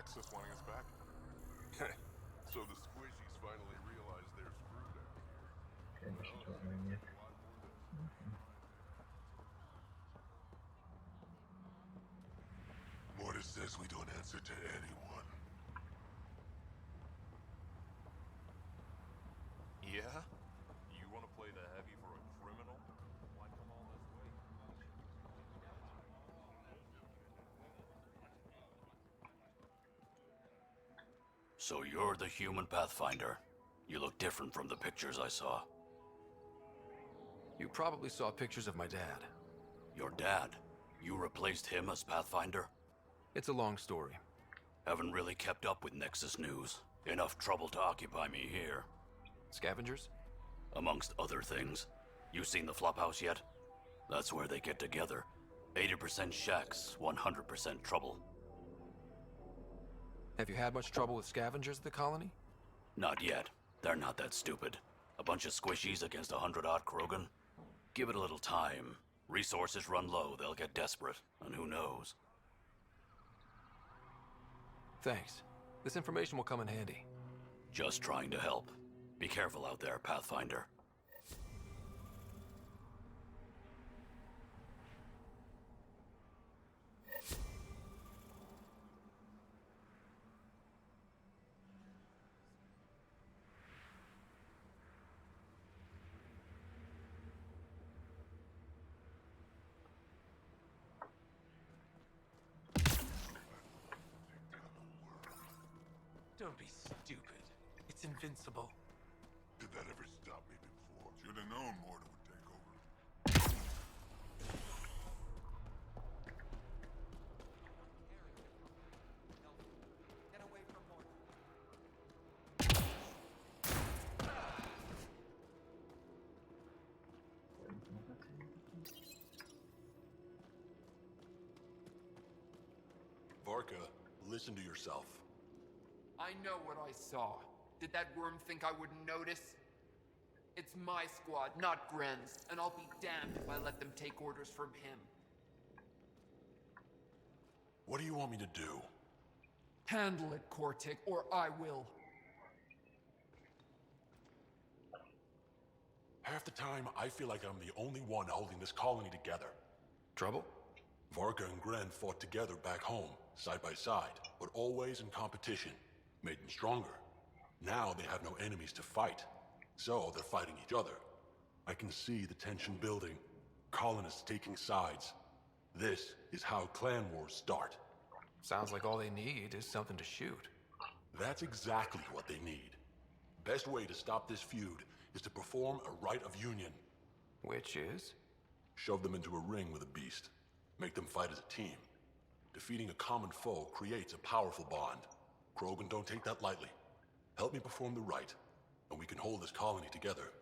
Nexus wanting us back? So the squishies finally realized they're screwed out here. Okay, jeszcze to zmienię. Mortis says we don't answer to anyone. Yeah? You want to play the heavy for a criminal? Why come all this way? So you're the human Pathfinder. You look different from the pictures I saw. You probably saw pictures of my dad. Your dad? You replaced him as Pathfinder? It's a long story. Haven't really kept up with Nexus news. Enough trouble to occupy me here. Scavengers? Amongst other things. You seen the Flophouse yet? That's where they get together. 80% shacks, 100% trouble. Have you had much trouble with scavengers at the colony? Not yet. They're not that stupid. A bunch of squishies against 100-odd Krogan? Give it a little time. Resources run low, they'll get desperate, and who knows? Thanks. This information will come in handy. Just trying to help. Be careful out there, Pathfinder. Don't be stupid. It's invincible. Did that ever stop me before? Should have known Mortar would take over. Get away from Mortar. Varka, listen to yourself. I know what I saw. Did that worm think I wouldn't notice? It's my squad, not Gren's, and I'll be damned if I let them take orders from him. What do you want me to do? Handle it, Kortik, or I will. Half the time, I feel like I'm the only one holding this colony together. Trouble? Varka and Gren fought together back home, side by side, but always in competition. Made them stronger. Now they have no enemies to fight, so they're fighting each other. I can see the tension building, colonists taking sides. This is how clan wars start. Sounds like all they need is something to shoot. That's exactly what they need. Best way to stop this feud is to perform a rite of union. Which is? Shove them into a ring with a beast. Make them fight as a team. Defeating a common foe creates a powerful bond. Krogan don't take that lightly. Help me perform the rite, and we can hold this colony together.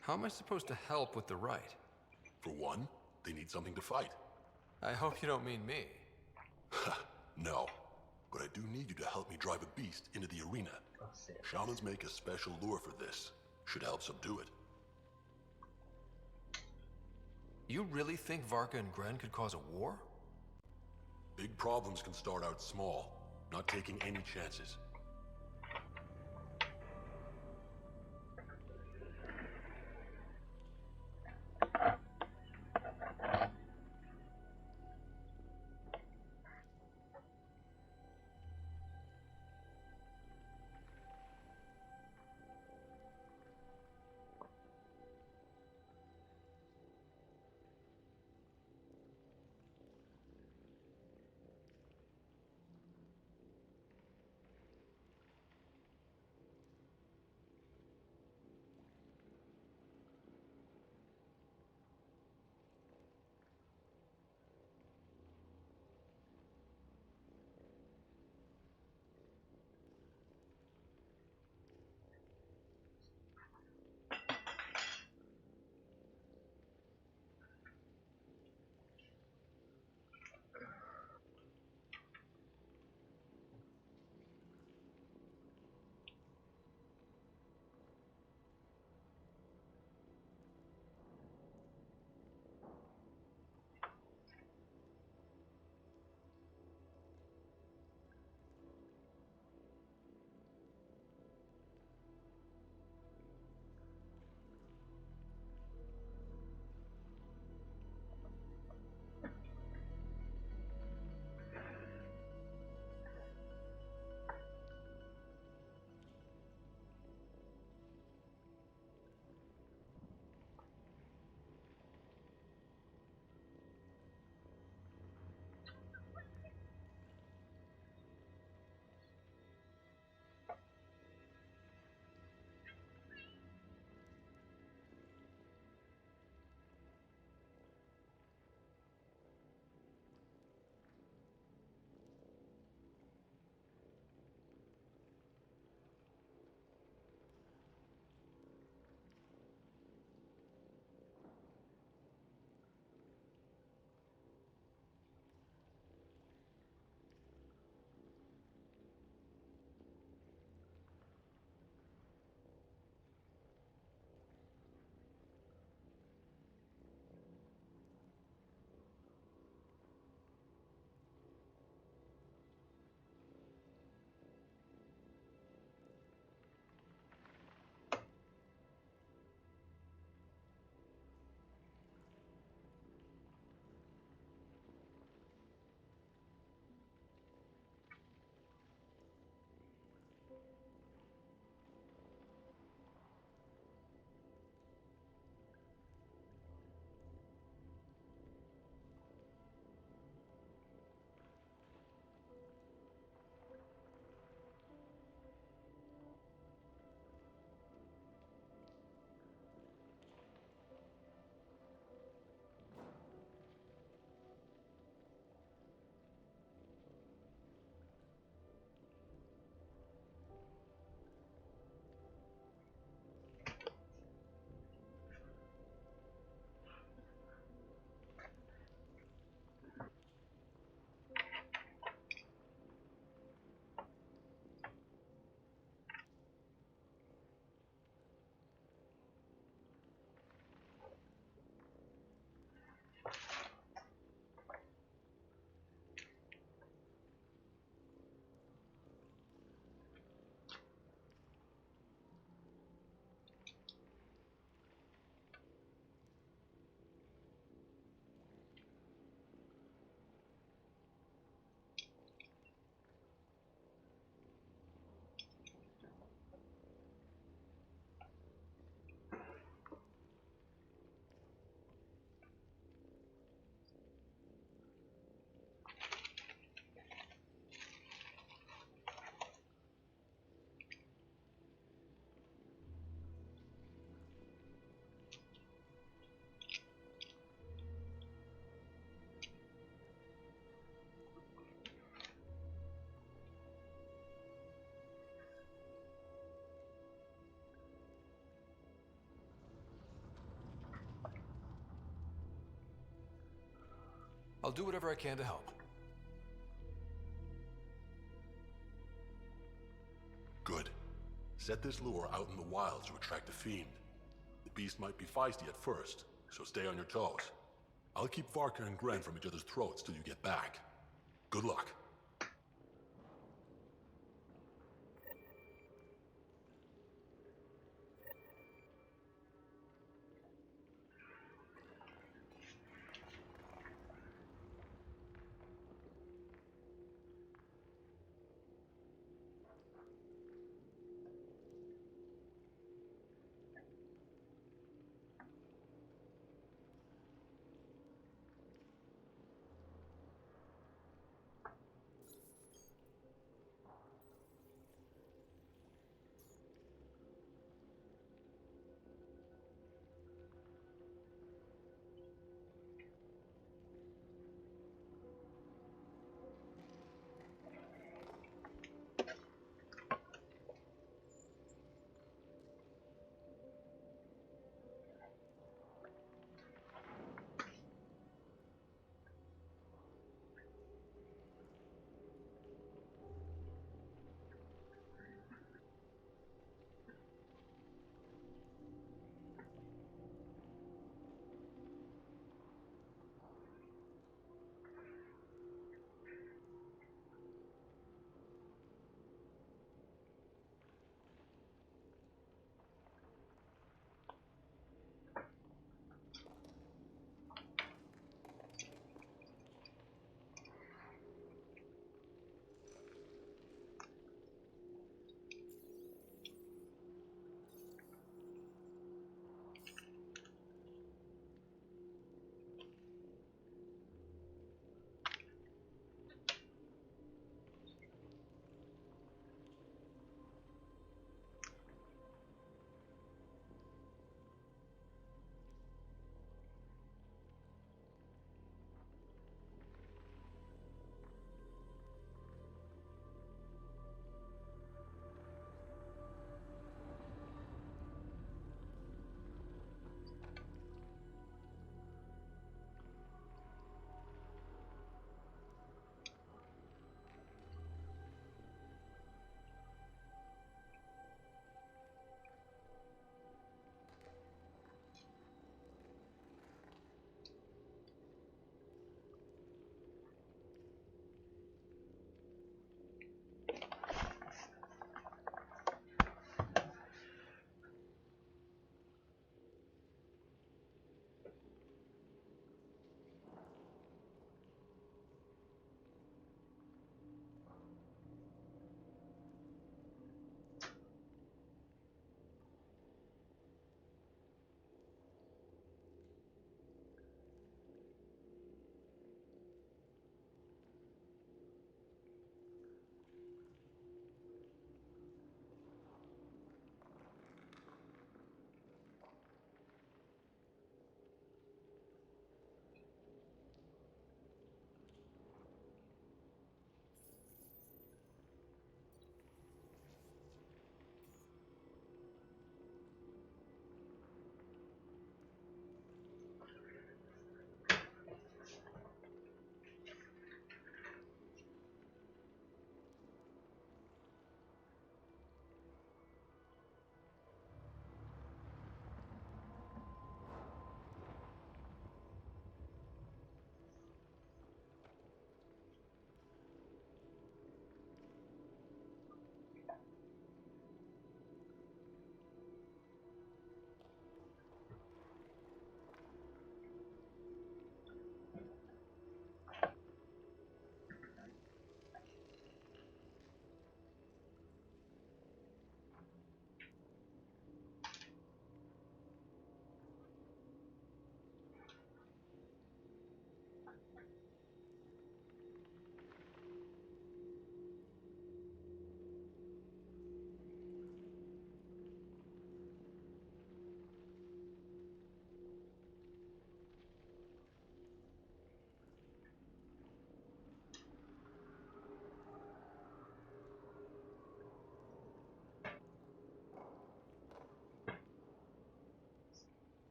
How am I supposed to help with the rite? For one, they need something to fight. I hope you don't mean me. No, but I do need you to help me drive a beast into the arena. Shamans make a special lure for this. Should help subdue it. You really think Varka and Gren could cause a war? Big problems can start out small, not taking any chances. I'll do whatever I can to help. Good. Set this lure out in the wilds to attract the fiend. The beast might be feisty at first, so stay on your toes. I'll keep Varka and Gren from each other's throats till you get back. Good luck.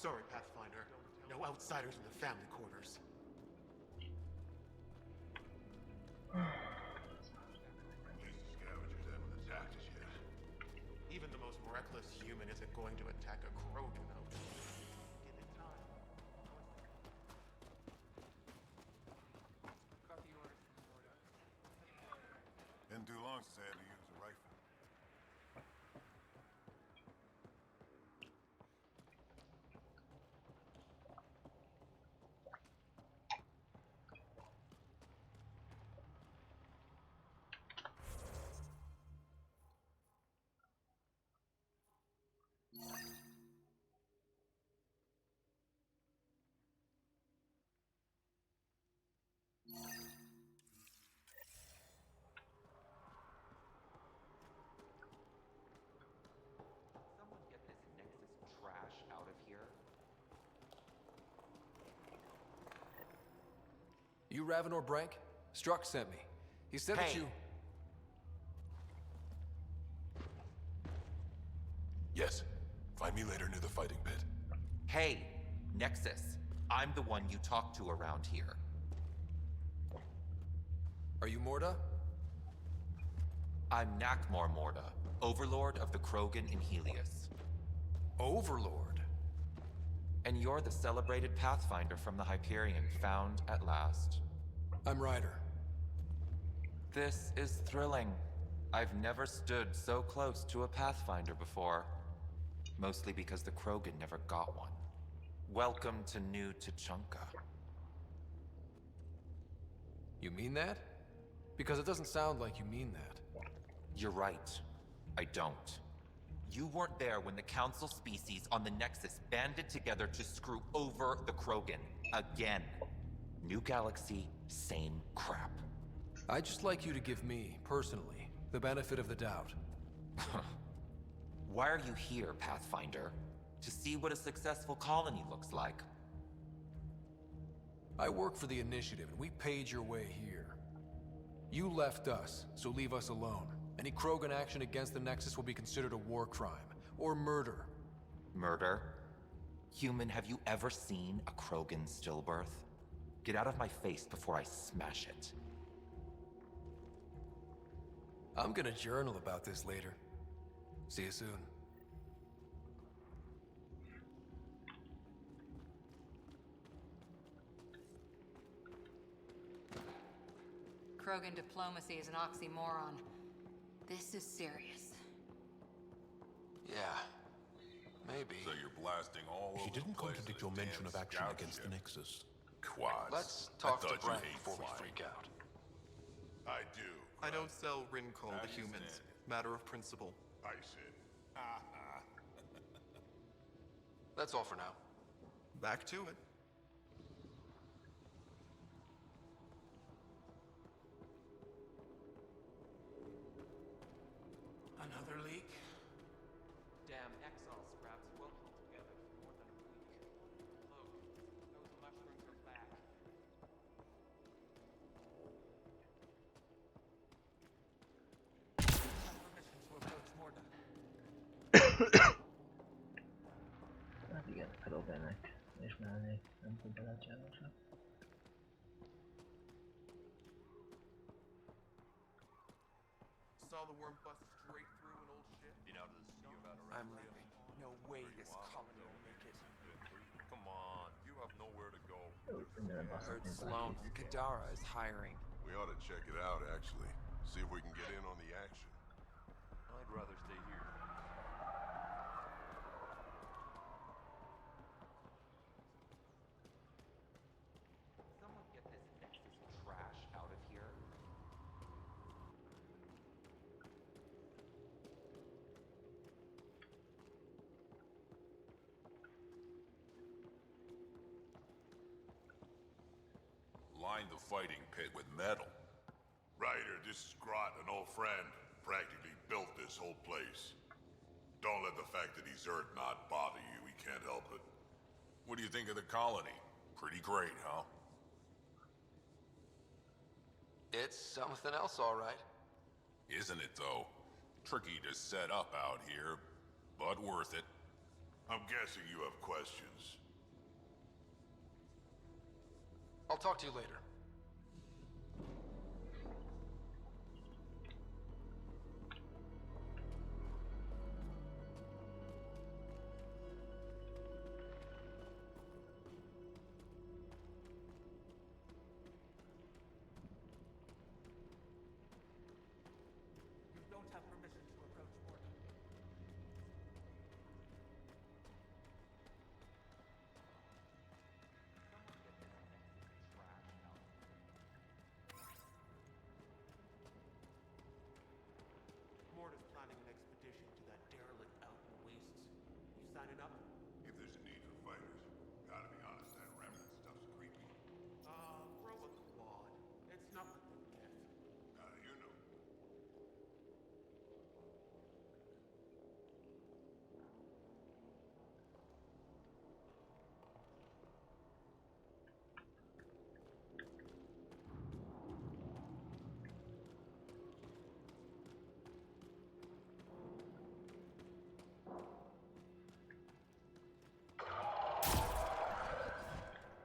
Sorry, Pathfinder. No outsiders in the family quarters. Scavengers haven't attacked us yet. Even the most reckless human isn't going to attack a Krogan out. Give it time. Copy orders from Florida. Been too long since I had to use a rifle. Someone get this Nexus trash out of here. You Ravenor Brank? Struck sent me. He said that Hey. you... Yes. Find me later near the fighting pit. Hey, Nexus. I'm the one you talk to around here. Are you Morda? I'm Nakmor Morda, Overlord of the Krogan in Helios. Overlord? And you're the celebrated Pathfinder from the Hyperion, found at last. I'm Ryder. This is thrilling. I've never stood so close to a Pathfinder before. Mostly because the Krogan never got one. Welcome to New Tuchanka. You mean that? Because it doesn't sound like you mean that. You're right. I don't. You weren't there when the Council species on the Nexus banded together to screw over the Krogan. Again. New galaxy, same crap. I'd just like you to give me, personally, the benefit of the doubt. Why are you here, Pathfinder? To see what a successful colony looks like. I work for the Initiative, and we paid your way here. You left us, so leave us alone. Any Krogan action against the Nexus will be considered a war crime, or murder. Murder? Human, have you ever seen a Krogan stillbirth? Get out of my face before I smash it. I'm gonna journal about this later. See you soon. Krogan diplomacy is an oxymoron. This is serious. Yeah, maybe. So you're blasting all He over didn't the place contradict in your this mention damn of action scout against the ship. Nexus. Quads. Let's I talk to thought you Brent hate before we flying. freak out. I do. I don't sell Rincol How to do you humans. stand? Matter of principle. I said. That's all for now. Back to it. Another leak? Damn Exile scraps won't hold together for more than a week. Look, those mushrooms are back. Permission to approach Morda. Hát igen, Kroganek ismernék, nem tud belecsávosnak. Saw the worm bust straight through an old ship? I'm leaving. No way this colony will make it. Come on, you have nowhere to go. Úgy mindenre baszott, Heard mint Sloan valaki. Kadara is hiring. We ought to check it out, actually. See if we can get in on the action. I'd rather stay here. Someone get this Nexus trash out of here. Line the fighting pit with metal. Ryder, this is Grot, an old friend. Practically built this whole place. Don't let the fact that he's Earth not bother you. He can't help it. What do you think of the colony? Pretty great, huh? It's something else, all right. Isn't it, though? Tricky to set up out here, but worth it. I'm guessing you have questions. I'll talk to you later. You don't have permission to approach Morta. Morta's planning an expedition to that derelict out in the wastes. You signing up? If there's a need for fighters, gotta be honest, that remnant stuff's creepy. Throw a quad. It's nothing to death. How do you know?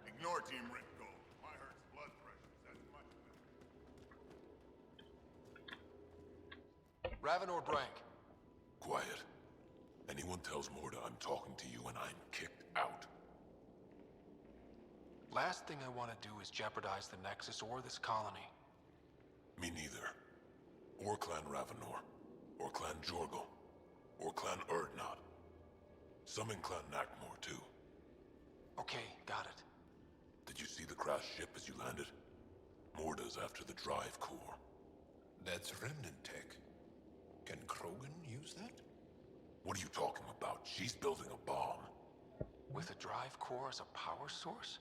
Ignore Team Ritgo. My hurt's blood pressure's as much of it. Raven or Brank? Quiet. Anyone tells Morta I'm talking to you and I'm kicked out. Last thing I want to do is jeopardize the Nexus or this colony. Me neither. Or Clan Ravenor. Or Clan Jorgal. Or Clan Urdnot. Some in Clan Nakmor, too. Okay, got it. Did you see the crashed ship as you landed? Morta's after the drive core. That's remnant tech. Can Krogan use that? What are you talking about? She's building a bomb. With a drive core as a power source?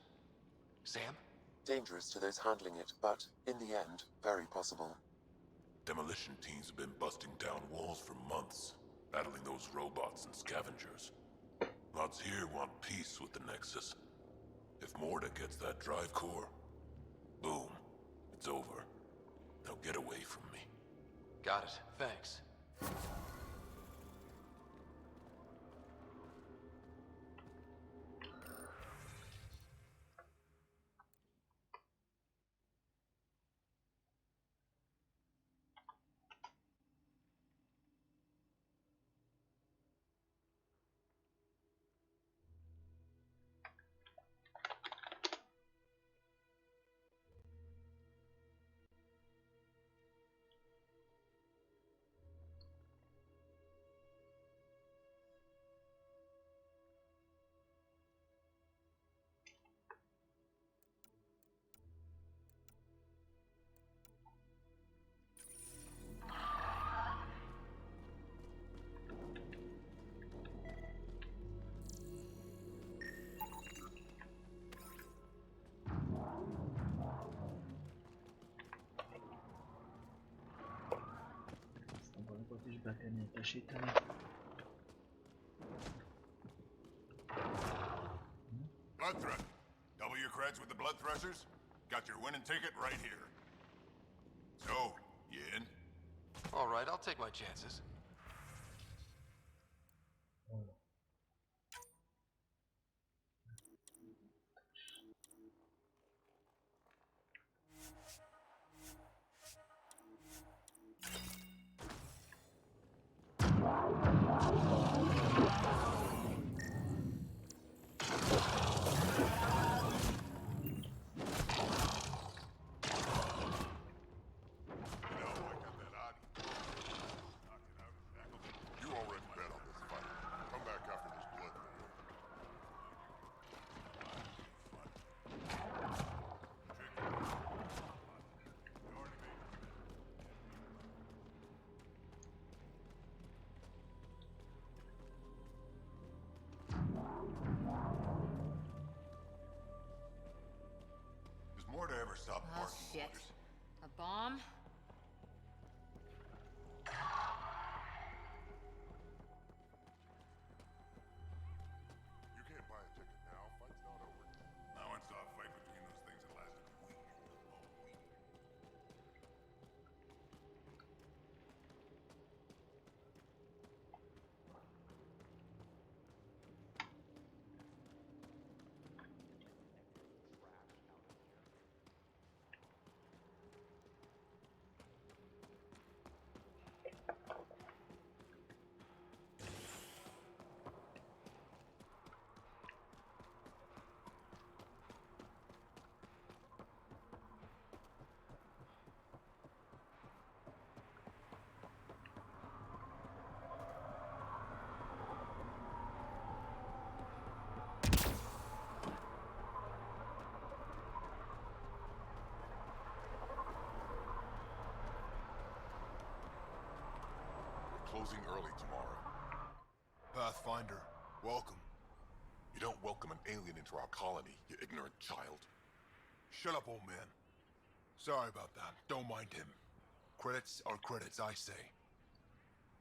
Sam? Dangerous to those handling it, but in the end, very possible. Demolition teams have been busting down walls for months, battling those robots and scavengers. Lots here want peace with the Nexus. If Morta gets that drive core, boom, it's over. Now get away from me. Got it. Thanks. Ezt a bolygót is be kell népesíteni. Blood threat. Double your creds with the blood thrusters? Got your winning ticket right here. So, you in? All right, I'll take my chances. You already bet on this fight. Come back after this blood thing. Does Morta ever stop Oh, barking shit. orders? A bomb? You can't buy a ticket now. Fight's not over. I once saw a fight between those things that lasted a week. A week. closing early tomorrow. Pathfinder, welcome. You don't welcome an alien into our colony, you ignorant child. Shut up, old man. Sorry about that. Don't mind him. Credits are credits, I say.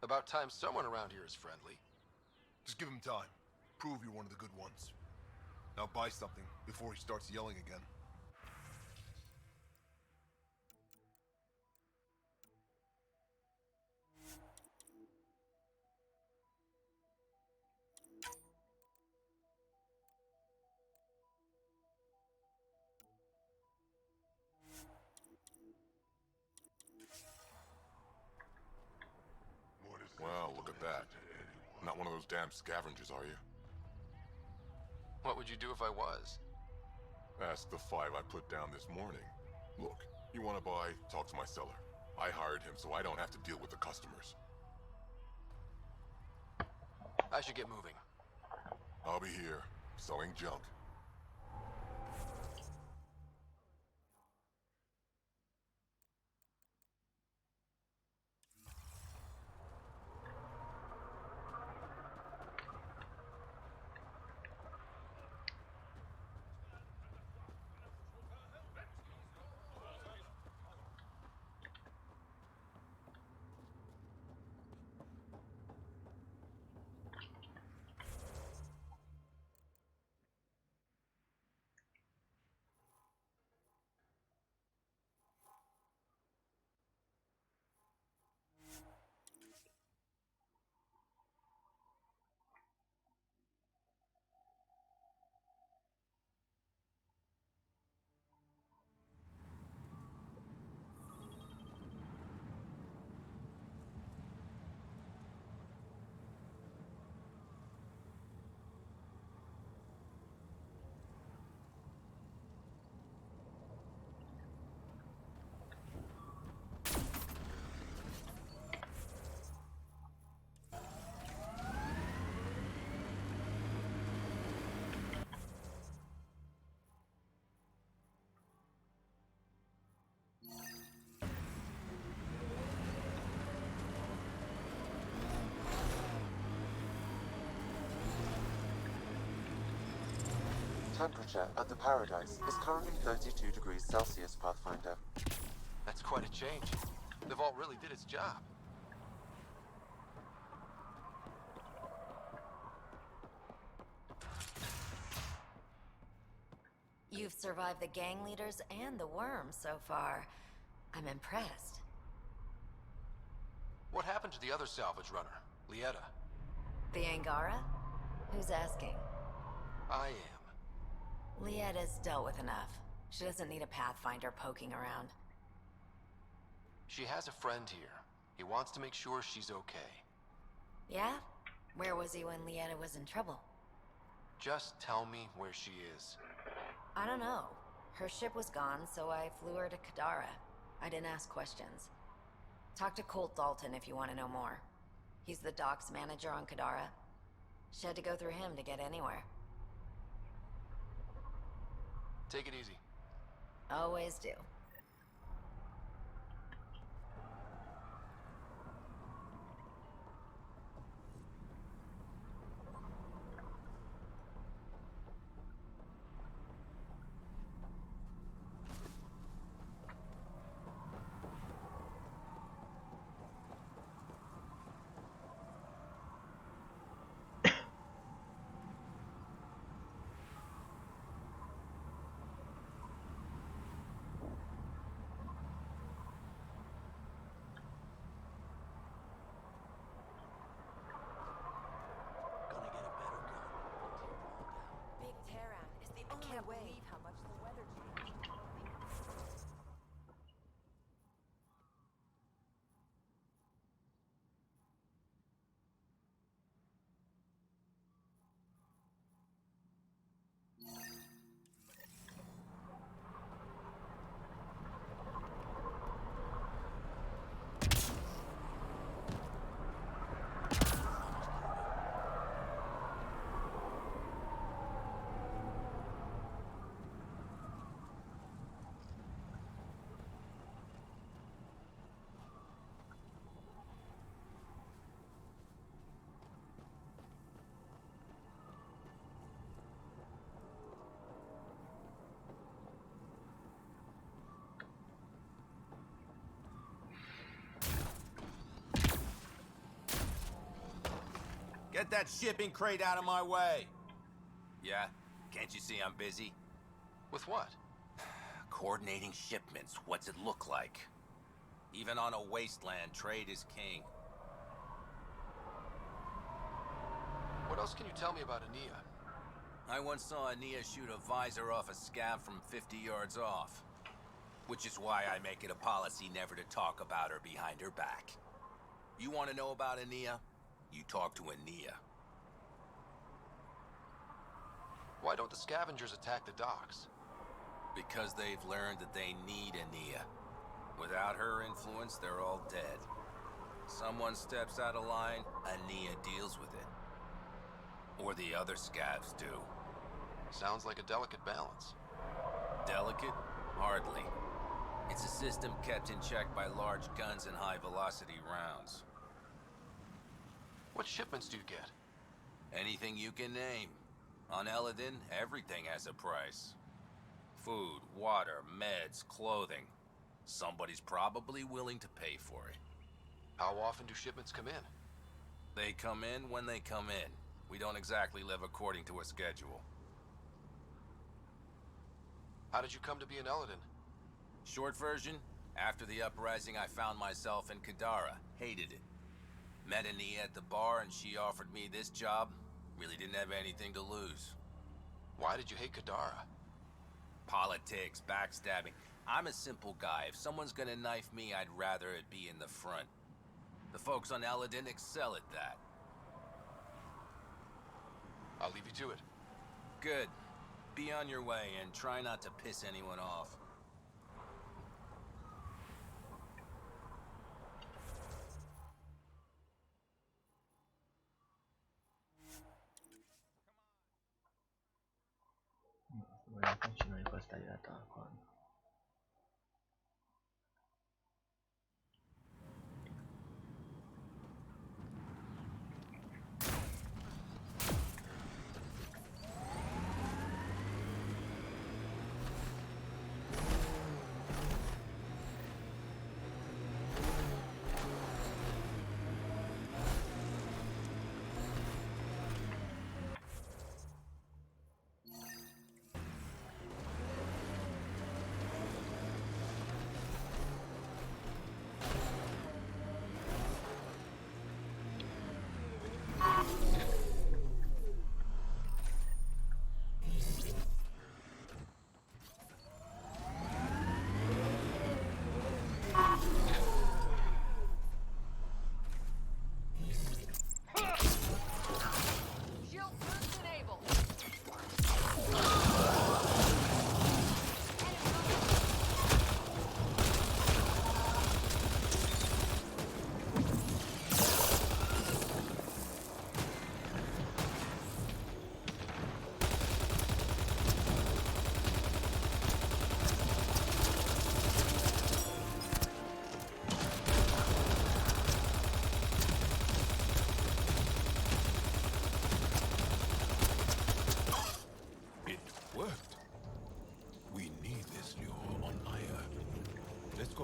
About time someone around here is friendly. Just give him time. Prove you're one of the good ones. Now buy something before he starts yelling again. Well, look at that. Not one of those damn scavengers, are you? What would you do if I was? Ask the 5 I put down this morning. Look, you want to buy, talk to my seller. I hired him so I don't have to deal with the customers. I should get moving. I'll be here, selling junk. Temperature at the Paradise is currently 32 degrees Celsius, Pathfinder. That's quite a change. The vault really did its job. You've survived the gang leaders and the worms so far. I'm impressed. What happened to the other salvage runner, Lieta? The Angara? Who's asking? I am. Lieta's dealt with enough. She doesn't need a Pathfinder poking around. She has a friend here. He wants to make sure she's okay. Yeah? Where was he when Lieta was in trouble? Just tell me where she is. I don't know. Her ship was gone, so I flew her to Kadara. I didn't ask questions. Talk to Colt Dalton if you want to know more. He's the docks manager on Kadara. She had to go through him to get anywhere. Take it easy. Always do. Get that shipping crate out of my way! Yeah? Can't you see I'm busy? With what? Coordinating shipments. What's it look like? Even on a wasteland, trade is king. What else can you tell me about Ania? I once saw Ania shoot a visor off a scab from 50 yards off. Which is why I make it a policy never to talk about her behind her back. You want to know about Ania? You talk to Ania. Why don't the scavengers attack the docks? Because they've learned that they need Ania. Without her influence, they're all dead. Someone steps out of line, Ania deals with it. Or the other scavs do. Sounds like a delicate balance. Delicate? Hardly. It's a system kept in check by large guns and high-velocity rounds. What shipments do you get? Anything you can name. On Elaaden, everything has a price. Food, water, meds, clothing. Somebody's probably willing to pay for it. How often do shipments come in? They come in when they come in. We don't exactly live according to a schedule. How did you come to be in Elaaden? Short version, after the uprising I found myself in Kadara. Hated it. Met Ania at the bar and she offered me this job. Really didn't have anything to lose. Why did you hate Kadara? Politics, backstabbing. I'm a simple guy. If someone's gonna knife me, I'd rather it be in the front. The folks on Elaaden excel at that. I'll leave you to it. Good. Be on your way and try not to piss anyone off. Vogliamo continuare questa diretta qua.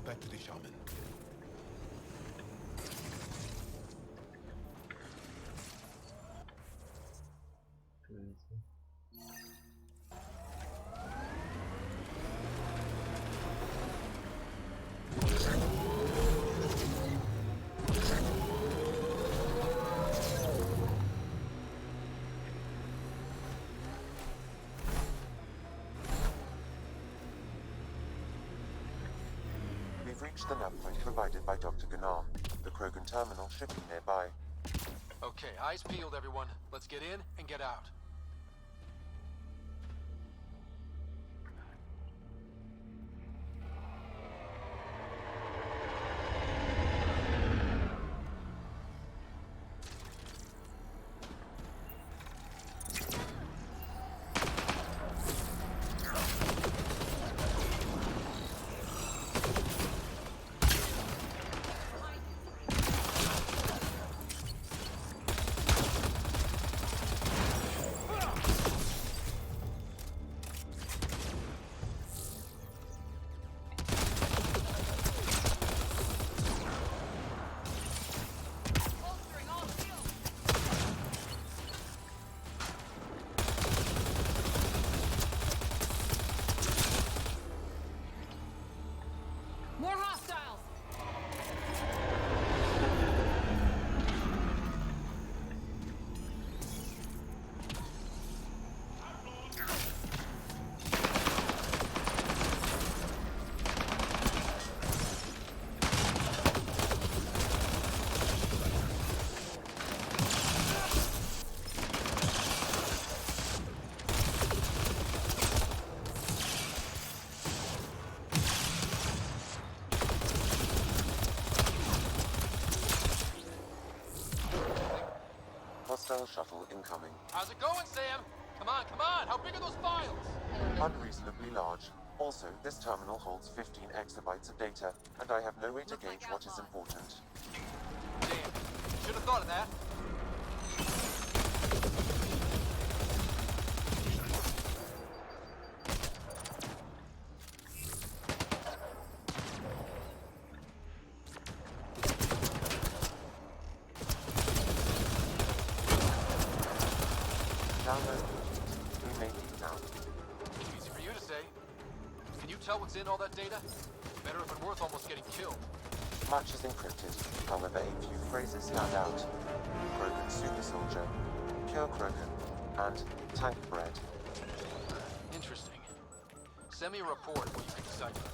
Back to the shaman. We've reached the nav point provided by Dr. Gunnar. The Krogan terminal should be nearby. Okay, eyes peeled, everyone. Let's get in and get out. missile shuttle incoming. How's it going, Sam? Come on. How big are those files? Unreasonably large. Also, this terminal holds 15 exabytes of data, and I have no way to gauge what is important. Damn. Should have thought of that. Download complete. We may leave now. Easy for you to say. Can you tell what's in all that data? Better if it's worth almost getting killed. Much is encrypted, however a few phrases stand out. Krogan super soldier, pure Krogan, and tank bread. Interesting. Send me a report when you can decipher.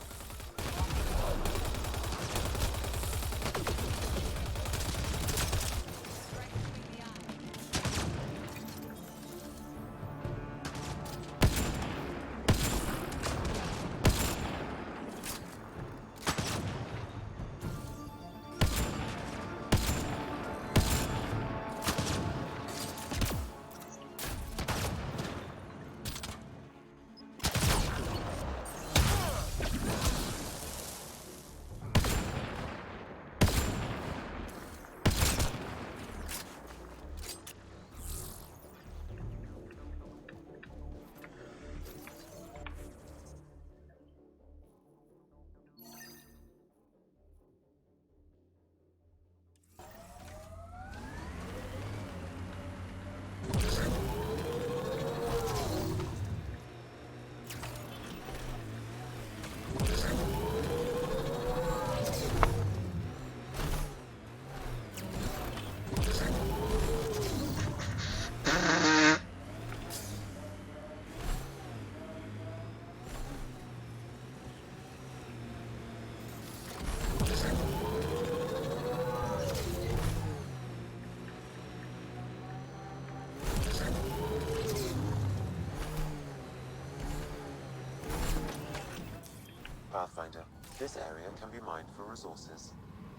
Pathfinder, this area can be mined for resources.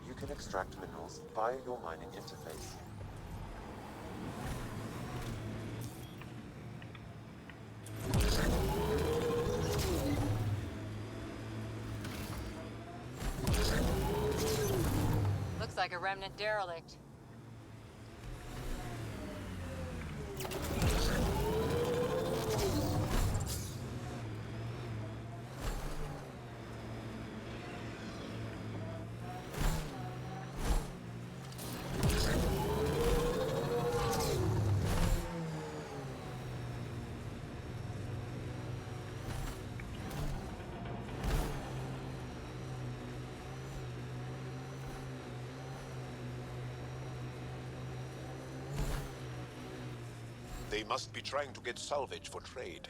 You can extract minerals via your mining interface. Looks like a remnant derelict. They must be trying to get salvage for trade.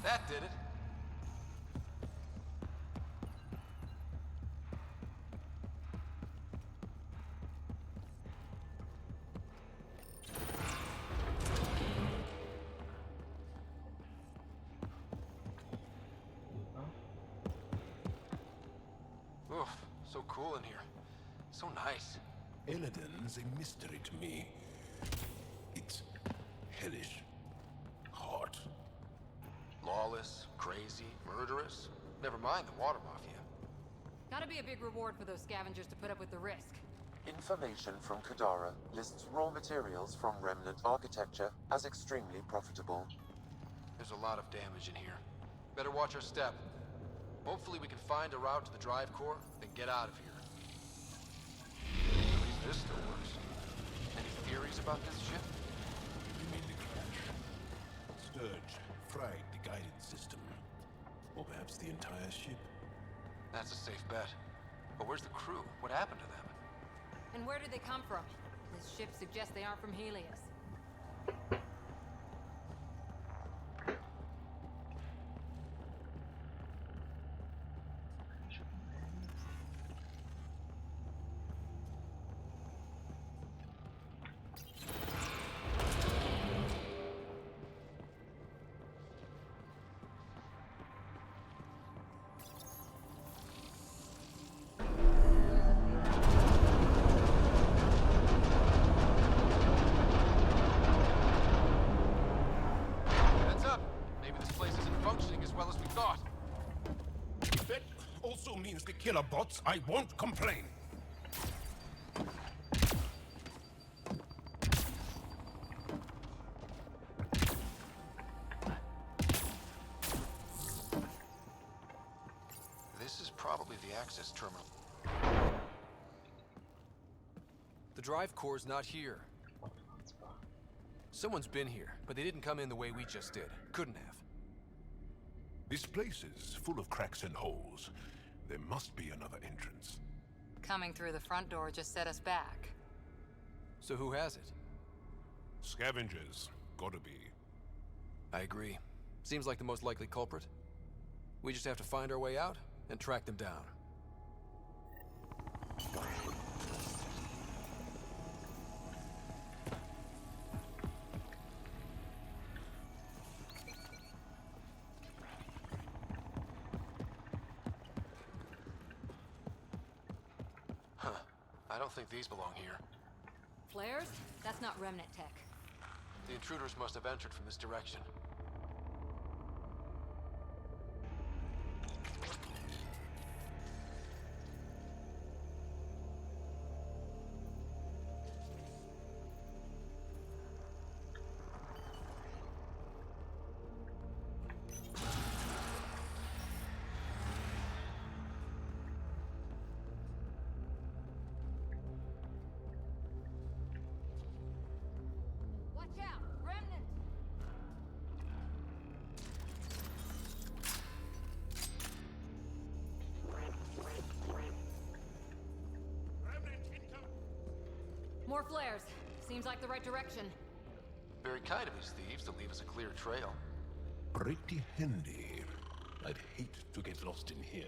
That did it. Oof, so cool in here. So nice. Elaaden's a mystery to me. It's hellish. Hot. Lawless, crazy, murderous. Never mind the water mafia. Gotta be a big reward for those scavengers to put up with the risk. Information from Kadara lists raw materials from remnant architecture as extremely profitable. There's a lot of damage in here. Better watch our step. Hopefully we can find a route to the drive core, then get out of here. At least this still works. Any theories about this ship? You mean the crash? Sturge fried the guidance system. Or perhaps the entire ship. That's a safe bet. But where's the crew? What happened to them? And where did they come from? This ship suggests they aren't from Helios. Heads up! Maybe this place isn't functioning as well as we thought. If that also means the killer bots, I won't complain. This is probably the access terminal. The drive core's not here. Someone's been here, but they didn't come in the way we just did. Couldn't have. This place is full of cracks and holes. There must be another entrance. Coming through the front door just set us back. So who has it? Scavengers. Gotta be. I agree. Seems like the most likely culprit. We just have to find our way out and track them down. Huh. I don't think these belong here. Flares? That's not remnant tech. The intruders must have entered from this direction. Watch out! Remnant! More flares. Seems like the right direction. Very kind of these thieves to leave us a clear trail. Pretty handy. I'd hate to get lost in here.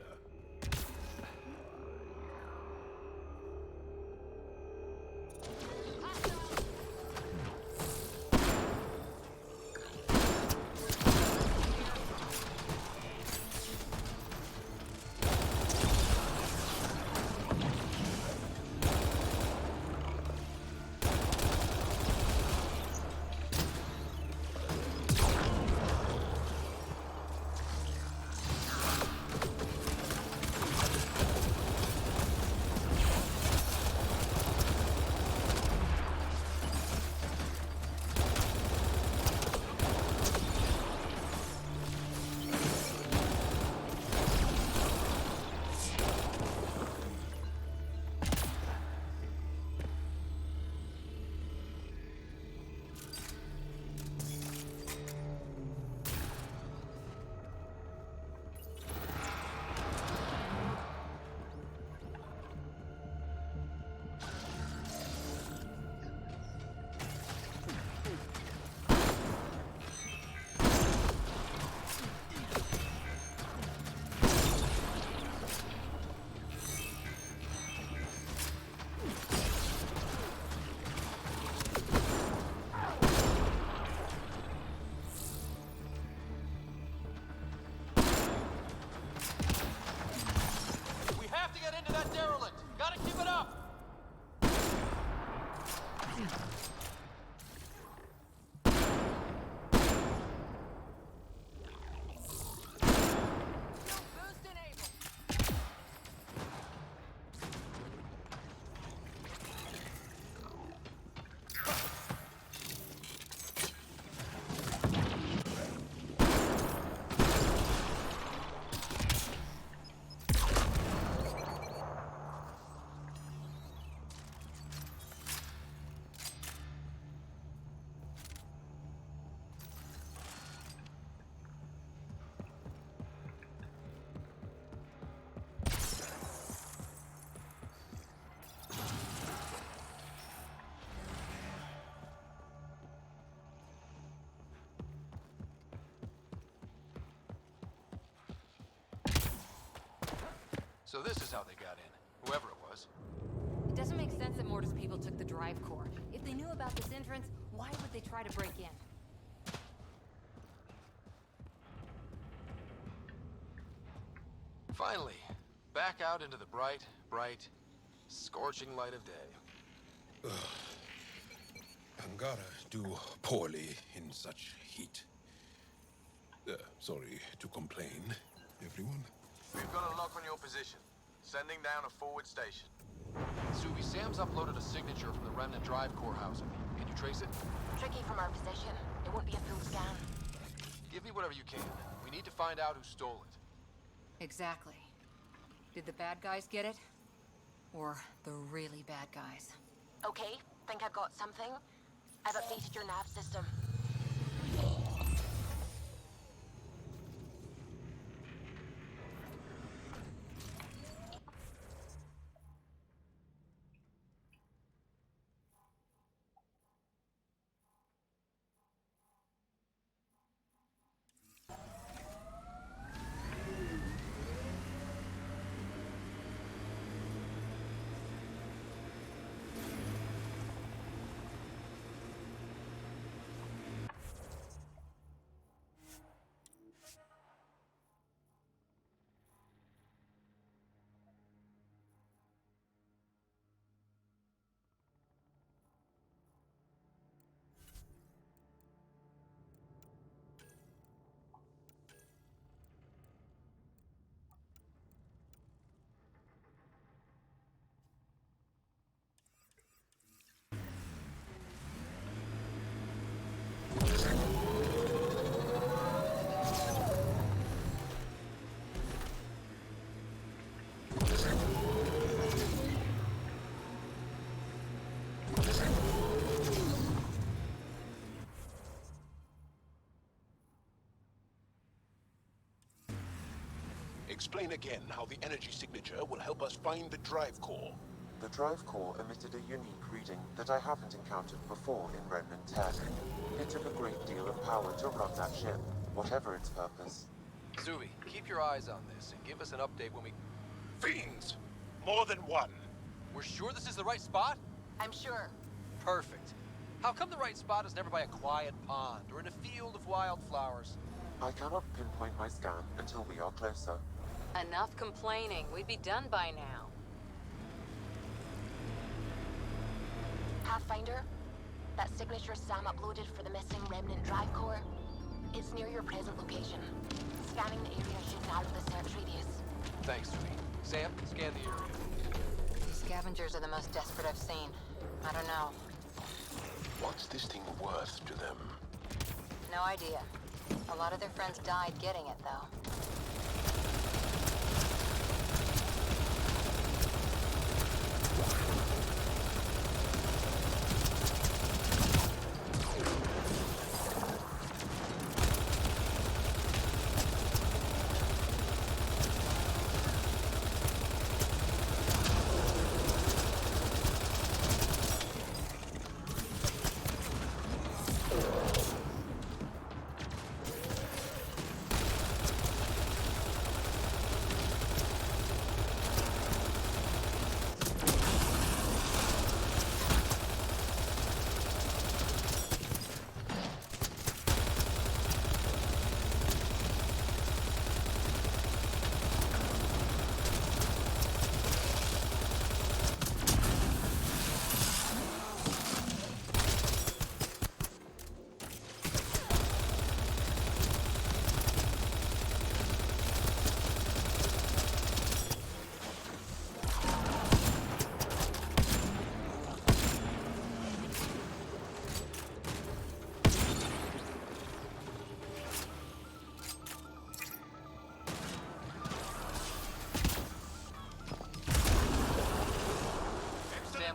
So this is how they got in, whoever it was. It doesn't make sense that Morta's people took the drive core. If they knew about this entrance, why would they try to break in? Finally, back out into the bright, scorching light of day. Angara do poorly in such heat. Sorry to complain, everyone. We've got a lock on your position. Sending down a forward station. Suvi, Sam's uploaded a signature from the remnant drive core housing. Can you trace it? Tricky from our position. It won't be a full scan. Give me whatever you can. We need to find out who stole it. Exactly. Did the bad guys get it? Or the really bad guys? Okay, think I've got something. I've updated your nav system. Explain again how the energy signature will help us find the drive core. The drive core emitted a unique reading that I haven't encountered before in Remnant Tech. It took a great deal of power to run that ship, whatever its purpose. Suvi, keep your eyes on this and give us an update when we... Fiends! More than one! We're sure this is the right spot? I'm sure. Perfect. How come the right spot is never by a quiet pond or in a field of wildflowers? I cannot pinpoint my scan until we are closer. Enough complaining. We'd be done by now. Pathfinder, that signature Sam uploaded for the missing remnant drive core, it's near your present location. Scanning the area should narrow the search radius. Thanks, Suvi. Sam, scan the area. These scavengers are the most desperate I've seen. I don't know. What's this thing worth to them? No idea. A lot of their friends died getting it, though.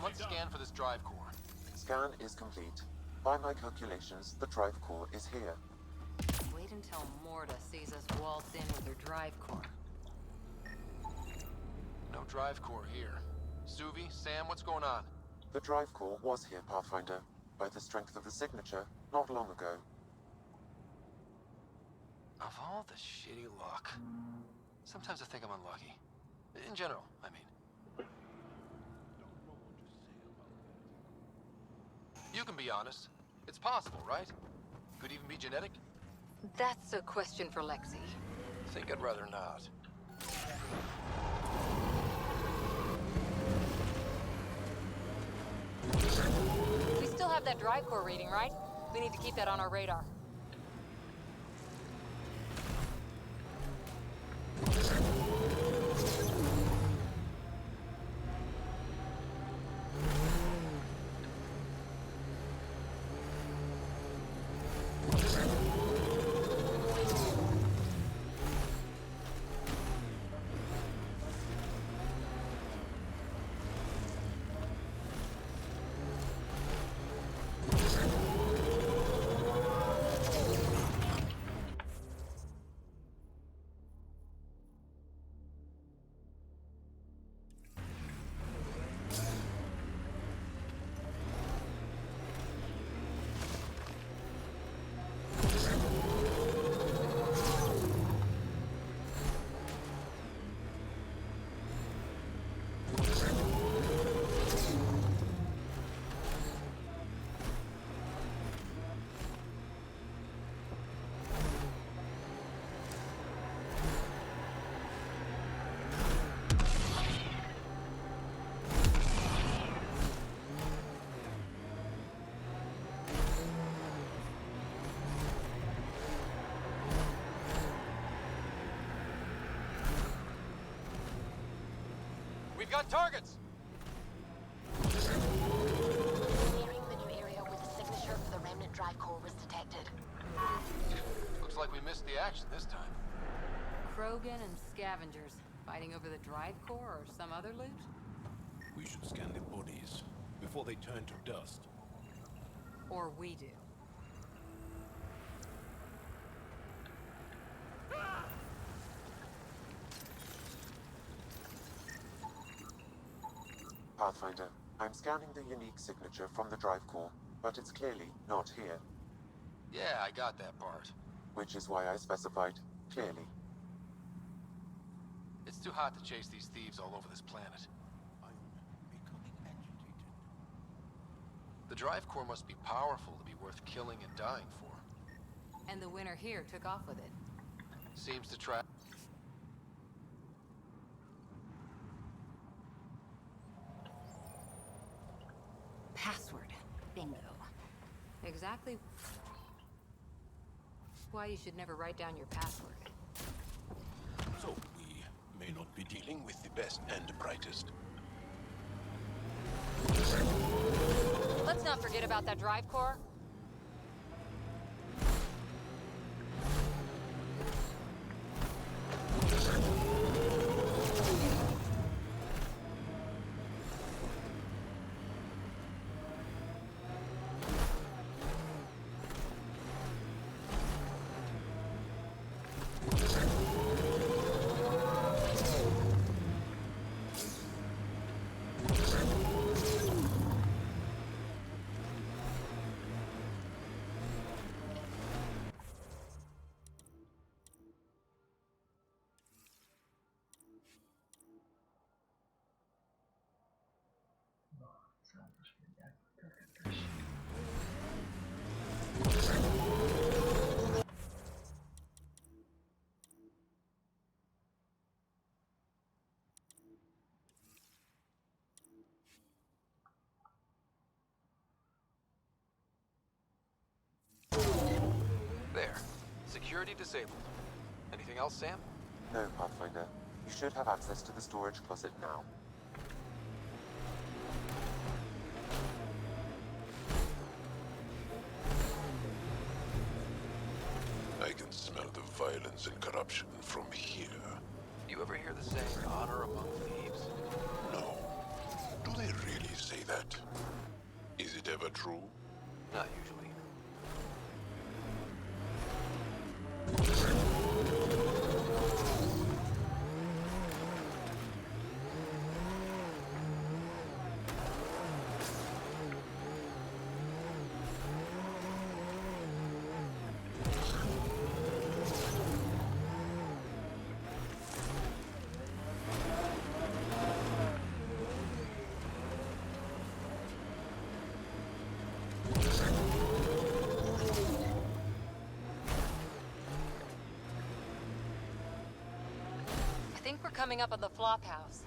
Let's scan for this drive core. Scan is complete. By my calculations, the drive core is here. Wait until Morta sees us waltz in with her drive core. No drive core here. Suvi, Sam, what's going on? The drive core was here, Pathfinder, by the strength of the signature, not long ago. Of all the shitty luck. Sometimes I think I'm unlucky. In general, I mean. You can be honest. It's possible, right? Could even be genetic? That's a question for Lexi. Think I'd rather not. We still have that drive core reading, right? We need to keep that on our radar. We've got targets! Nearing the new area where the signature for the remnant drive core was detected. Looks like we missed the action this time. Krogan and scavengers fighting over the drive core or some other loot? We should scan their bodies before they turn to dust. Or we do. Pathfinder, I'm scanning the unique signature from the drive core, but it's clearly not here. Yeah, I got that part. Which is why I specified clearly. It's too hot to chase these thieves all over this planet. I'm becoming agitated. The drive core must be powerful to be worth killing and dying for. And the winner here took off with it. Seems to try. Password. Bingo. Exactly why you should never write down your password. So we may not be dealing with the best and brightest. Let's not forget about that drive core. There. Security disabled. Anything else, Sam? No, Pathfinder. You should have access to the storage closet now. I can smell the violence and corruption from here. You ever hear the saying, honor among thieves? No. Do they really say that? Is it ever true? Not usually. think we're coming up on the flop house.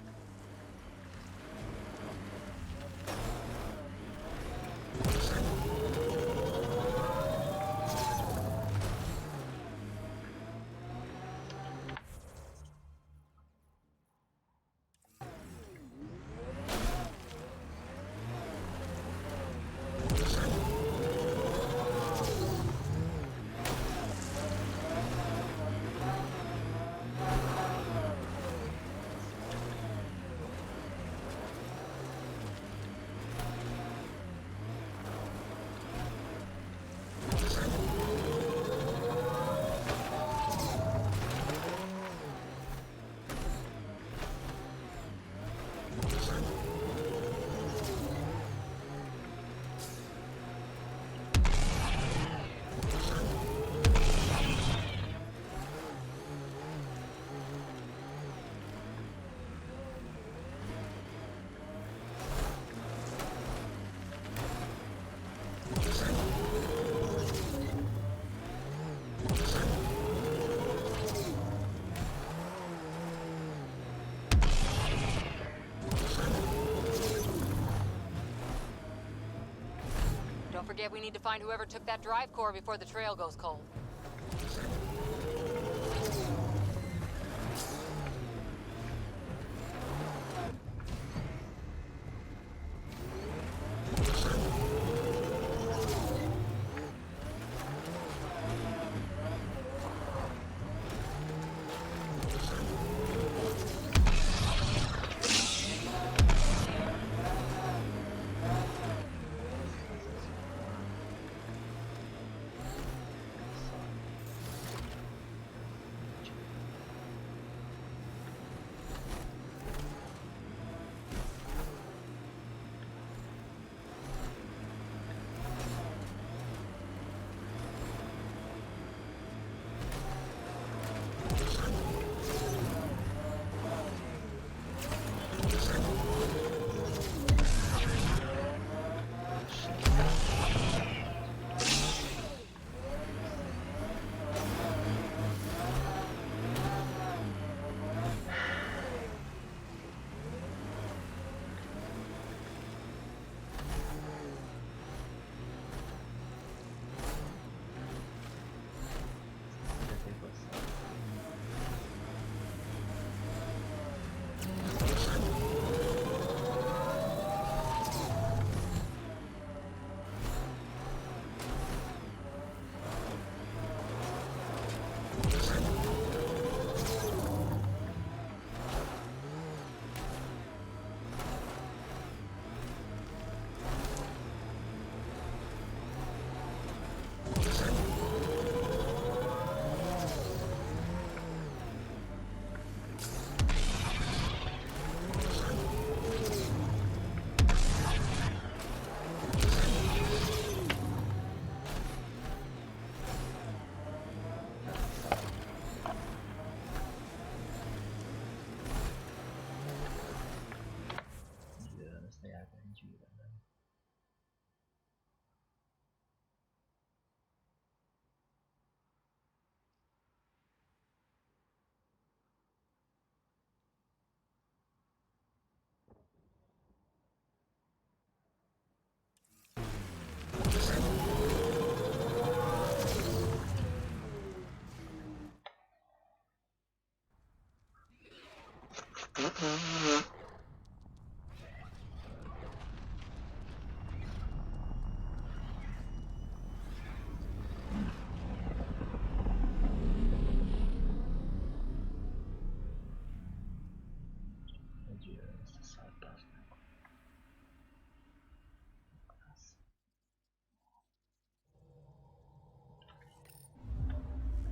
Don't forget we need to find whoever took that drive core before the trail goes cold.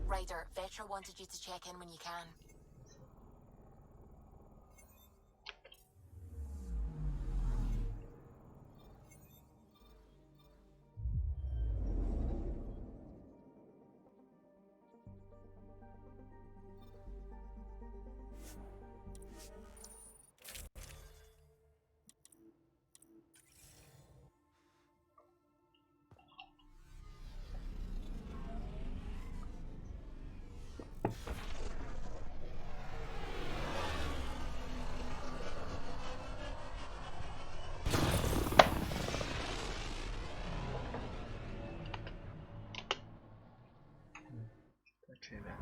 Ryder, Vetra wanted you to check in when you can. Chévere.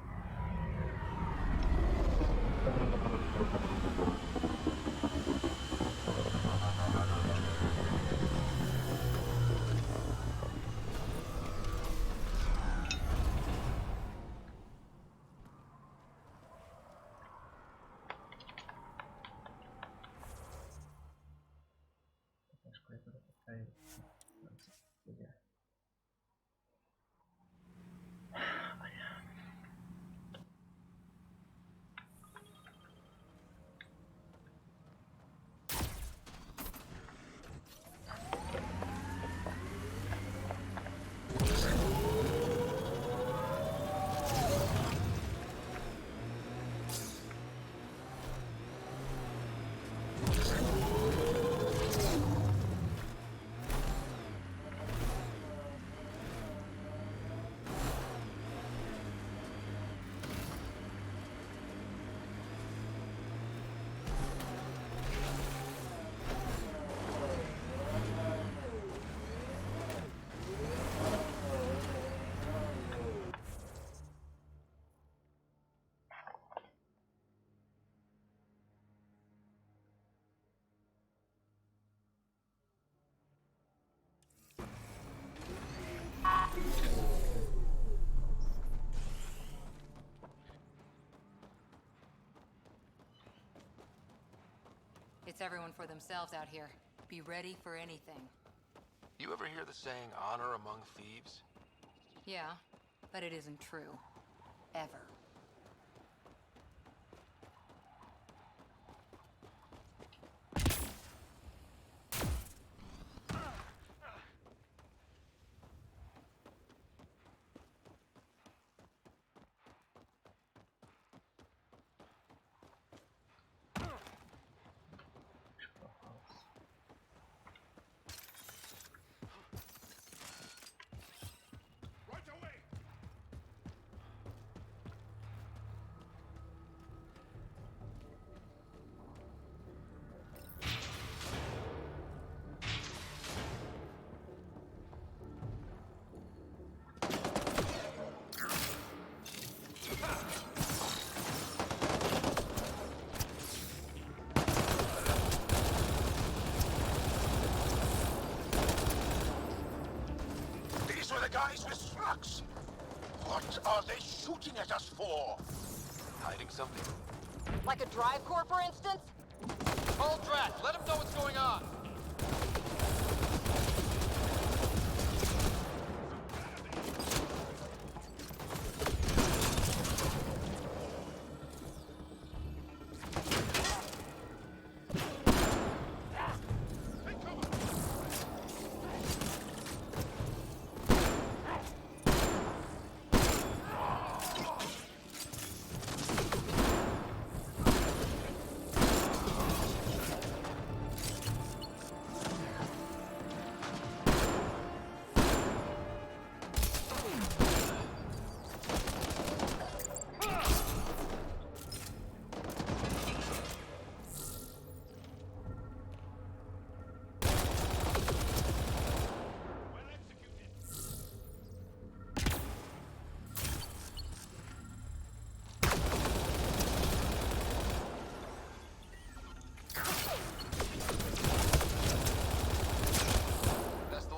It's everyone for themselves out here. Be ready for anything. You ever hear the saying, honor among thieves? Yeah, but it isn't true. Ever. These were the guys with slugs. What are they shooting at us for? Hiding something? Like a drive core, for instance? Hold Drac, let him know what's going on!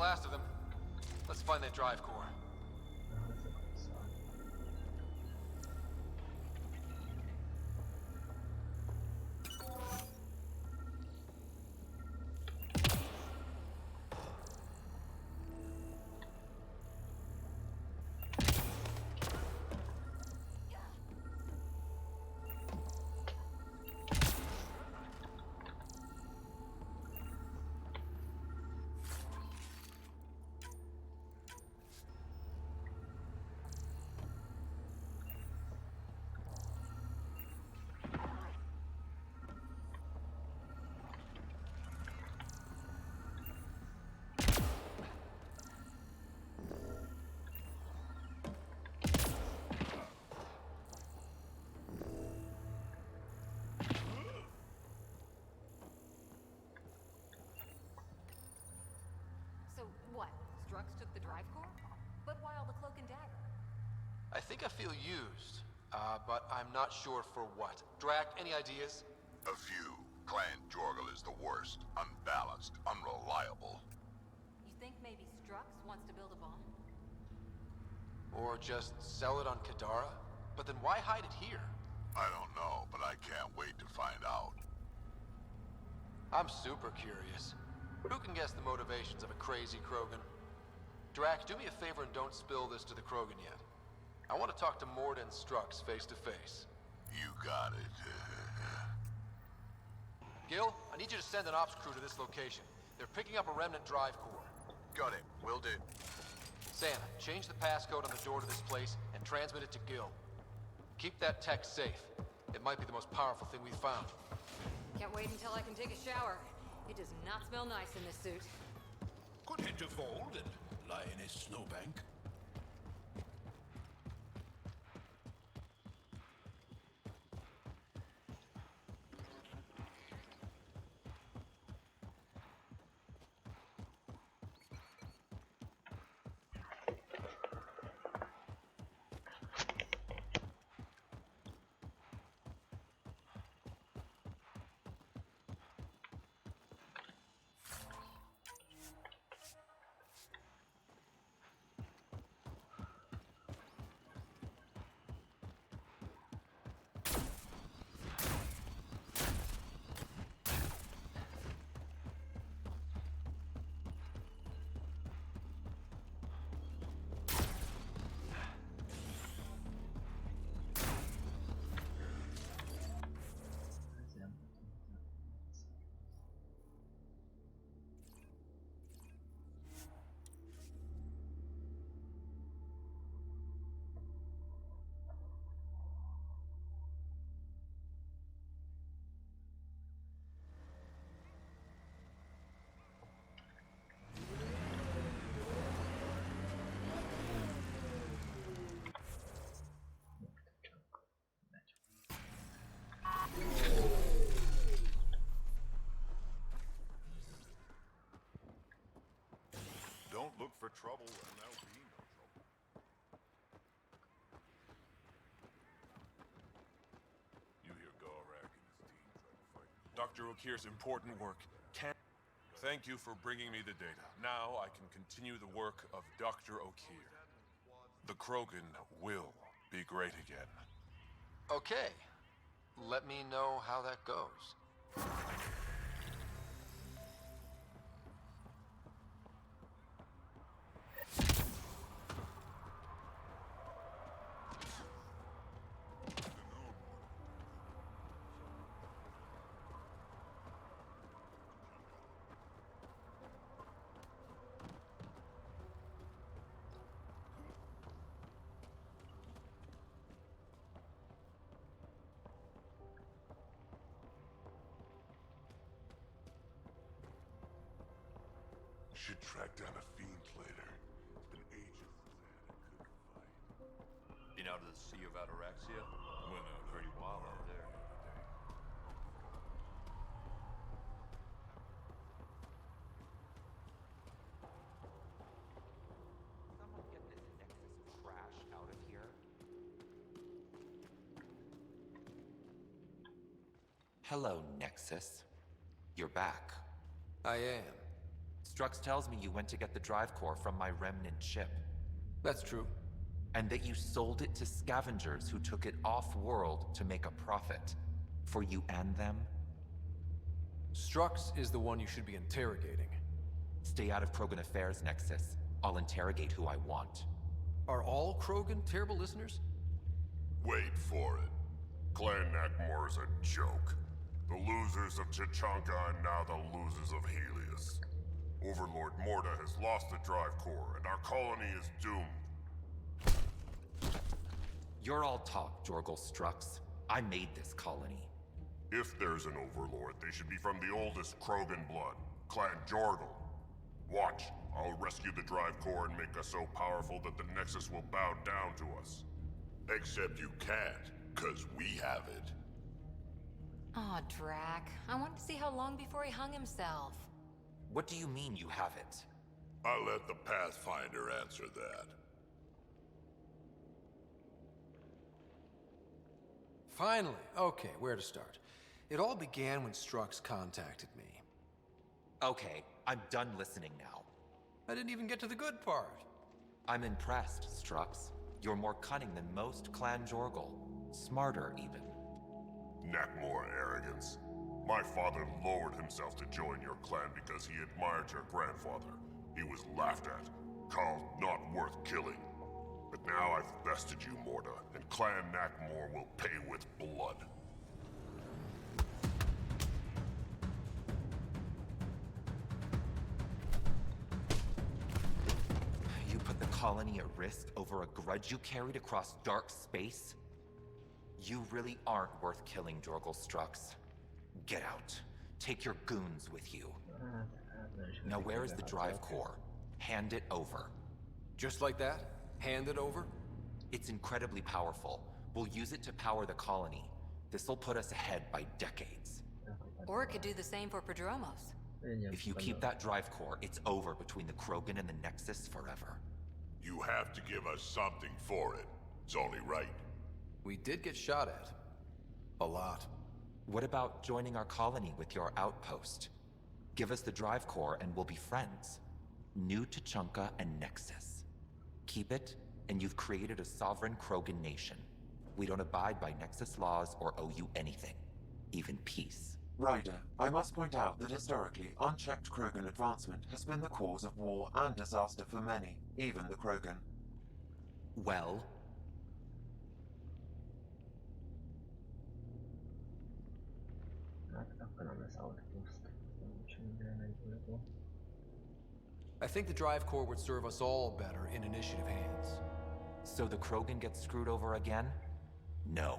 Last of them. Let's find that drive core. I think I feel used, but I'm not sure for what. Drac, any ideas? A few. Clan Jorgal is the worst. Unbalanced, unreliable. You think maybe Strux wants to build a bomb? Or just sell it on Kadara? But then why hide it here? I don't know, but I can't wait to find out. I'm super curious. Who can guess the motivations of a crazy Krogan? Drac, do me a favor and don't spill this to the Krogan yet. I want to talk to Mord and Strux face to face. You got it. Gil, I need you to send an ops crew to this location. They're picking up a remnant drive core. Got it. Will do. Sam, change the passcode on the door to this place and transmit it to Gil. Keep that tech safe. It might be the most powerful thing we've found. Can't wait until I can take a shower. It does not smell nice in this suit. Could head to Fold and lie in his snowbank. Don't look for trouble, and there'll be no trouble. You hear Gorak and his team try to fight. Dr. Okir's important work can... Thank you for bringing me the data. Now I can continue the work of Dr. Okir. The Krogan will be great again. Okay. Let me know how that goes. Should track down a fiend later. It's been ages since I had a good fight. Been out of the Sea of Ataraxia? Went out Pretty wild out there. Someone get this Nexus trash out of here. Hello, Nexus. You're back. I am. Strux tells me you went to get the drive core from my remnant ship. That's true. And that you sold it to scavengers who took it off-world to make a profit. For you and them? Strux is the one you should be interrogating. Stay out of Krogan affairs, Nexus. I'll interrogate who I want. Are all Krogan terrible listeners? Wait for it. Clan Nakmor is a joke. The losers of Chichanka and now the losers of Helios. Overlord Morda has lost the drive core, and our colony is doomed. You're all talk, Jorgal Strux. I made this colony. If there's an overlord, they should be from the oldest Krogan blood, Clan Jorgal. Watch, I'll rescue the drive core and make us so powerful that the Nexus will bow down to us. Except you can't, 'cause we have it. Aw, Drac. I wanted to see how long before he hung himself. What do you mean you have it? I'll let the Pathfinder answer that. Finally. Okay, where to start? It all began when Strux contacted me. Okay, I'm done listening now. I didn't even get to the good part. I'm impressed, Strux. You're more cunning than most Clan Jorgal. Smarter, even. Nakmor arrogance. My father lowered himself to join your clan because he admired your grandfather. He was laughed at, called not worth killing. But now I've bested you, Morda, and Clan Nakmor will pay with blood. You put the colony at risk over a grudge you carried across dark space? You really aren't worth killing, Jorgal Strux. Get out. Take your goons with you. Now where is the drive core? Hand it over. Just like that? Hand it over? It's incredibly powerful. We'll use it to power the colony. This'll put us ahead by decades. Or it could do the same for Prodromos. If you keep that drive core, it's over between the Krogan and the Nexus forever. You have to give us something for it. It's only right. We did get shot at. A lot. What about joining our colony with your outpost? Give us the drive core and we'll be friends. New to Chunka and Nexus. Keep it, and you've created a sovereign Krogan nation. We don't abide by Nexus laws or owe you anything. Even peace. Ryder, I must point out that historically, unchecked Krogan advancement has been the cause of war and disaster for many, even the Krogan. Well? I think the drive core would serve us all better in initiative hands. So the Krogan gets screwed over again? No.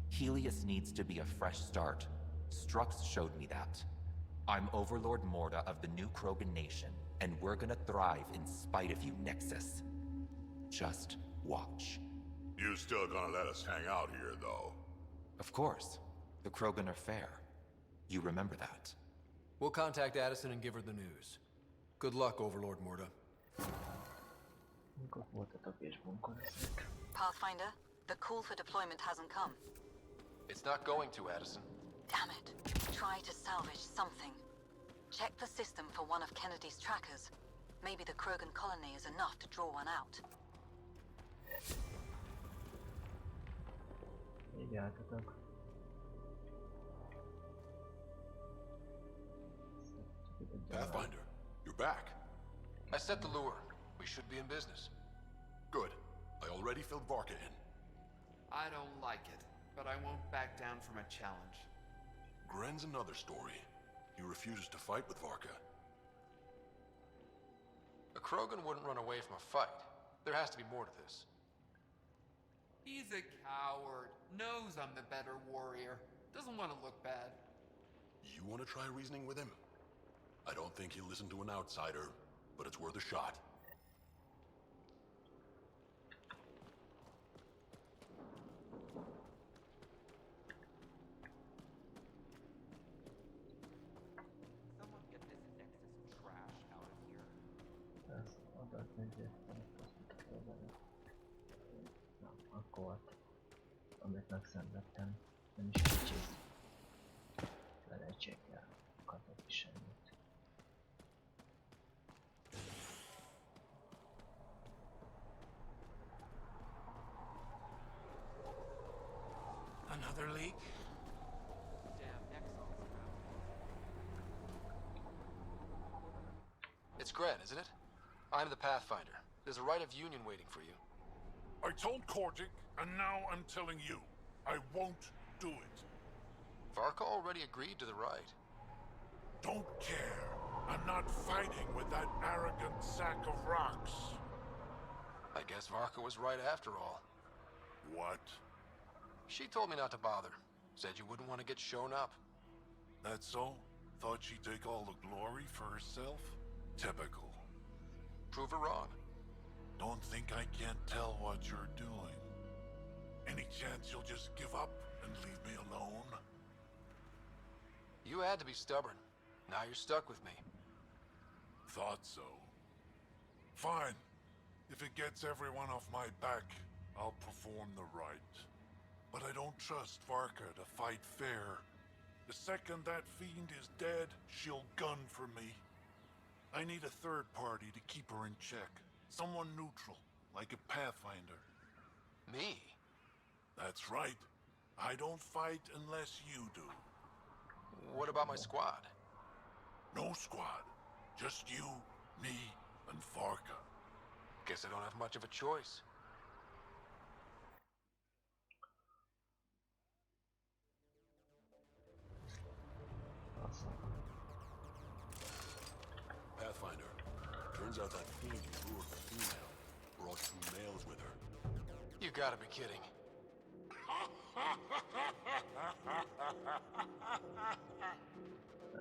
Helios needs to be a fresh start. Strux showed me that. I'm Overlord Morda of the new Krogan nation, and we're gonna thrive in spite of you, Nexus. Just watch. You still gonna let us hang out here, though? Of course. The Krogan are fair. You remember that. We'll contact Addison and give her the news. Good luck, Overlord Morda. Pathfinder, the call for deployment hasn't come. It's not going to, Addison. Damn it. Try to salvage something. Check the system for one of Kennedy's trackers. Maybe the Krogan colony is enough to draw one out. Pathfinder, you're back. I set the lure. We should be in business. Good. I already filled Varka in. I don't like it, but I won't back down from a challenge. Gren's another story. He refuses to fight with Varka. A Krogan wouldn't run away from a fight. There has to be more to this. He's a coward. Knows I'm the better warrior. Doesn't want to look bad. You want to try reasoning with him? I don't think he'll listen to an outsider, but it's worth a shot. Someone get this Nexus trash out of here. Akkor amit megszenvedtem, nem is kicsit. Felejtséggel kapott is semmit. Another leak? It's Gren, isn't it? I'm the Pathfinder. There's a right of union waiting for you. I told Kordic, and now I'm telling you. I won't do it. Varka already agreed to the right. Don't care. I'm not fighting with that arrogant sack of rocks. I guess Varka was right after all. What? She told me not to bother. Said you wouldn't want to get shown up. That's so? Thought she'd take all the glory for herself? Typical. Prove her wrong. Don't think I can't tell what you're doing. Any chance you'll just give up and leave me alone? You had to be stubborn. Now you're stuck with me. Thought so. Fine. If it gets everyone off my back, I'll perform the rite. But I don't trust Varka to fight fair. The second that fiend is dead, she'll gun for me. I need a third party to keep her in check. Someone neutral, like a Pathfinder. Me? That's right. I don't fight unless you do. What about my squad? No squad. Just you, me, and Varka. Guess I don't have much of a choice. Pathfinder, turns out that fiend you lured the female brought 2 males with her. You gotta be kidding.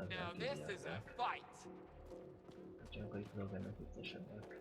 Now this is a fight. Csak hogy Kroganok viccesebbek.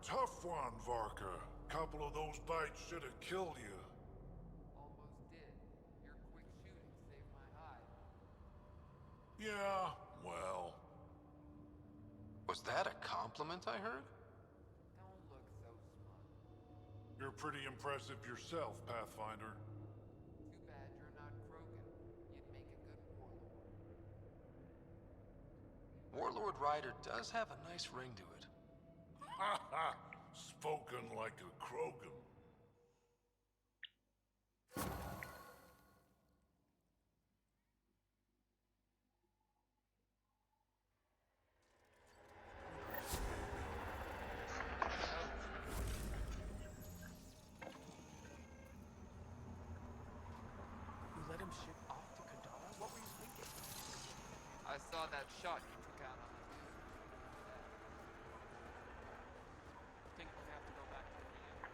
Tough one, Varka. Couple of those bites should have killed you. Almost did. Your quick shooting saved my hide. Yeah, well. Was that a compliment I heard? Don't look so smug. You're pretty impressive yourself, Pathfinder. Too bad you're not Krogan. You'd make a good warlord. Warlord Ryder does have a nice ring to it. Ha ha! Spoken like a Krogan. You let him ship off to Kadara? What were you thinking? I saw that shot you took out on the dude. Think we have to go back to the DM?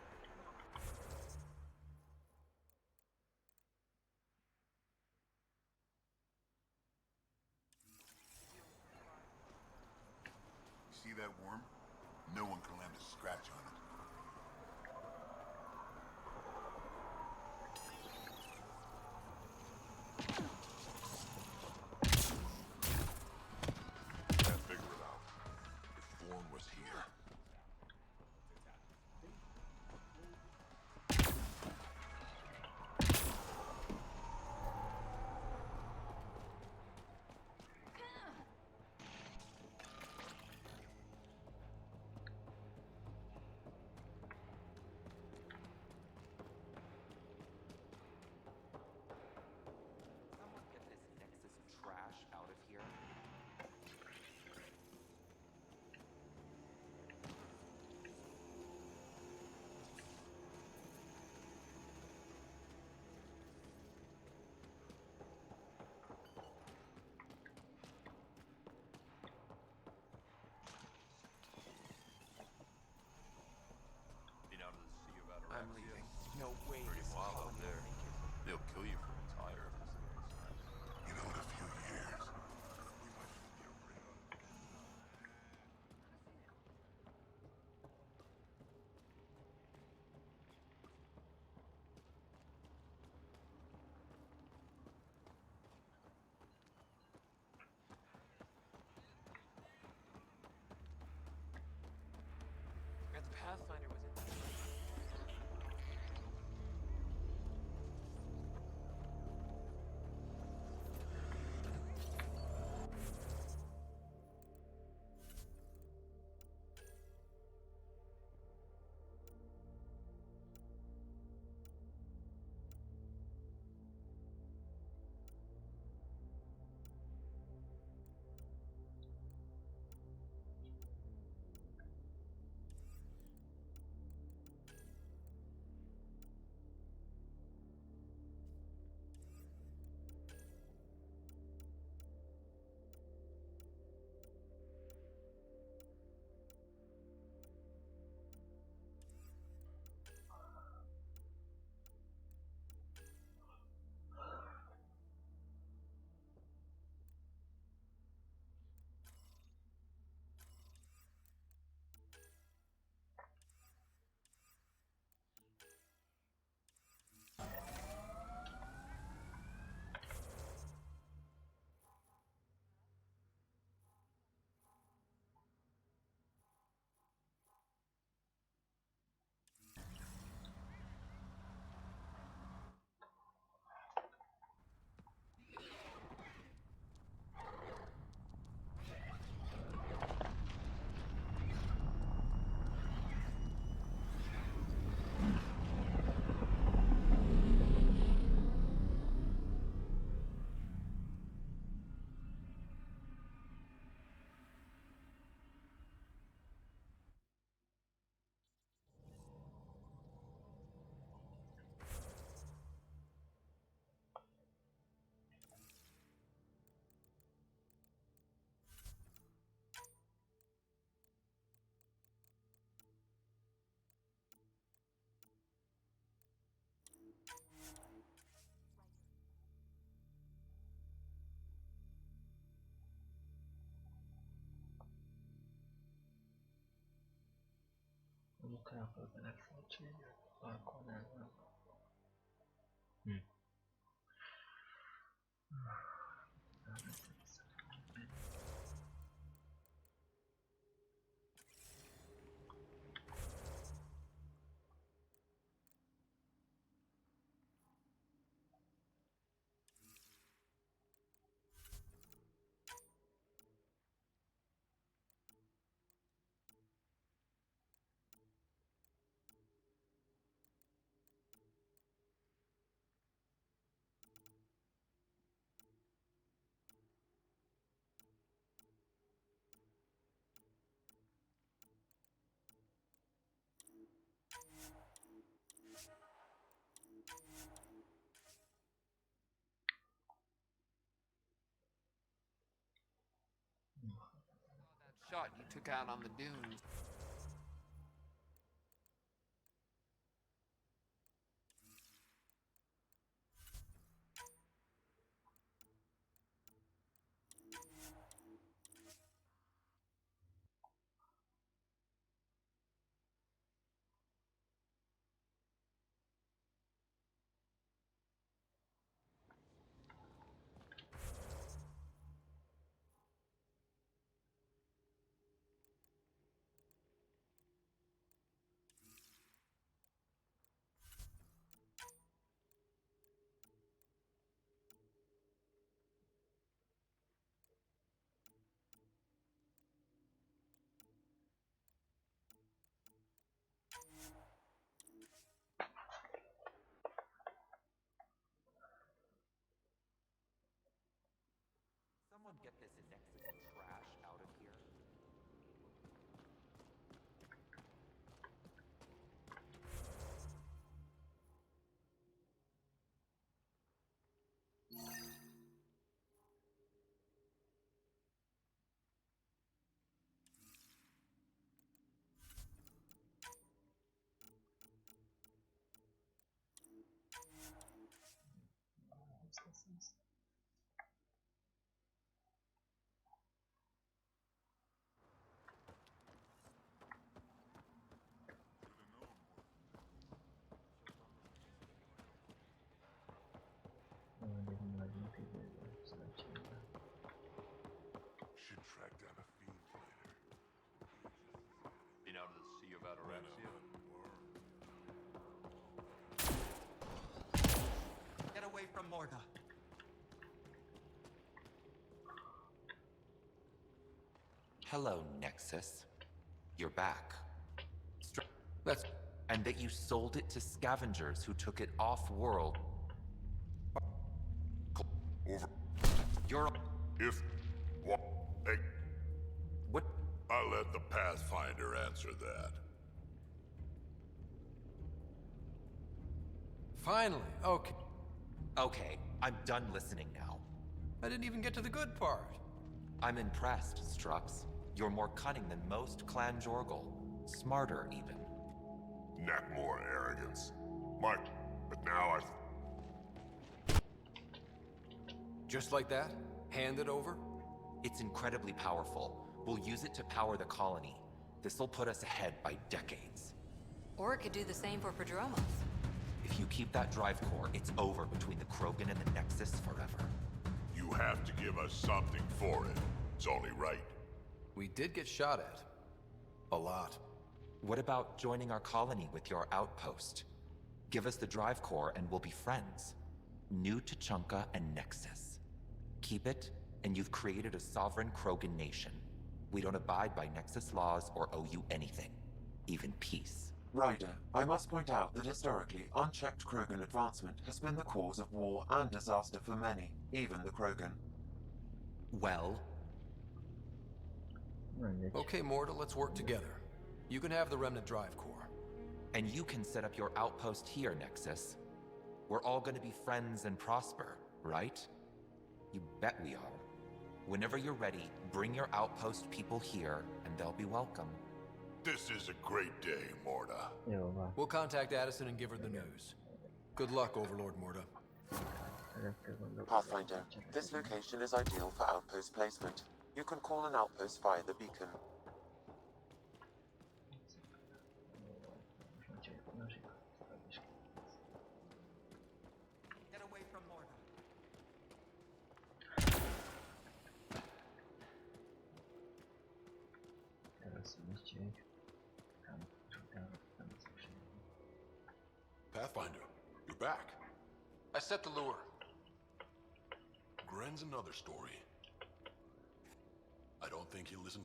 See that worm? No one can land a scratch on it. No way Pretty this wild out colony there. will make it. They'll kill you for a tire. You know, in a few years, Forgot the Pathfinder was in there. Munkám fölbenek szentséget, alkoholnál. That shot you took out on the dunes. Someone get this Nexus trash out of here. track down a fiend fighter. Been out of the sea of Adoraxia? Get away from Morda. Hello, Nexus. You're back. That's... And that you sold it to scavengers who took it off-world. Over. You're... If... What? Hey. What? I'll let the Pathfinder answer that. Finally, okay. Okay, I'm done listening now. I didn't even get to the good part. I'm impressed, Strux. You're more cunning than most Clan Jorgal. Smarter, even. Knack more arrogance. Mike, but now Just like that? Hand it over? It's incredibly powerful. We'll use it to power the colony. This'll put us ahead by decades. Or it could do the same for Prodromos. If you keep that drive core, it's over between the Krogan and the Nexus forever. you have to give us something for it. It's only right. We did get shot at. A lot. What about joining our colony with your outpost? Give us the drive core and we'll be friends. New to Chunka and Nexus. Keep it, and you've created a sovereign Krogan nation. We don't abide by Nexus laws or owe you anything. Even peace. Ryder, I must point out that historically, unchecked Krogan advancement has been the cause of war and disaster for many, even the Krogan. Well? Okay, Morta, let's work together. You can have the Remnant drive core. And you can set up your outpost here, Nexus. We're all gonna be friends and prosper, right? You bet we are. Whenever you're ready, bring your outpost people here, and they'll be welcome. This is a great day, Morta. We'll contact Addison and give her the news. Good luck, Overlord Morta. Pathfinder, this location is ideal for outpost placement. You can call an outpost via the beacon. Get away from Morta. Pathfinder, you're back. I set the lure. Gren's another story. I don't think he'll listen.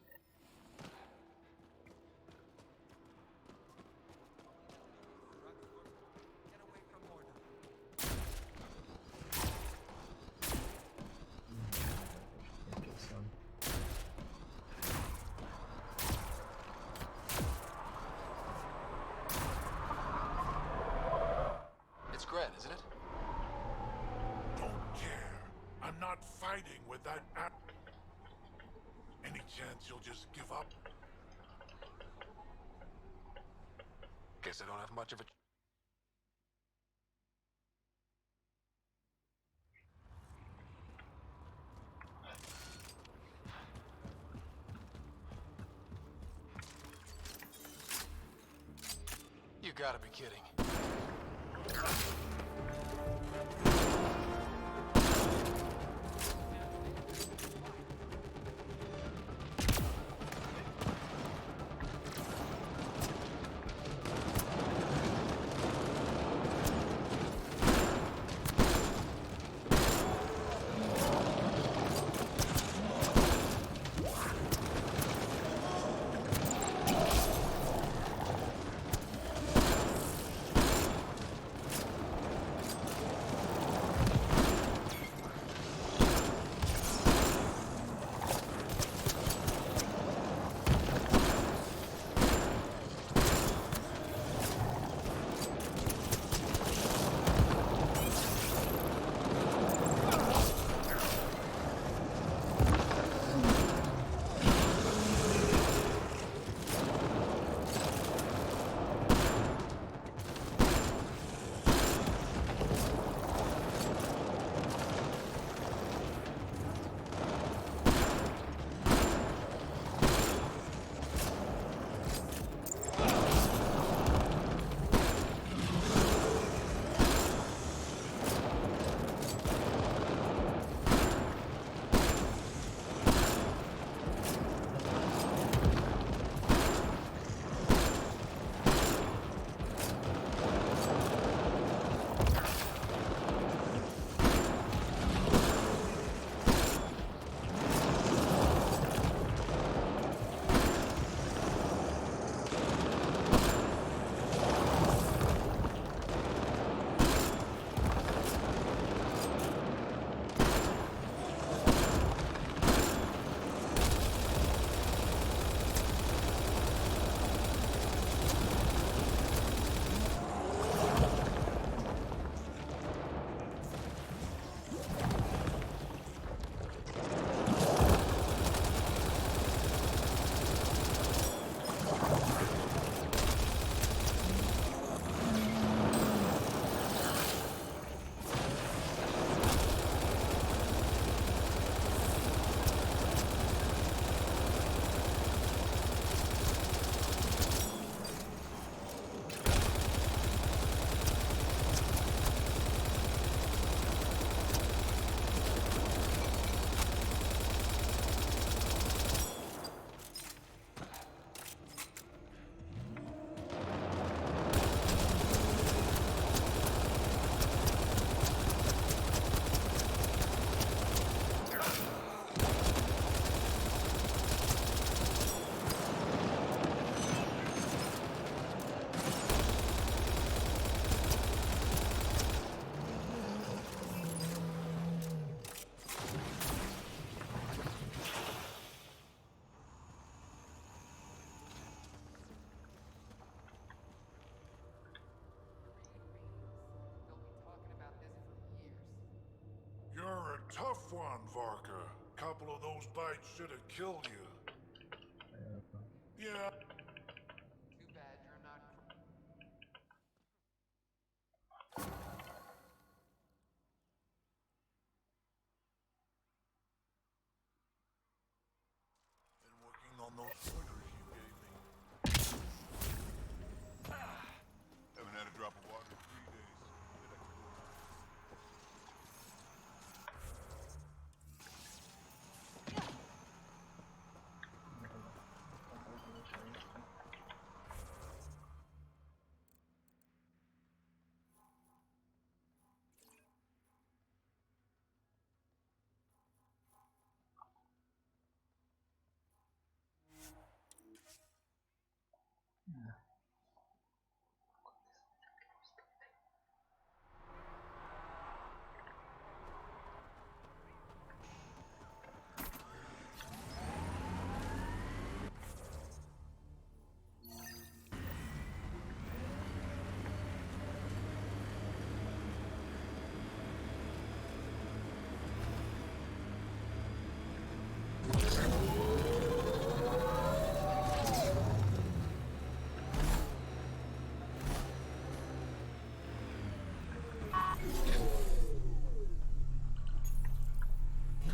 It's Gren, isn't it? Don't care. I'm not fighting with that app. Any chance you'll just give up? Guess I don't have much of a... You gotta be kidding. tough one, Varka. Couple of those bites should have killed you. Yeah. Too bad you're not. Been working on those orders you gave me. Haven't had a drop of water in 3 days.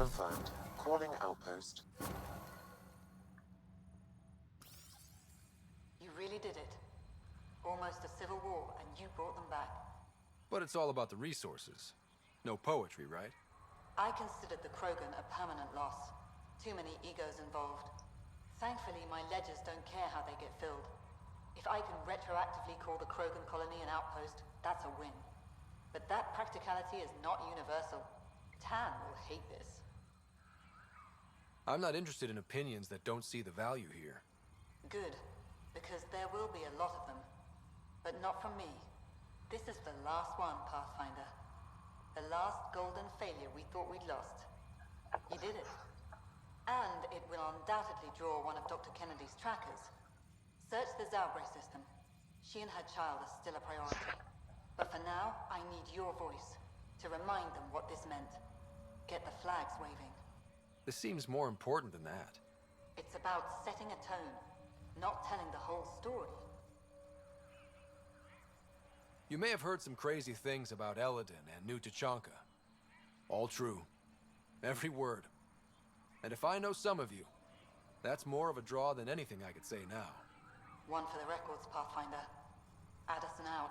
Confirmed. Calling outpost. You really did it. Almost a civil war, and you brought them back. But it's all about the resources. No poetry, right? I considered the Krogan a permanent loss. Too many egos involved. Thankfully, my ledgers don't care how they get filled. If I can retroactively call the Krogan colony an outpost, that's a win. But that practicality is not universal. Tan will hate this. I'm not interested in opinions that don't see the value here. Good, because there will be a lot of them. But not from me. This is the last one, Pathfinder. The last golden failure we thought we'd lost. You did it. And it will undoubtedly draw one of Dr. Kennedy's trackers. Search the Zaubre system. She and her child are still a priority. But for now, I need your voice to remind them what this meant. Get the flags waving. This seems more important than that. It's about setting a tone, not telling the whole story. You may have heard some crazy things about Elaaden and New Tachanka. All true. Every word. And if I know some of you, that's more of a draw than anything I could say now. One for the records, Pathfinder. Addison out.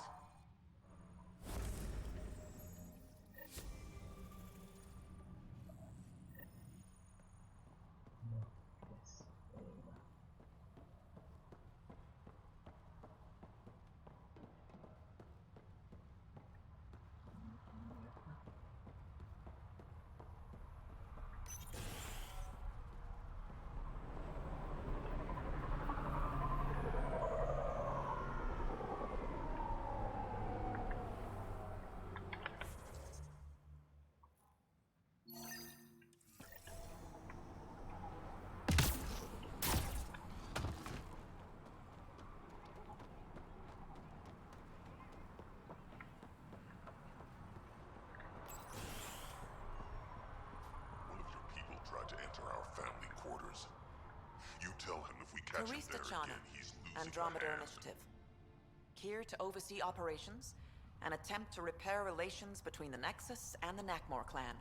To enter our family quarters. You tell him if we catch him there again, he's losing Andromedia a hand. Initiative. Here to oversee operations and attempt to repair relations between the Nexus and the Nakmor clan.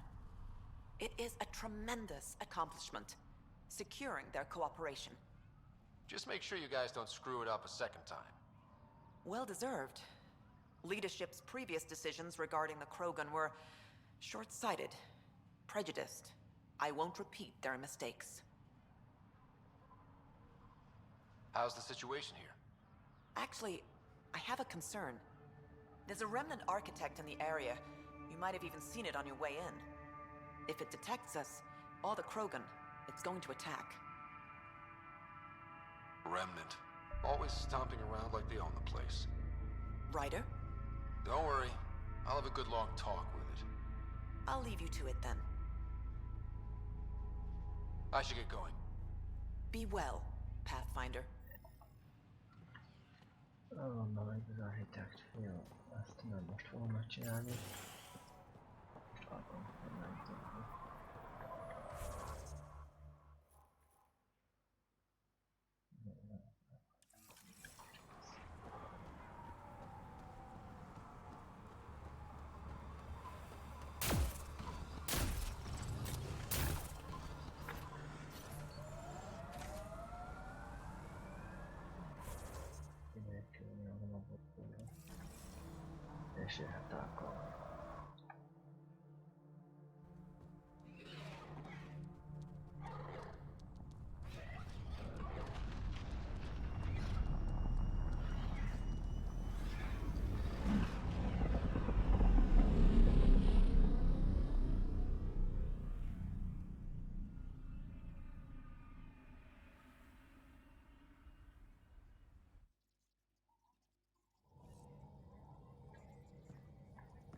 It is a tremendous accomplishment, securing their cooperation. Just make sure you guys don't screw it up a second time. Well deserved. Leadership's previous decisions regarding the Krogan were short-sighted, prejudiced. I won't repeat their mistakes. How's the situation here? Actually, I have a concern. There's a remnant architect in the area. You might have even seen it on your way in. If it detects us, or the Krogan, it's going to attack. Remnant. Always stomping around like they own the place. Ryder? Don't worry. I'll have a good long talk with it. I'll leave you to it then. I should get going. Be well, Pathfinder. Valóban az architekt. Jó, azt nem most fogom megcsinálni. Most látom, hogy nem tudom. Mesélhet alkalom.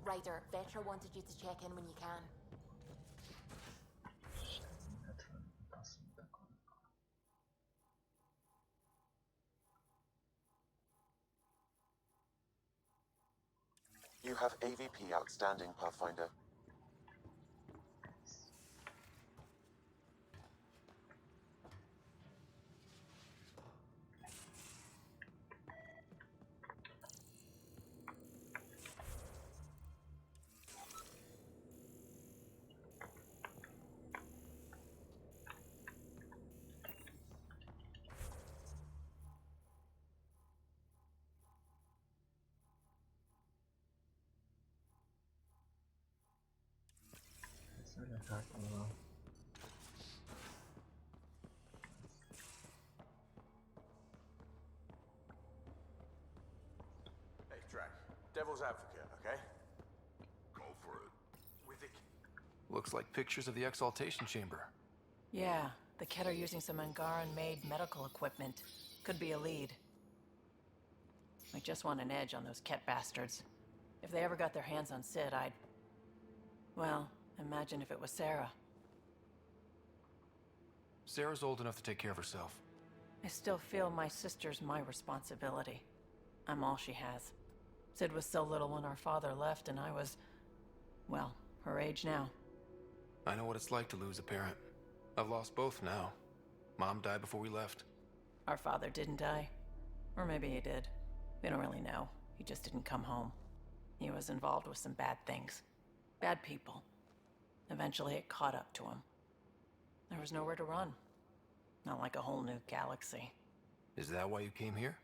Ryder, Vetra wanted you to check in when you can. You have AVP outstanding, Pathfinder. Hey, Track. Devil's advocate, okay? Go for it. With the... Looks like pictures of the exaltation chamber. Yeah, the Ket are using some Angaran-made medical equipment. Could be a lead. I just want an edge on those Ket bastards. If they ever got their hands on Sid, I'd... Well, imagine if it was Sarah. Sarah's old enough to take care of herself. I still feel my sister's my responsibility. I'm all she has. Sid was so little when our father left, and I was... well, her age now. I know what it's like to lose a parent. I've lost both now. Mom died before we left. Our father didn't die. Or maybe he did. We don't really know. He just didn't come home. He was involved with some bad things. Bad people. Eventually it caught up to him. There was nowhere to run. Not like a whole new galaxy. Is that why you came here?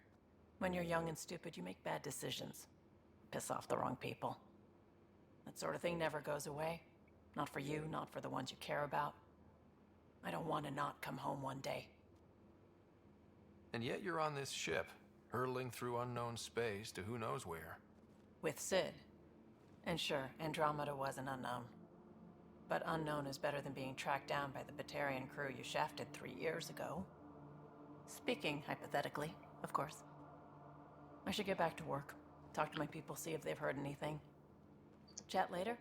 When you're young and stupid, you make bad decisions. Piss off the wrong people. That sort of thing never goes away. Not for you, not for the ones you care about. I don't want to not come home one day. And yet you're on this ship, hurtling through unknown space to who knows where. With Sid. And sure, Andromeda was an unknown. But unknown is better than being tracked down by the Batarian crew you shafted 3 years ago. Speaking hypothetically, of course. I should get back to work. Talk to my people, see if they've heard anything. Chat later?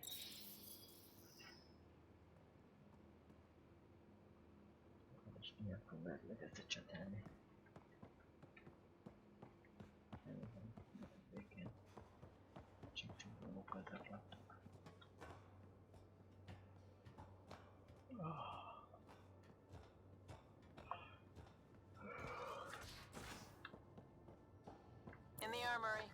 Most miatt lehet csetelni. Végén. Csípcsúvókat zaklattuk. In the armory.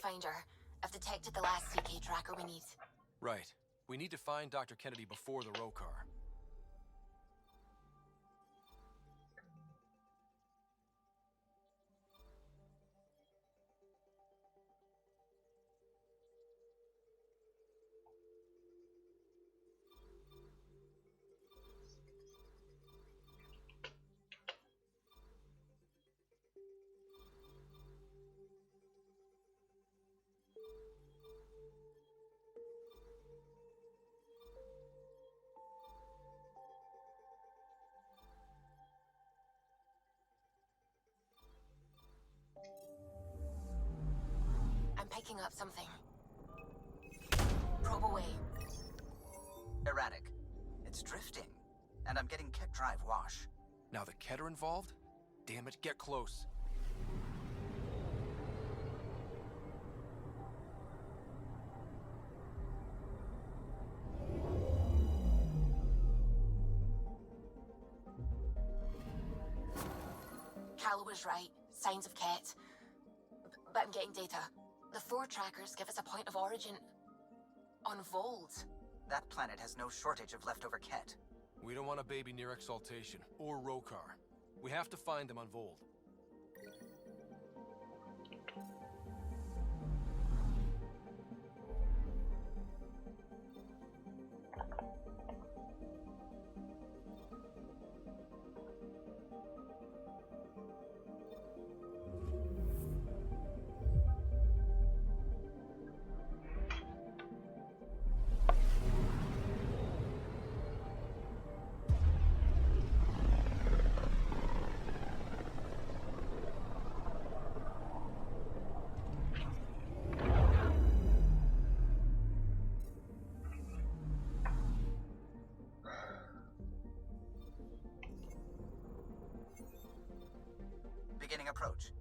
Pathfinder. I've detected the last CK tracker we need. Right. We need to find Dr. Kennedy before the Rokar. I'm picking up something. Probe away. Erratic. It's drifting, and I'm getting Ket drive wash. Now the Ket are involved? Damn it, get close. Cal was right. Signs of Ket. But I'm getting data. The 4 trackers give us a point of origin on Vold. That planet has no shortage of leftover Ket. We don't want a baby near Exaltation, or Rokar. We have to find them on Vold. Beginning approach.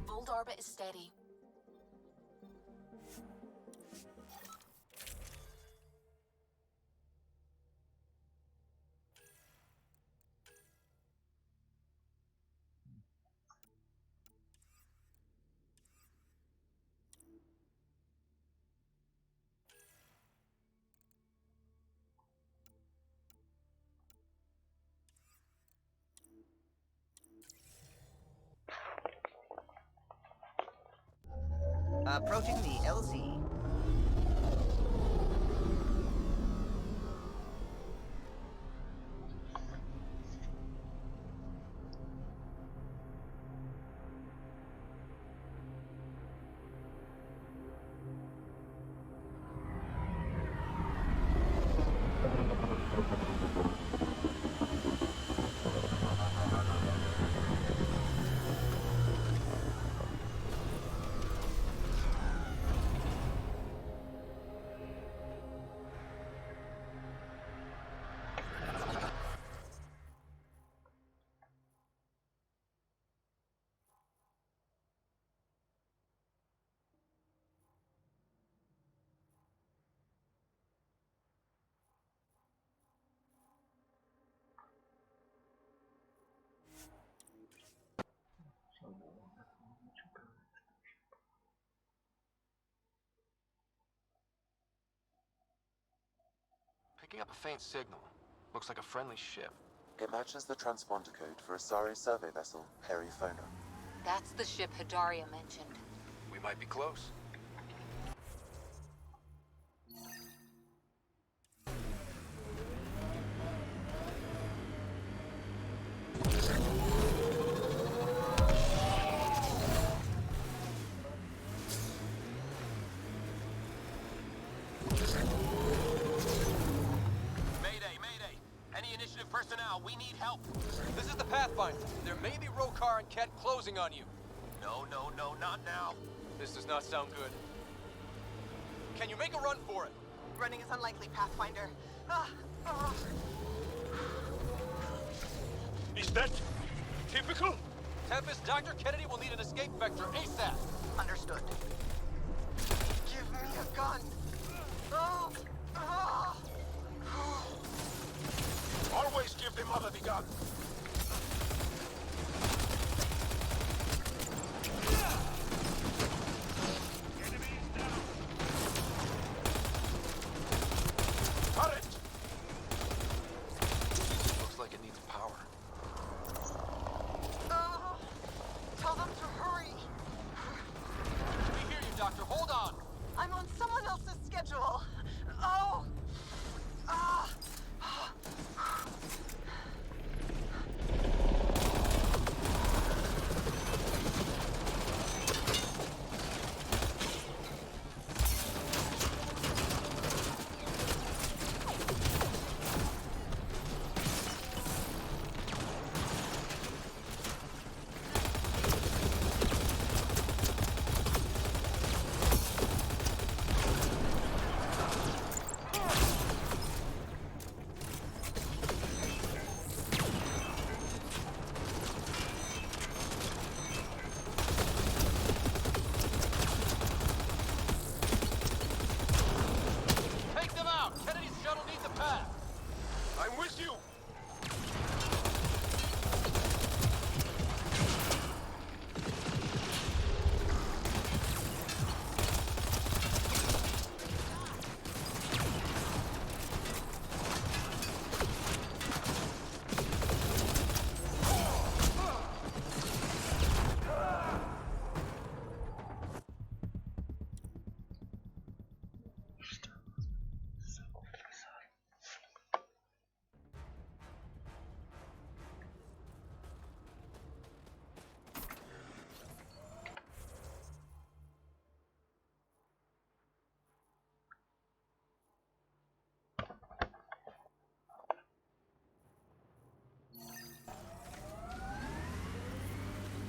Vold orbit is steady. Approaching the LZ. Picking up a faint signal. Looks like a friendly ship. It matches the transponder code for a Asari survey vessel, Perifona. That's the ship Hidaria mentioned. We might be close. We need help. This is the Pathfinder. There may be Rokar and Ket closing on you. No, not now. This does not sound good. Can you make a run for it? Running is unlikely, Pathfinder. Is that typical? Tempest, Dr. Kennedy will need an escape vector ASAP. Understood. Give me a gun. Oh! Ah! Always give the mother the gun. Turret! Looks like it needs power. Tell them to hurry. We hear you, Doctor. Hold on. I'm on someone else's schedule. Oh! Ah! Take them out. Kennedy's shuttle needs a path. I'm with you!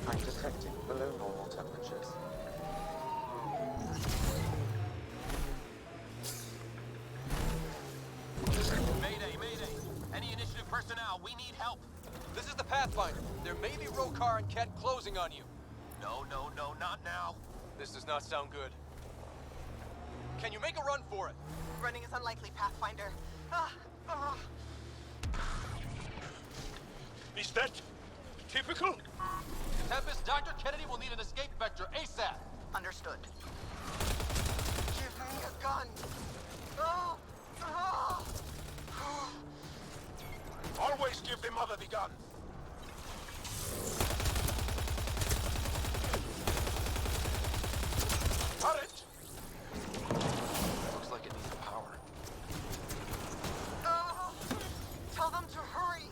I'm detecting below normal temperatures. Mayday, mayday. Any initiative personnel, we need help. This is the Pathfinder. There may be Rokar and Ket closing on you. No, not now. This does not sound good. Can you make a run for it? Running is unlikely, Pathfinder. Is that typical? Tempest, Dr. Kennedy will need an escape vector ASAP. Understood. Give me a gun. Oh! Ah! Always give the mother the gun. Turret! Looks like it needs power. Tell them to hurry.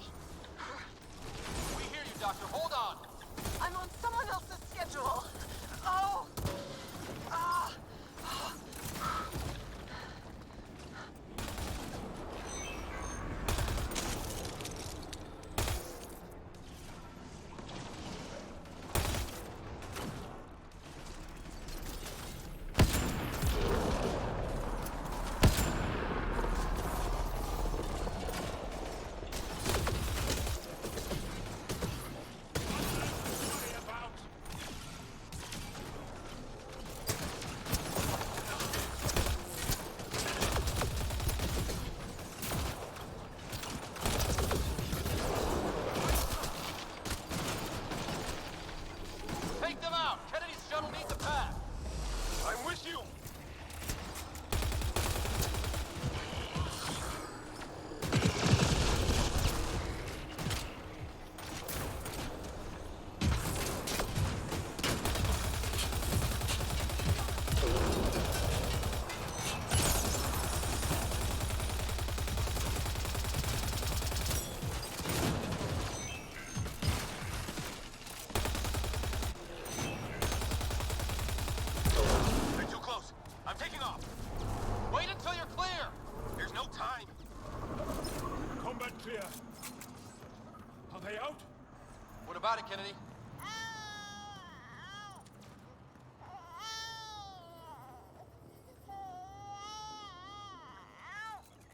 We hear you, Doctor. Hold on. I'm on someone else's schedule. Oh! Ah! Take them out. Kennedy's shuttle needs a path. I'm with you! They're too close. I'm taking off. Wait until you're clear. There's no time. Combat clear. Are they out? What about it, Kennedy?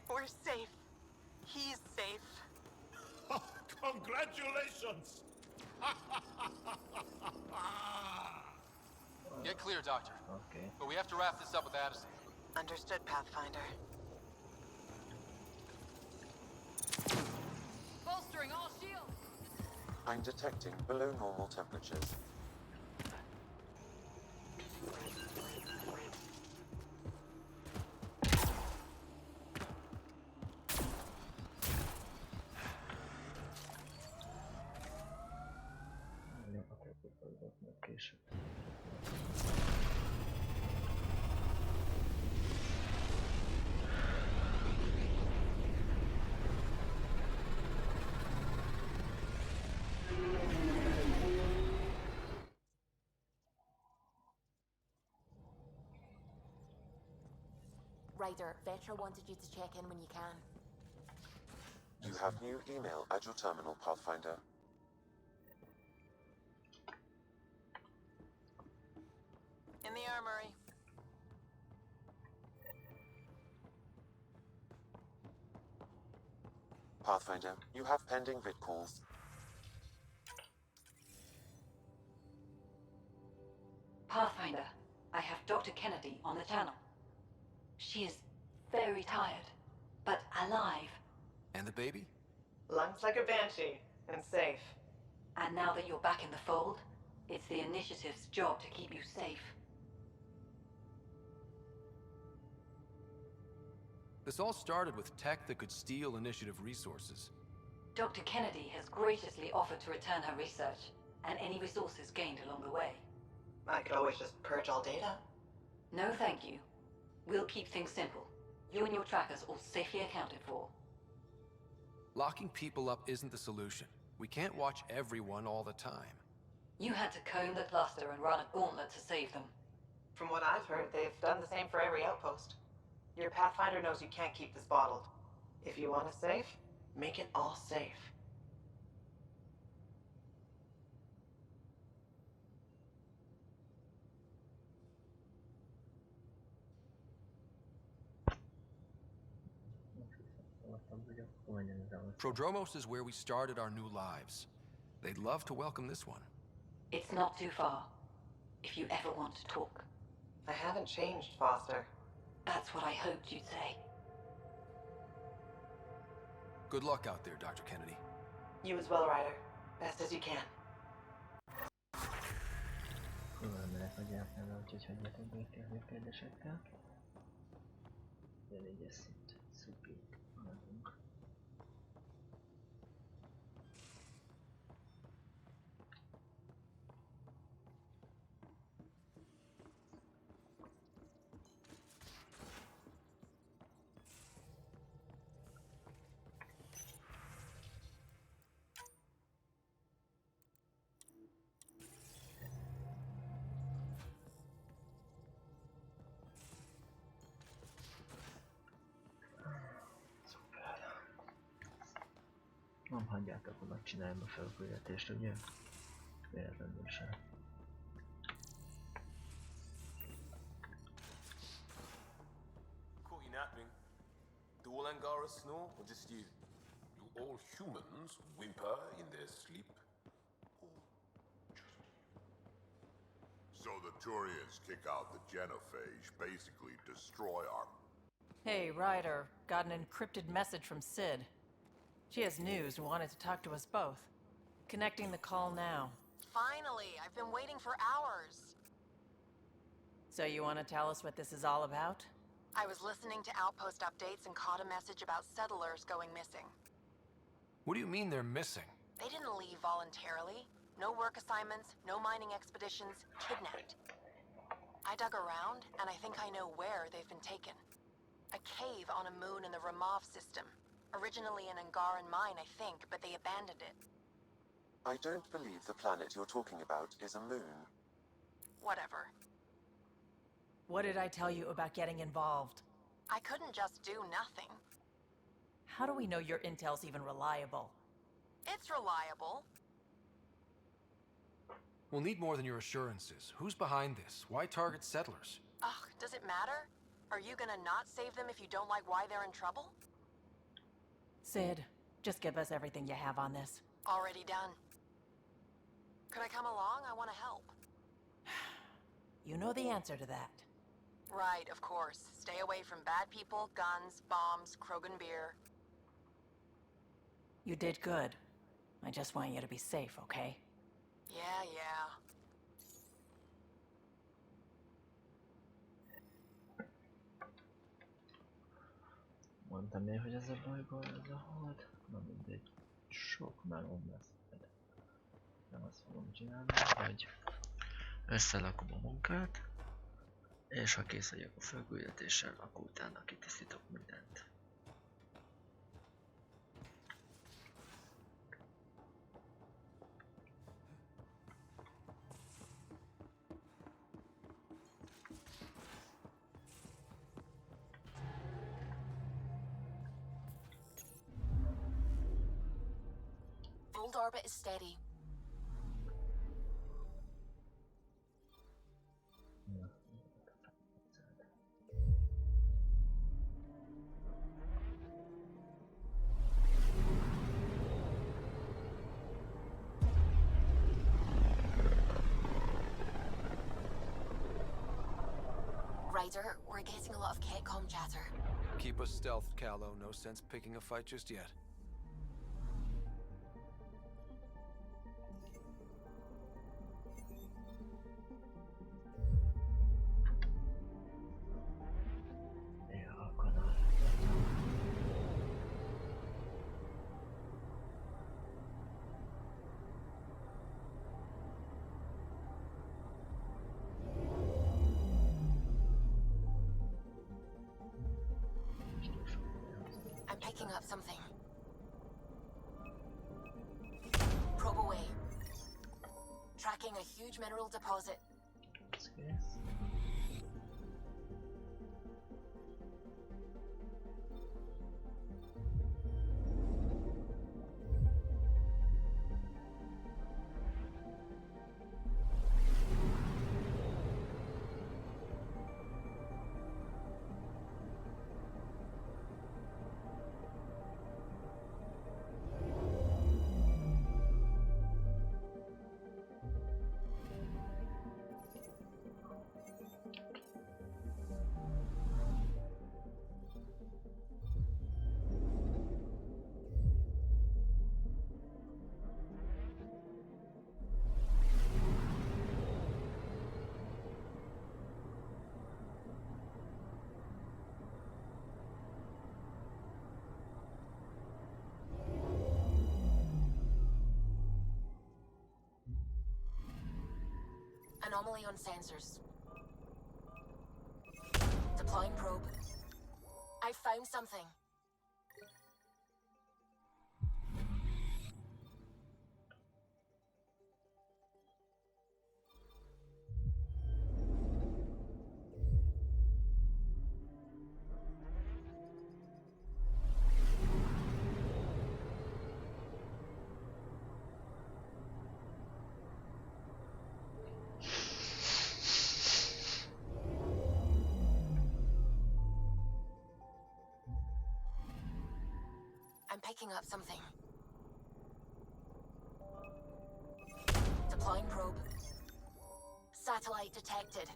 We're safe. He's safe. Congratulations! Get clear, Doctor. Okay. But we have to wrap this up with Addison. Understood, Pathfinder. Bolstering all shields! I'm detecting below normal temperatures. Később. Ryder, Vetra wanted you to check in when you can. You have new email at your terminal, Pathfinder. In the armory. Pathfinder, you have pending vid calls. Pathfinder, I have Dr. Kennedy on the channel. She is very tired, but alive. And the baby? Lungs like a banshee, and safe. And now that you're back in the fold, it's the Initiative's job to keep you safe. This all started with tech that could steal Initiative resources. Dr. Kennedy has graciously offered to return her research, and any resources gained along the way. I could always just purge all data. No, thank you. We'll keep things simple. You and your trackers all safely accounted for. Locking people up isn't the solution. We can't watch everyone all the time. You had to comb the cluster and run a gauntlet to save them. From what I've heard, they've done the same for every outpost. Your Pathfinder knows you can't keep this bottled. If you want it safe, make it all safe. Prodromos is where we started our new lives. They'd love to welcome this one. It's not too far, if you ever want to talk. I haven't changed, Foster. That's what I hoped you'd say. Good luck out there, Dr. Kennedy. You as well, Ryder. Best as you can. Különbözőek a gyártnál, úgyhogy hagyjatok békélni a kérdésekkel. De négyes szint. Szupi. Haladunk. Nem hagyjátok, hogy megcsináljam a felküldetést, ugye? Véletlenül sem. Caught you napping. Do all Angara snore, or just you? Do all humans whimper in their sleep? So the Turians kick out the genophage, basically destroy our... Hey, Ryder. Got an encrypted message from Sid. She has news and wanted to talk to us both. Connecting the call now. Finally, I've been waiting for hours. So you want to tell us what this is all about? I was listening to outpost updates and caught a message about settlers going missing. What do you mean they're missing? They didn't leave voluntarily. No work assignments, no mining expeditions, kidnapped. I dug around, and I think I know where they've been taken. A cave on a moon in the Ramov system. Originally an Angaran mine, I think, but they abandoned it. I don't believe the planet you're talking about is a moon. Whatever. What did I tell you about getting involved? I couldn't just do nothing. How do we know your intel's even reliable? It's reliable. We'll need more than your assurances. Who's behind this? Why target settlers? Ugh, does it matter? Are you gonna not save them if you don't like why they're in trouble? Sid, just give us everything you have on this. Already done. Could I come along? I want to help. You know the answer to that. Right, of course. Stay away from bad people, guns, bombs, Krogan beer. You did good. I just want you to be safe, okay? Yeah, yeah. Mondtam én, hogy ez a bolygó, ez a hold. Na mindegy. Sok melóm lesz. Nem azt fogom csinálni, hogy összelakom a munkát, és ha kész vagyok a fölküldetéssel, akkor utána kitisztítok mindent. Old orbit is steady. Ryder, we're getting a lot of Ketcom chatter. Keep us stealthed, Callow. No sense picking a fight just yet. I'm picking up something. Probe away. Tracking a huge mineral deposit. Anomaly on sensors. Deploying probe. I found something. I'm picking up something. Deploying probe. Satellite detected.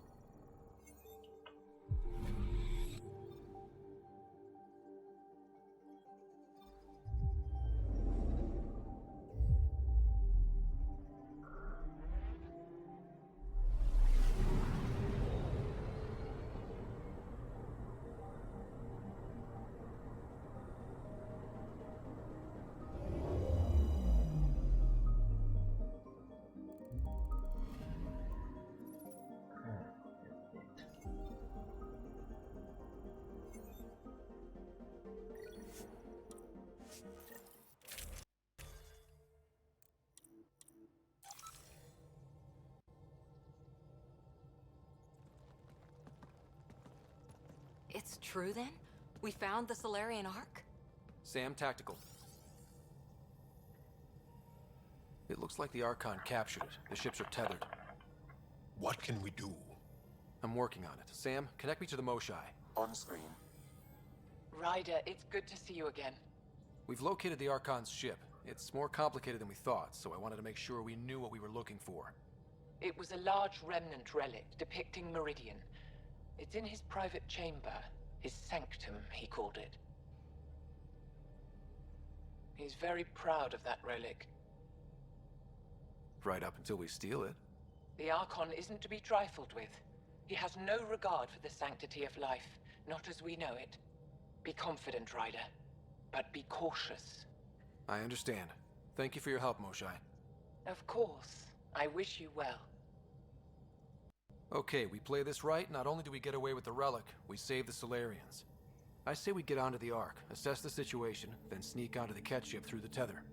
It's true then? We found the Solarian Ark? Sam, tactical. It looks like the Archon captured it. The ships are tethered. What can we do? I'm working on it. Sam, connect me to the Moshai. On screen. Ryder, it's good to see you again. We've located the Archon's ship. It's more complicated than we thought, so I wanted to make sure we knew what we were looking for. It was a large remnant relic depicting Meridian. It's in his private chamber. His sanctum, he called it. He's very proud of that relic. Right up until we steal it. The Archon isn't to be trifled with. He has no regard for the sanctity of life, not as we know it. Be confident, Ryder, but be cautious. I understand. Thank you for your help, Moshai. Of course. I wish you well. Okay, we play this right, not only do we get away with the relic, we save the Solarians. I say we get onto the Ark, assess the situation, then sneak onto the Ket ship through the tether.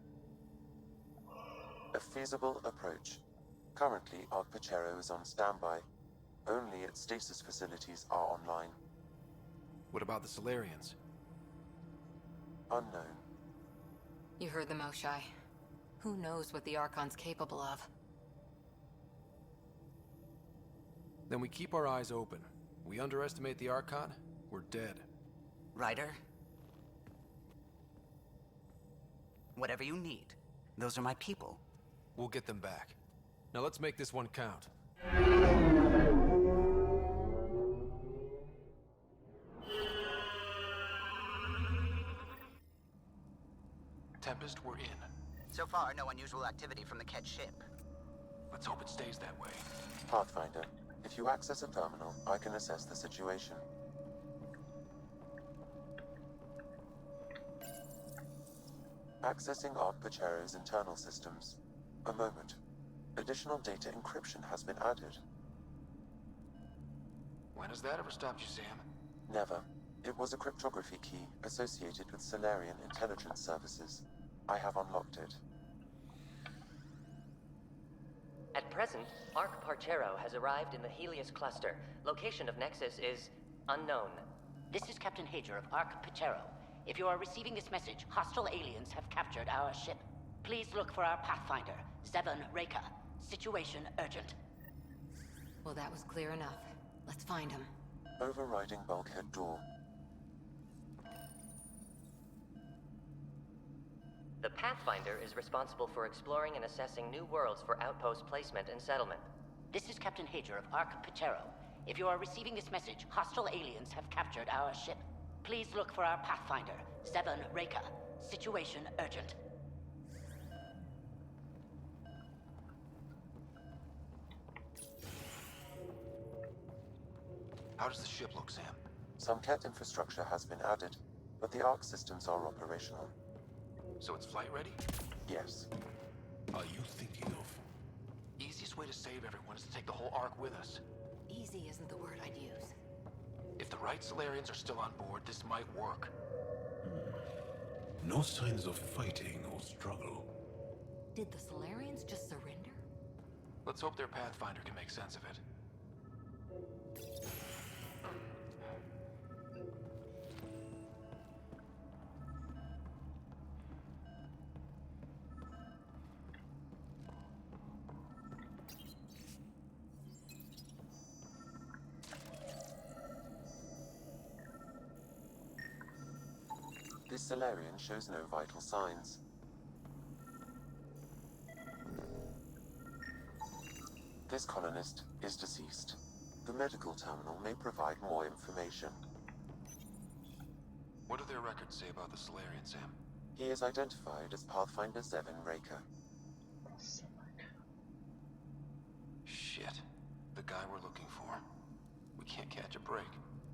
A feasible approach. Currently, Ark Pachero is on standby. Only its stasis facilities are online. What about the Solarians? Unknown. You heard the Moshai. Who knows what the Archon's capable of? Then we keep our eyes open. We underestimate the Archon, we're dead. Ryder? Whatever you need. Those are my people. We'll get them back. Now let's make this one count. Tempest, we're in. So far, no unusual activity from the Ket ship. Let's hope it stays that way. Pathfinder, if you access a terminal, I can assess the situation. Accessing Ark Pachero's internal systems. A moment. Additional data encryption has been added. When has that ever stopped you, Sam? Never. It was a cryptography key associated with Solarian intelligence services. I have unlocked it. At present, Ark Parchero has arrived in the Helios cluster. Location of Nexus is unknown. This is Captain Hager of Ark Pachero. If you are receiving this message, hostile aliens have captured our ship. Please look for our Pathfinder, Zevon Reka. Situation urgent. Well, that was clear enough. Let's find him. Overriding bulkhead door. The Pathfinder is responsible for exploring and assessing new worlds for outpost placement and settlement. This is Captain Hager of Ark Pachero. If you are receiving this message, hostile aliens have captured our ship. Please look for our Pathfinder, Zevon Reka. Situation urgent. How does the ship look, Sam? Some Ket infrastructure has been added, but the Ark systems are operational. So it's flight ready? Yes. Are you thinking of? Easiest way to save everyone is to take the whole Ark with us. Easy isn't the word I'd use. If the right Solarians are still on board, this might work. No signs of fighting or struggle. Did the Solarians just surrender? Let's hope their Pathfinder can make sense of it. This Solarian shows no vital signs. This colonist is deceased. The medical terminal may provide more information. What do their records say about the Solarian, Sam? He is identified as Pathfinder Zevon Reka. Shit. The guy we're looking for. We can't catch a break.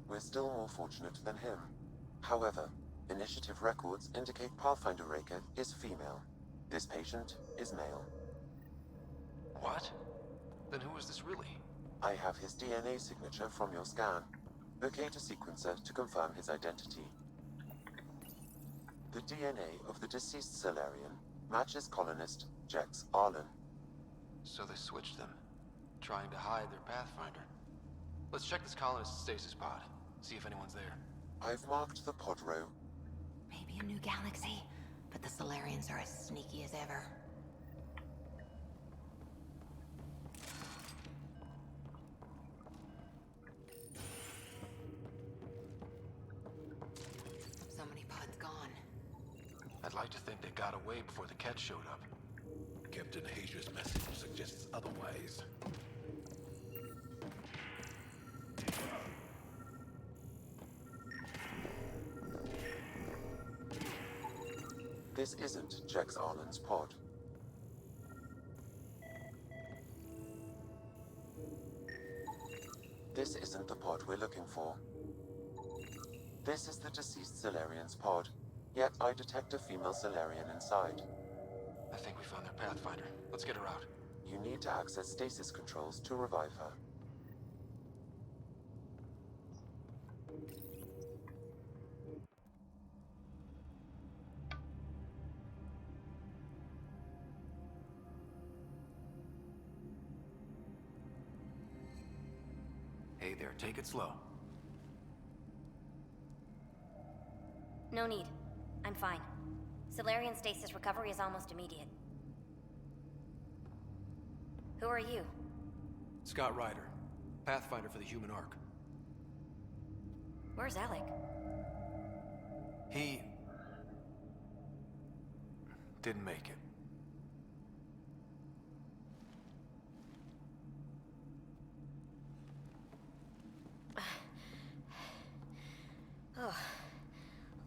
We're still more fortunate than him. However, initiative records indicate Pathfinder Reka is female. This patient is male. What? Then who is this really? I have his DNA signature from your scan. Locate a sequencer to confirm his identity. The DNA of the deceased Solarian matches colonist Jex Arlen. So they switched them, trying to hide their Pathfinder. Let's check this colonist's stasis pod, see if anyone's there. I've marked the pod row. Maybe a new galaxy, but the Solarians are as sneaky as ever. So many pods gone. I'd like to think they got away before the Ket showed up. Captain Hasia's message suggests otherwise. This isn't Jex Arlen's pod. This isn't the pod we're looking for. This is the deceased Solarian's pod, yet I detect a female Solarian inside. I think we found their Pathfinder. Let's get her out. You need to access stasis controls to revive her. Hey there, take it slow. No need. I'm fine. Solarian stasis recovery is almost immediate. Who are you? Scott Ryder, Pathfinder for the Human Ark. Where's Alec? He... didn't make it.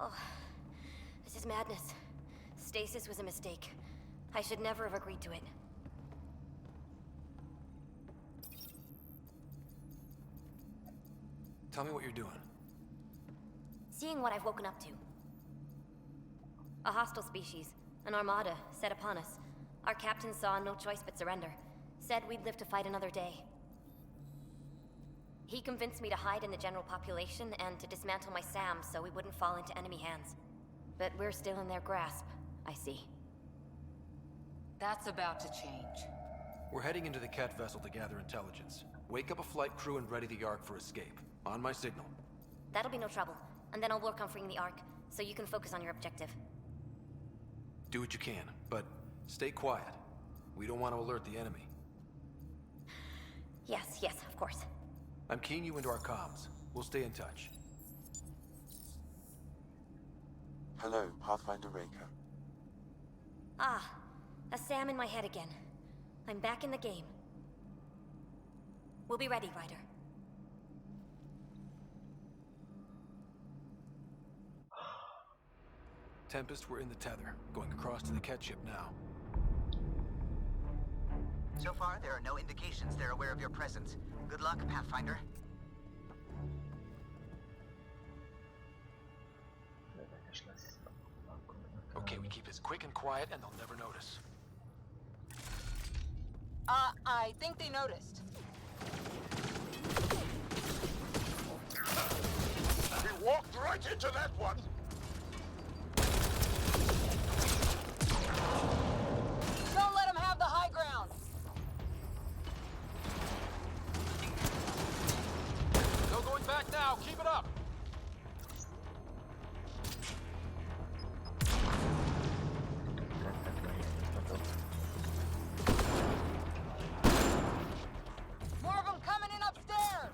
Oh, this is madness. Stasis was a mistake. I should never have agreed to it. Tell me what you're doing. Seeing what I've woken up to. A hostile species, an armada, set upon us. Our captain saw no choice but surrender. Said we'd live to fight another day. He convinced me to hide in the general population and to dismantle my SAM so we wouldn't fall into enemy hands. But we're still in their grasp, I see. That's about to change. We're heading into the Ket vessel to gather intelligence. Wake up a flight crew and ready the Ark for escape. On my signal. That'll be no trouble. And then I'll work on freeing the Ark, so you can focus on your objective. Do what you can, but stay quiet. We don't want to alert the enemy. Yes, of course. I'm keying you into our comms. We'll stay in touch. Hello, Pathfinder Raker. Ah, a SAM in my head again. I'm back in the game. We'll be ready, Ryder. Tempest, we're in the tether, going across to the Ket ship now. So far, there are no indications they're aware of your presence. Good luck, Pathfinder. Okay, we keep it quick and quiet, and they'll never notice. I think they noticed. He walked right into that one! Don't let him have the high ground! No going back now! Keep it up! More of them coming in upstairs!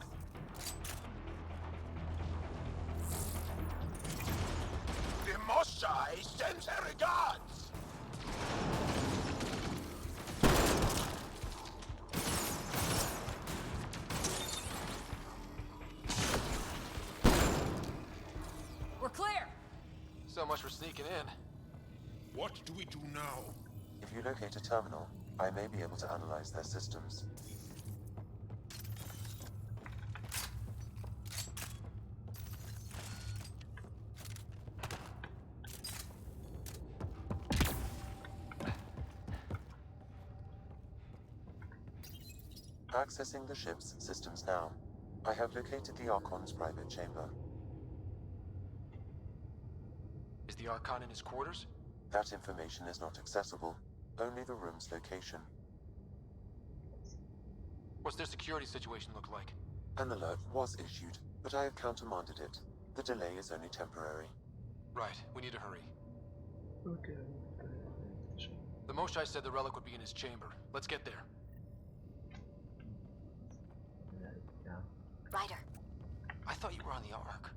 The Moshai sends her regards! We're clear! So much for sneaking in. What do we do now? If you locate a terminal, I may be able to analyze their systems. Accessing the ship's systems now. I have located the Archon's private chamber. Is the Archon in his quarters? That information is not accessible. Only the room's location. What's their security situation look like? An alert was issued, but I have countermanded it. The delay is only temporary. Right, we need to hurry. Okay. The Moshai said the relic would be in his chamber. Let's get there. Ryder, I thought you were on the Ark.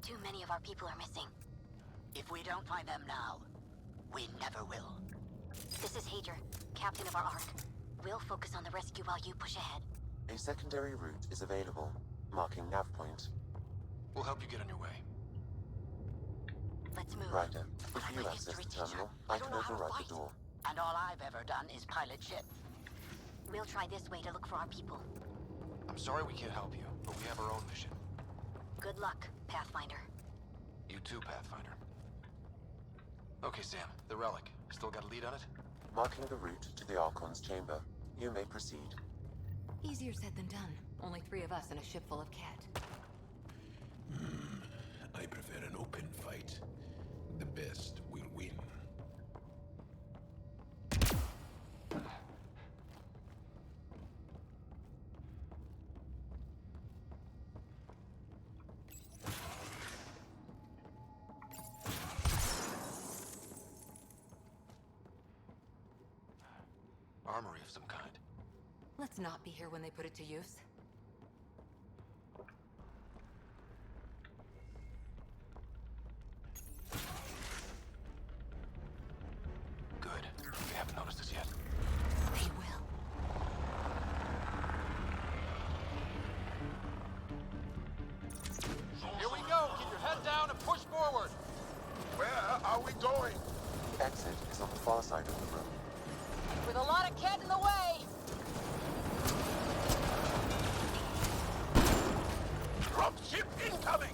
too many of our people are missing. If we don't find them now, We never will. This is Hager, captain of our Ark. We'll focus on the rescue while you push ahead. A secondary route is available, marking nav point. We'll help you get on your way. Let's move. Ryder, if I'm you a access history the teacher. terminal, I I don't can know how to override fight. the door. And all I've ever done is pilot ship. We'll try this way to look for our people. I'm sorry we can't help you, but we have our own mission. Good luck, Pathfinder. You too, Pathfinder. Okay, Sam, the relic. Still got a lead on it? Marking the route to the Archon's chamber. You may proceed. Easier said than done. Only 3 of us in a ship full of cat. I prefer an open fight. The best will win. Armory of some kind. Let's not be here when they put it to use. Good. They haven't noticed us yet. They will. Here we go! Keep your head down and push forward! Where are we going? The exit is on the far side of the room. With a lot of cat in the way! Dropship incoming!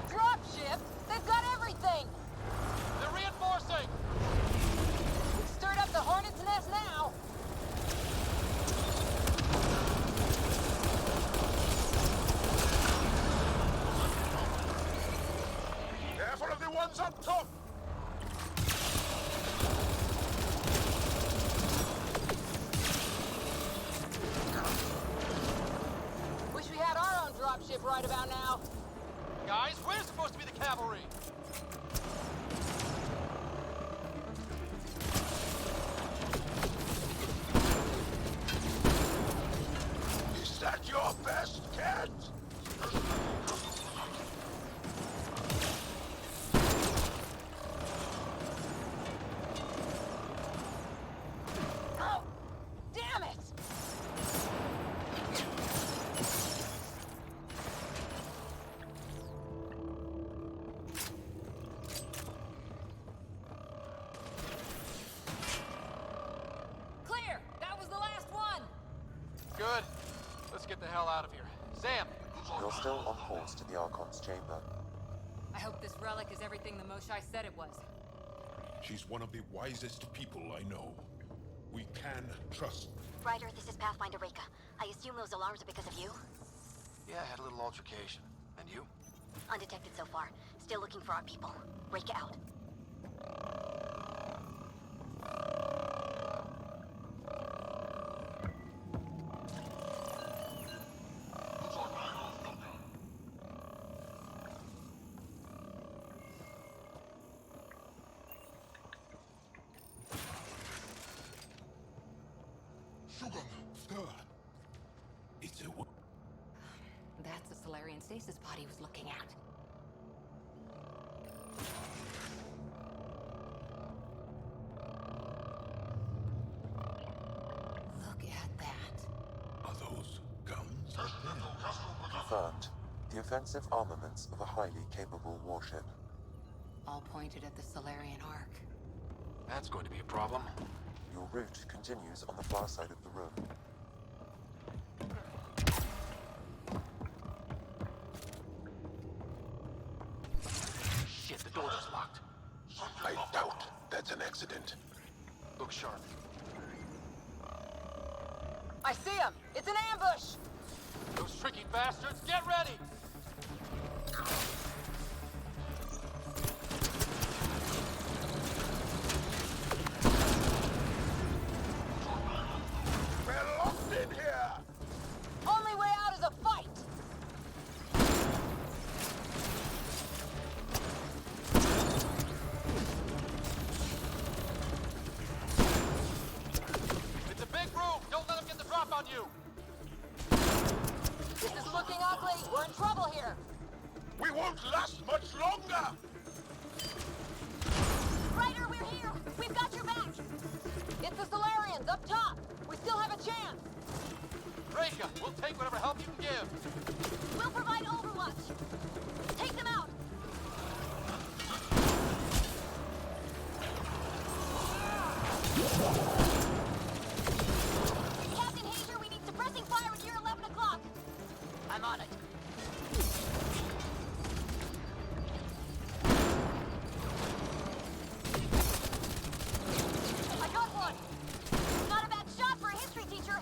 Dropship? They've got everything! They're reinforcing! We've stirred up the hornet's nest now! Careful of the ones up top! Wish we had our own dropship right about now. Guys, we're supposed to be the cavalry! Is that your best, cat? Oh, damn it! Clear! That was the last one! Good. Let's get the hell out of here. Sam! You're still on course to the Archon's chamber. I hope this relic is everything the Moshai said it was. She's one of the wisest people I know. We can trust. Ryder, this is Pathfinder Reka. I assume those alarms are because of you? Yeah, I had a little altercation. And you? Undetected so far. Still looking for our people. Reka out. It's a wo- That's the Solarian stasis pod he was looking at. Look at that. Are those guns? Confirmed. The offensive armaments of a highly capable warship. All pointed at the Solarian Ark. That's going to be a problem. Your route continues on the far side of the room. Shit, the door just locked. I doubt that's an accident. Look sharp. I see him! It's an ambush! Those tricky bastards, get ready! We're locked in here! Only way out is a fight! It's a big room! Don't let them get the drop on you! This is looking ugly! We're in trouble here! We won't Reka, we'll take whatever help you can give. We'll provide overwatch. Take them out. Captain Hager, we need suppressing fire near 11 o'clock. I'm on it. I got one. Not a bad shot for a history teacher.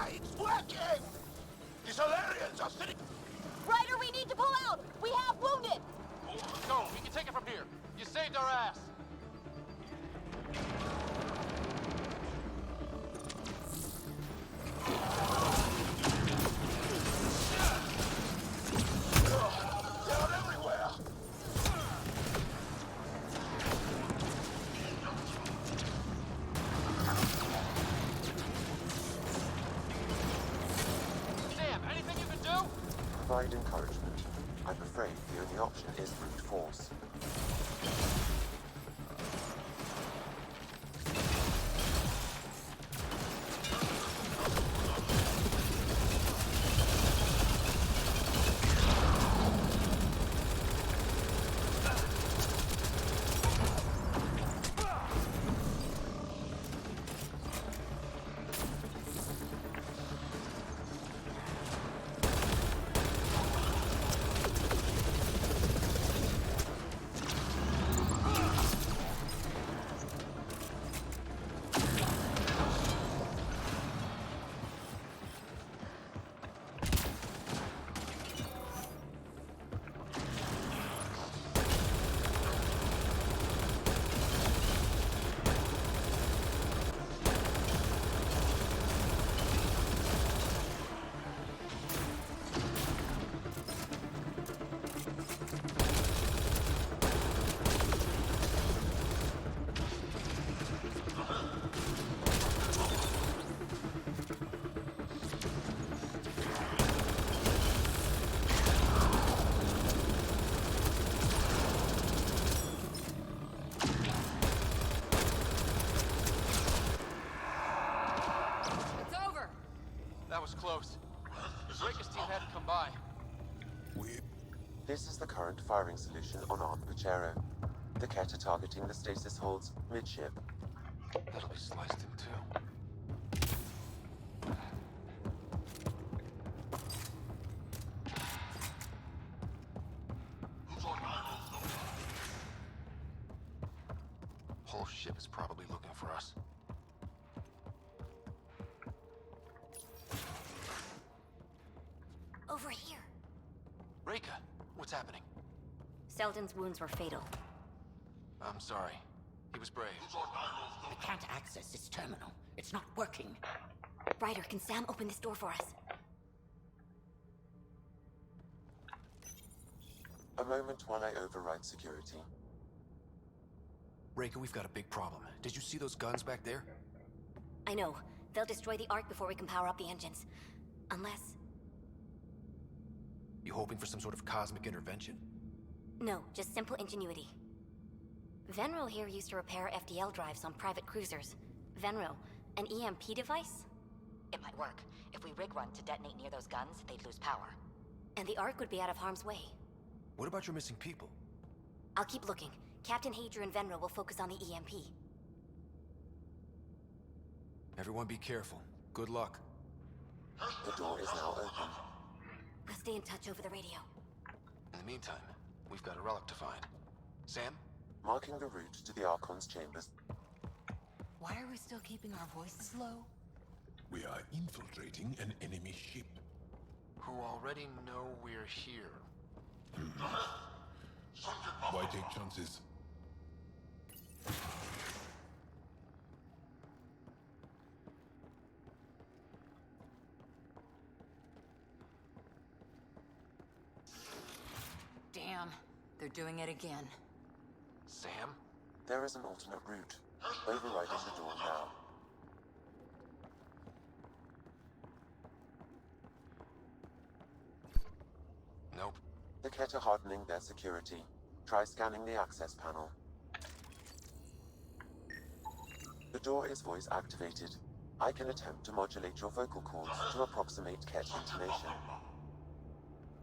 It's working! The Solarians are sitting... Ryder, we need to pull out. We have wounded. Go, we can take it from here. You saved our ass. They're everywhere! Sam, anything you can do? Provide encouragement. I'm afraid the only option is brute force. That was close. Reka's team had to come by. This is the current firing solution on Ark Pachero. The Ket are targeting the stasis holds midship. That'll be sliced in two. Whole ship is probably looking for us. Over here. Reka, what's happening? Selden's wounds were fatal. I'm sorry. He was brave. I can't access this terminal. It's not working. Ryder, can Sam open this door for us? A moment while I override security. Reka, we've got a big problem. Did you see those guns back there? I know. They'll destroy the Ark before we can power up the engines. Unless... You hoping for some sort of cosmic intervention? No, just simple ingenuity. Venril here used to repair FDL drives on private cruisers. Venril, an EMP device? It might work. If we rig one to detonate near those guns, they'd lose power. And the Ark would be out of harm's way. What about your missing people? I'll keep looking. Captain Hager and Venril will focus on the EMP. Everyone be careful. Good luck. The door is now open. We'll stay in touch over the radio. In the meantime, we've got a relic to find. Sam? Marking the route to the Archon's chambers. Why are we still keeping our voices low? We are infiltrating an enemy ship. Who already know we're here. Why take chances? Damn, they're doing it again. Sam? There is an alternate route. Overriding the door now. Nope. The Ket are hardening their security. Try scanning the access panel. The door is voice activated. I can attempt to modulate your vocal cords to approximate Ket's intonation.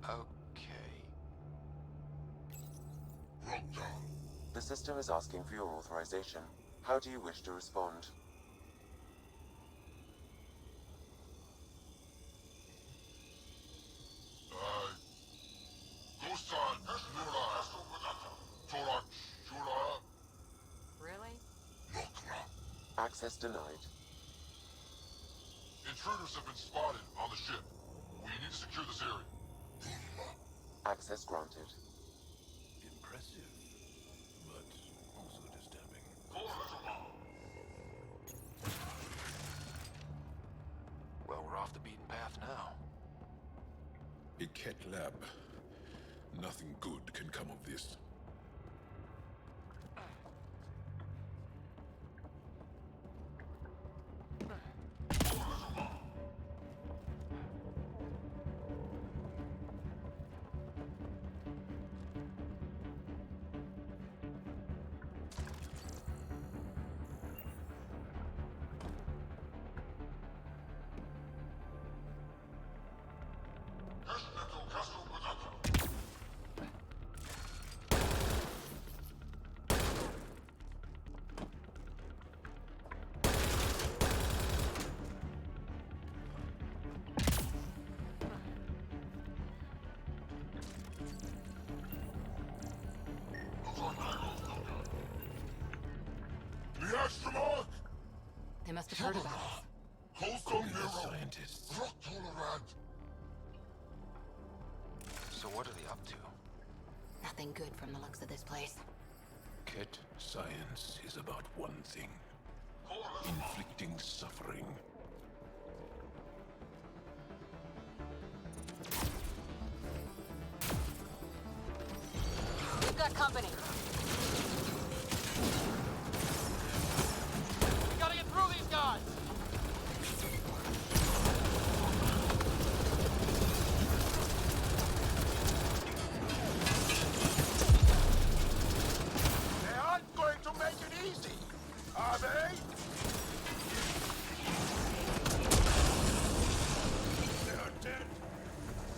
Okay. The system is asking for your authorization. How do you wish to respond? Really? Access denied. Intruders have been spotted on the ship. We need to secure this area. Access granted. Impressive, but also disturbing. Well, we're off the beaten path now. A Ket lab. Nothing good can come of this. They must have heard about us. Krogan scientists. So what are they up to? Nothing good from the looks of this place. Ket science is about one thing. Inflicting suffering. We've got company. We gotta get through these guys! They aren't going to make it easy, are they? They are dead.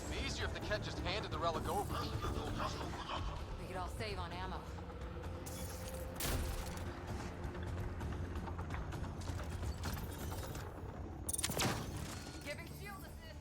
It'd be easier if the Ket just handed the relic over. We could all save on ammo. Giving shield assist.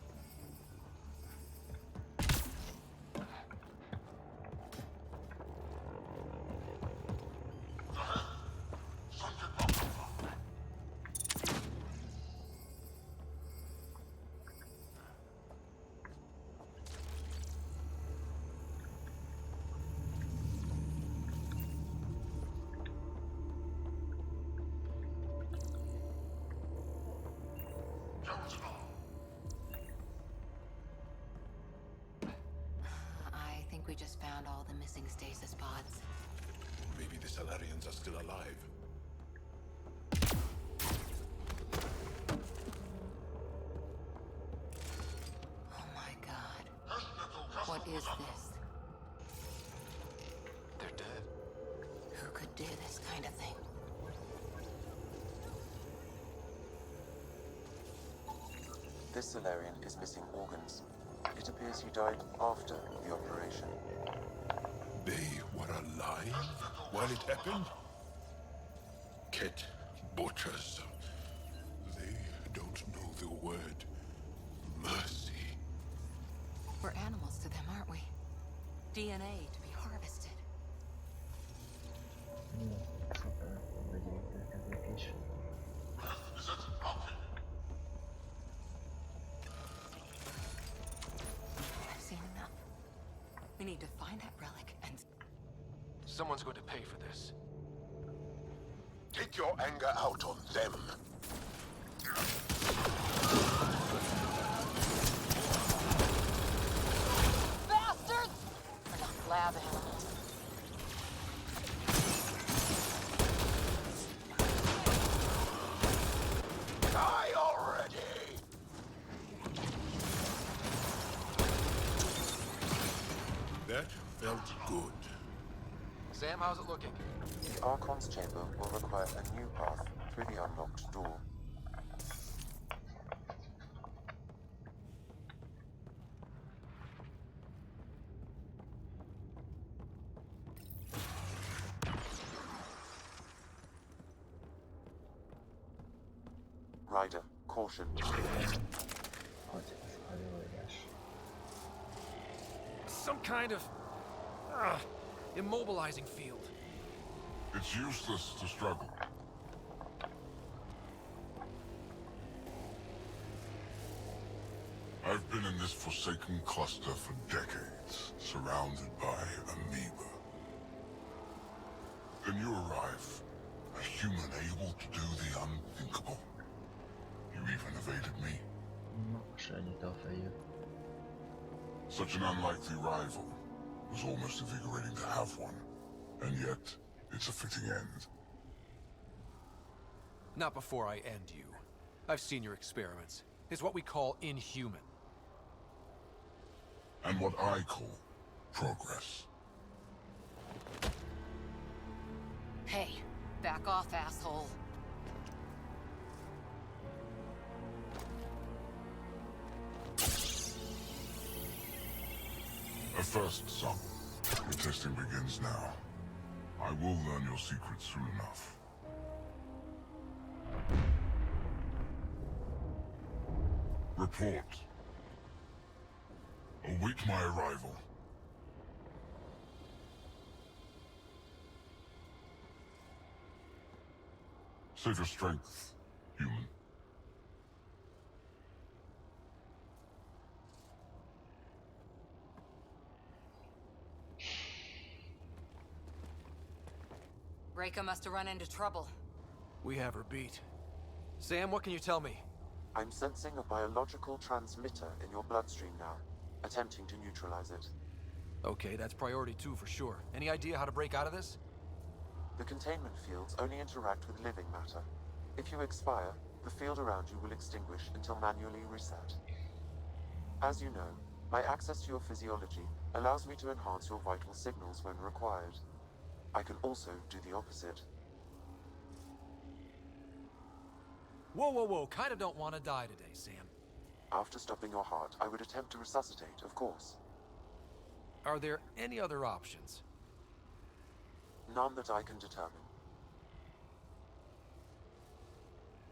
I think we just found all the missing stasis pods. Maybe the Salarians are still alive. Oh my god. What is this? They're dead. Who could do this kind of thing? This Solarian is missing organs. It appears he died after the operation. They were alive while it happened? Ket butchers. They don't know the word mercy. We're animals to them, aren't we? DNA to be harvested. I've seen enough. We need to find that relic and... Someone's going to pay for this. Take your anger out on them. Bastards! We're not lab animals. Die already! That felt good. Sam, how's it looking? The Archon's chamber will require a new path through the unlocked door. Ryder, caution. Some kind of immobilizing field. It's useless to struggle. I've been in this forsaken cluster for decades, surrounded by amoeba. Then you arrive, a human able to do the unthinkable. You even evaded me. Such an unlikely rival. Was almost invigorating to have one. And yet, it's a fitting end. Not before I end you. I've seen your experiments. It's what we call inhuman. And what I call progress. Hey, back off, asshole. A first, son. The testing begins now. I will learn your secrets soon enough. Report. Await my arrival. Save your strength, human. Reika must have run into trouble. We have her beat. Sam, what can you tell me? I'm sensing a biological transmitter in your bloodstream now, attempting to neutralize it. Okay, that's priority 2 for sure. Any idea how to break out of this? The containment fields only interact with living matter. If you expire, the field around you will extinguish until manually reset. As you know, my access to your physiology allows me to enhance your vital signals when required. I can also do the opposite. Whoa, whoa, whoa. Kinda don't want to die today, Sam. After stopping your heart, I would attempt to resuscitate, of course. Are there any other options? None that I can determine.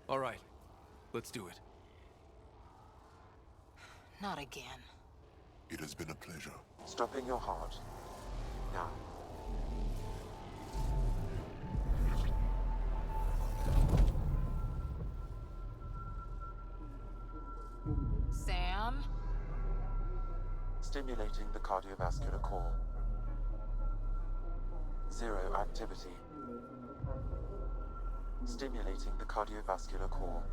All right. Let's do it. Not again. It has been a pleasure. Stopping your heart. Now. Sam? Stimulating the cardiovascular core. 0 activity. Stimulating the cardiovascular core.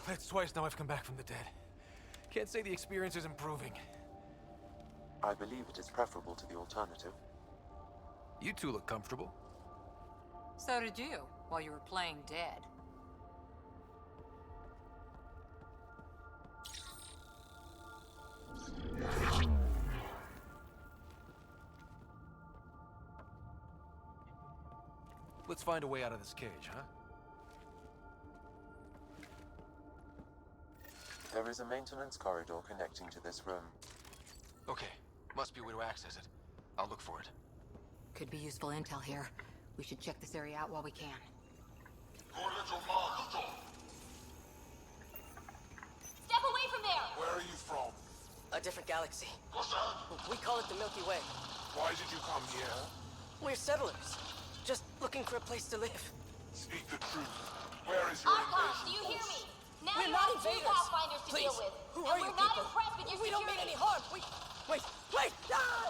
That's twice now I've come back from the dead. Can't say the experience is improving. I believe it is preferable to the alternative. You two look comfortable. So did you, while you were playing dead. Let's find a way out of this cage, huh? There is a maintenance corridor connecting to this room. Okay, must be a way to access it. I'll look for it. Could be useful intel here. We should check this area out while we can. Step away from there! Where are you from? A different galaxy. What's that? We call it the Milky Way. Why did you come here? We're settlers. Just looking for a place to live. Speak the truth. Where is your Archons, do you invasion hear force? me? Now We're you not have two invaders. Pathfinders to Please. deal with. Who and are you we're not people? impressed with your We security. don't mean any harm. Wait. Ah!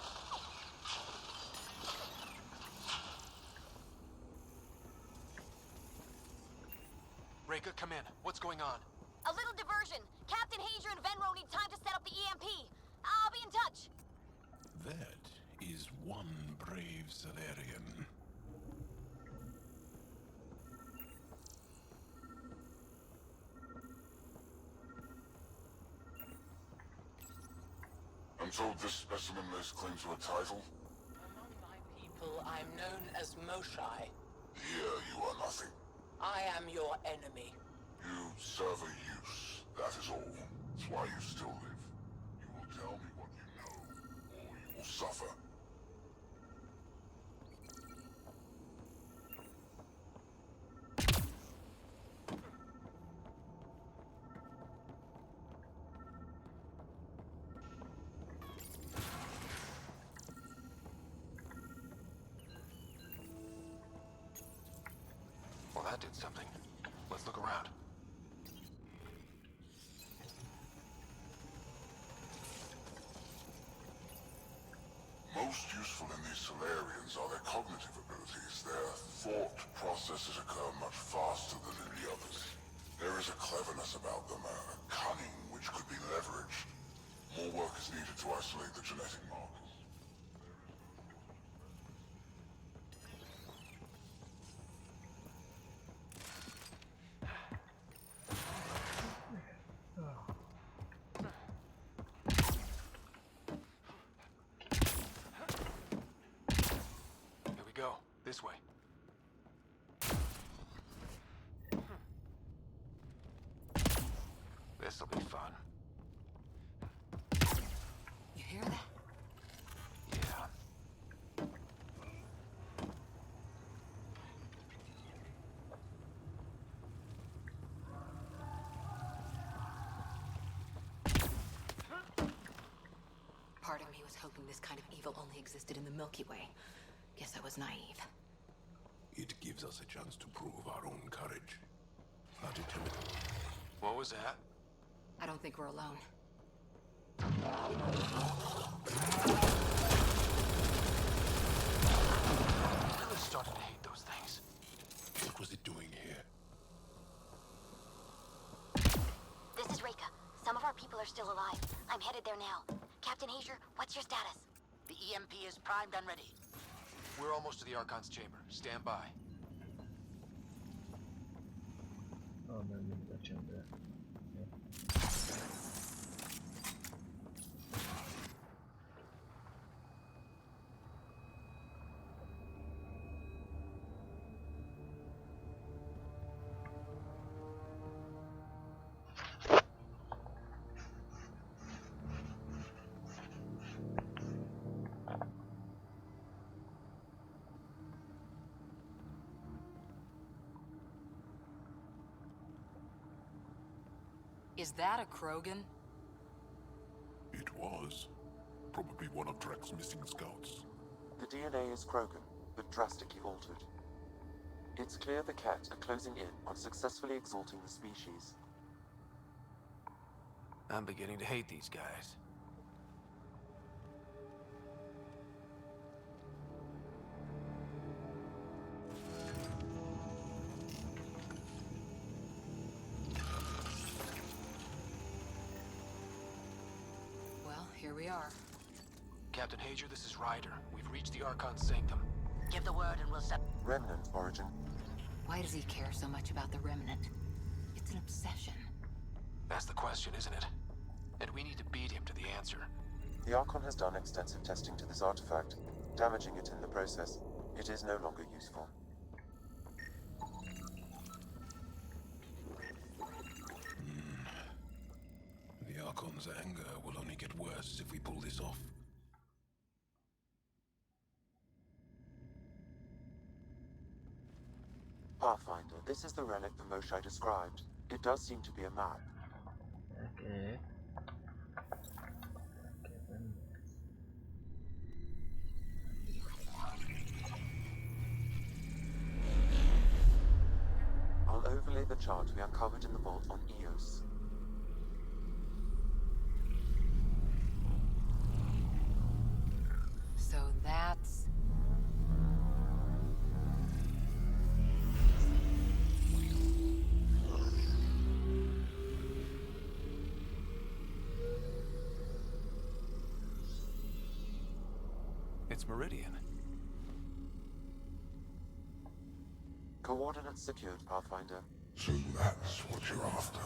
Reika, come in. What's going on? A little diversion. Captain Hager and Venro need time to set up the EMP. I'll be in touch. That is one brave Salarian. I'm told this specimen lays claim to a title. Among my people, I'm known as Moshai. Here you are nothing. I am your enemy. You serve a use, that is all. That's why you still live. You will tell me what you know, or you will suffer. Well, that did something. Let's look around. Most useful in these Solarians are their cognitive abilities. Their thought processes occur much faster than in the others. There is a cleverness about them, a cunning which could be leveraged. More work is needed to isolate the genetic markers. Here we go. This way. This'll be fun. You hear that? Yeah. Part of me was hoping this kind of evil only existed in the Milky Way. Guess I was naive. It gives us a chance to prove our own courage. Not intimidating. What was that? I don't think we're alone. I'm really starting to hate those things. What was it doing here? This is Reka. Some of our people are still alive. I'm headed there now. Captain Hazer, what's your status? The EMP is primed and ready. We're almost to the Archon's chamber. Stand by. Oh, ben de açacağım da. Is that a Krogan? It was. Probably one of Drek's missing scouts. The DNA is Krogan, but drastically altered. It's clear the Ket are closing in on successfully exalting the species. I'm beginning to hate these guys. Well, here we are. Captain Hazer, this is Ryder. We've reached the Archon's sanctum. Give the word and we'll set. Remnant origin. Why does he care so much about the Remnant? It's an obsession. That's the question, isn't it? And we need to beat him to the answer. The Archon has done extensive testing to this artifact, damaging it in the process. It is no longer useful. The Archon's anger will only get worse if we pull this off. Pathfinder, this is the relic the Moshai described. It does seem to be a map. Okay. I'll overlay the chart we uncovered in the vault on Eos. So that's... It's it's Meridian. Coordinates secured, Pathfinder. So that's what you're after.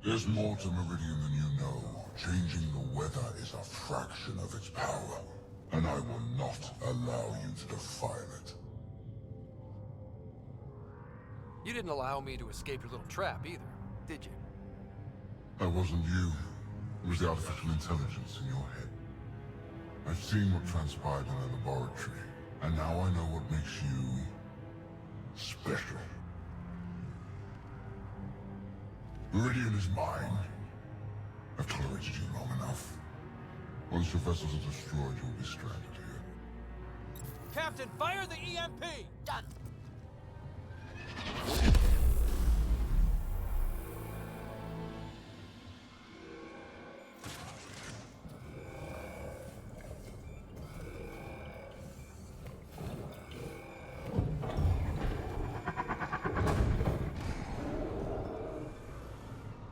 There's more to Meridian than you know. Changing the weather is a fraction of its power, and I will not allow you to defile it. You didn't allow me to escape your little trap either, did you? That wasn't you. It was the artificial intelligence in your head. I've seen what transpired in the laboratory, and now I know what makes you special. Meridian is mine. I've tolerated you long enough. Once your vessels are destroyed, you'll be stranded here. Captain, fire the EMP! Done.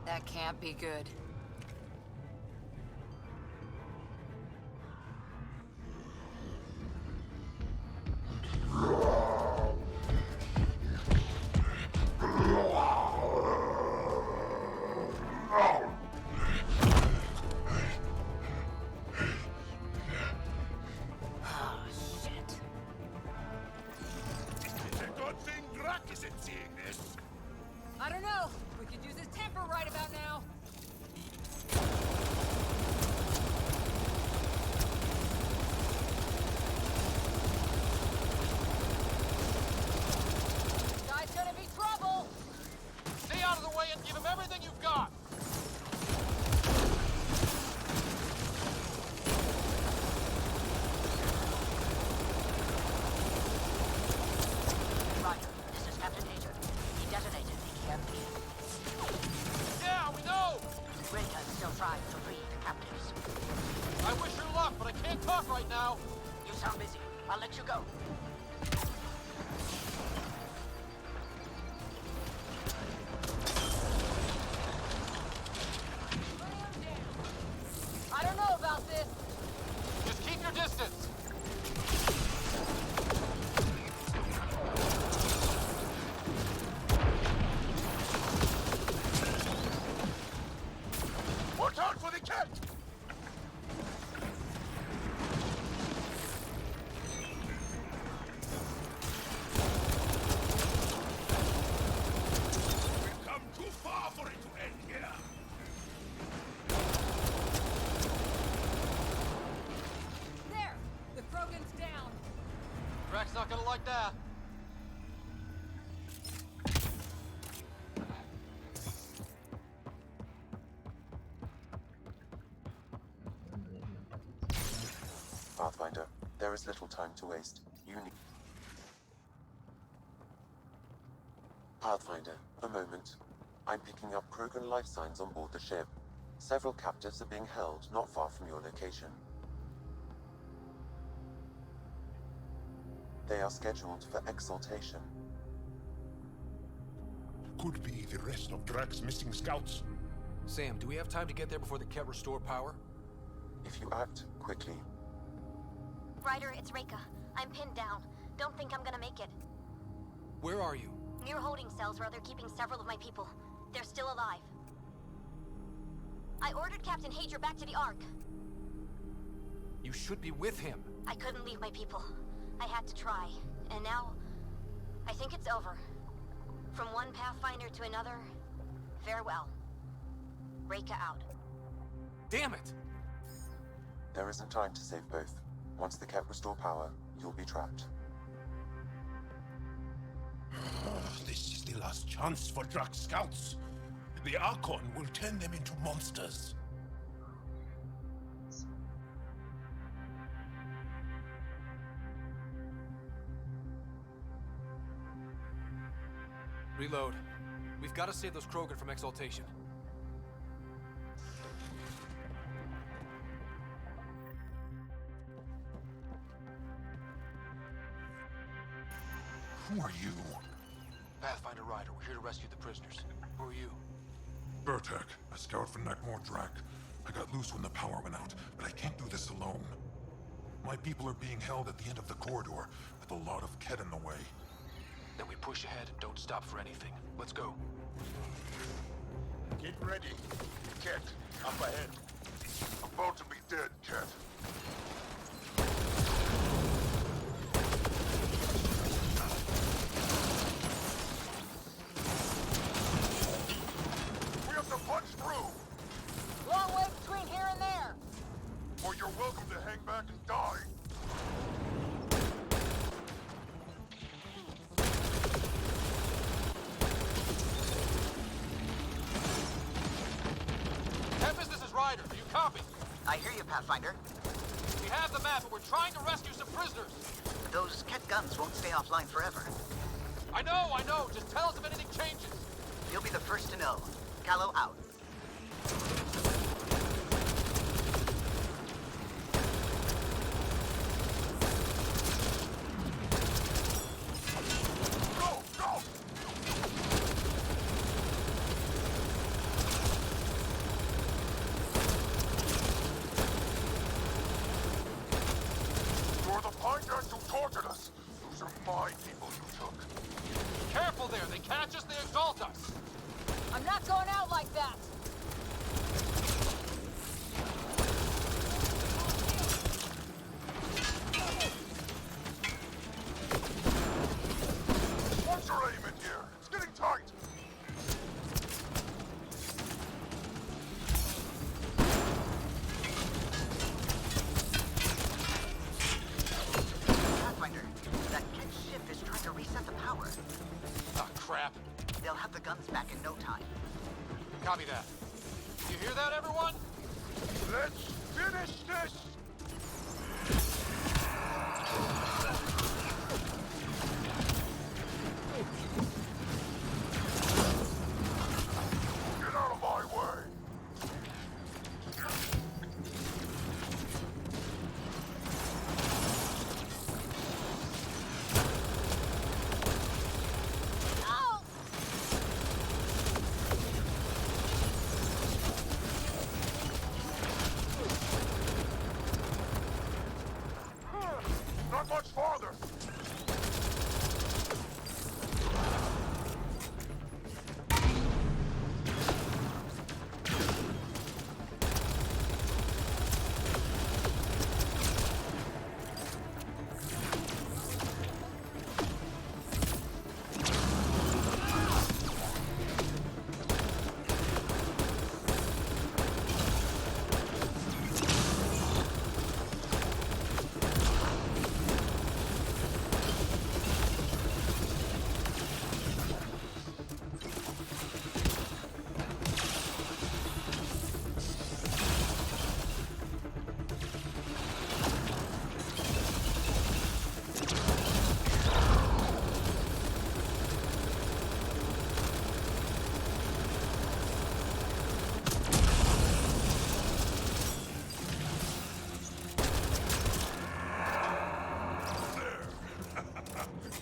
That can't be good. I don't know. We could use his temper right about now. Guy's gonna be trouble. Stay out of the way and give him everything you've got. Roger. This is Captain Hager. He detonated the EMP. Yeah, we know! Reka is still trying to free the captives. I wish her luck, but I can't talk right now. You sound busy. I'll let you go. I don't know about this. Just keep your distance. Watch out for the cat! We've come too far for it to end here. There! The Krogan's down. Drax's not gonna like that. Pathfinder, there is little time to waste. You need... Pathfinder, a moment. I'm picking up Krogan life signs on board the ship. Several captives are being held not far from your location. They are scheduled for exaltation. Could be the rest of Drax's missing scouts. Sam, do we have time to get there before the Ket restore power? If you act quickly. Ryder, it's Reka. I'm pinned down. Don't think I'm gonna make it. Where are you? Near holding cells where they're keeping several of my people. They're still alive. I ordered Captain Hager back to the Ark. You should be with him. I couldn't leave my people. I had to try. And now, I think it's over. From one Pathfinder to another, farewell. Reka out. Damn it! There isn't time to save both. Once the Ket restore power, you'll be trapped. This is the last chance for Drax scouts. The Archon will turn them into monsters. Reload. We've got to save those Krogan from exaltation. Who are you? Pathfinder Ryder, we're here to rescue the prisoners. Who are you? Burtek, a scout for Nakmor Drak. I got loose when the power went out, but I can't do this alone. My people are being held at the end of the corridor, with a lot of Kett in the way. Then we push ahead and don't stop for anything. Let's go. Get ready. Kett, up ahead. About to be dead, Kett. We have to punch through! Long way between here and there. Or you're welcome to hang back and die. Tempest, this is Ryder. Do you copy? I hear you, Pathfinder. We have the map, and we're trying to rescue some prisoners. Those Kett guns won't stay offline forever. I know. Just tell us if anything changes. You'll be the first to know. Callow out. You're the Pinecast who tortured us. Those are my people you took. Careful there. They catch us, they exalt us. I'm not going out like that. What's your aim in here? It's getting tight. Pathfinder, that Kett ship is trying to reset the power. Ah, crap. They'll have the guns back in no time. Copy that. You hear that, everyone? Let's finish this! Get out of my way! Not much farther!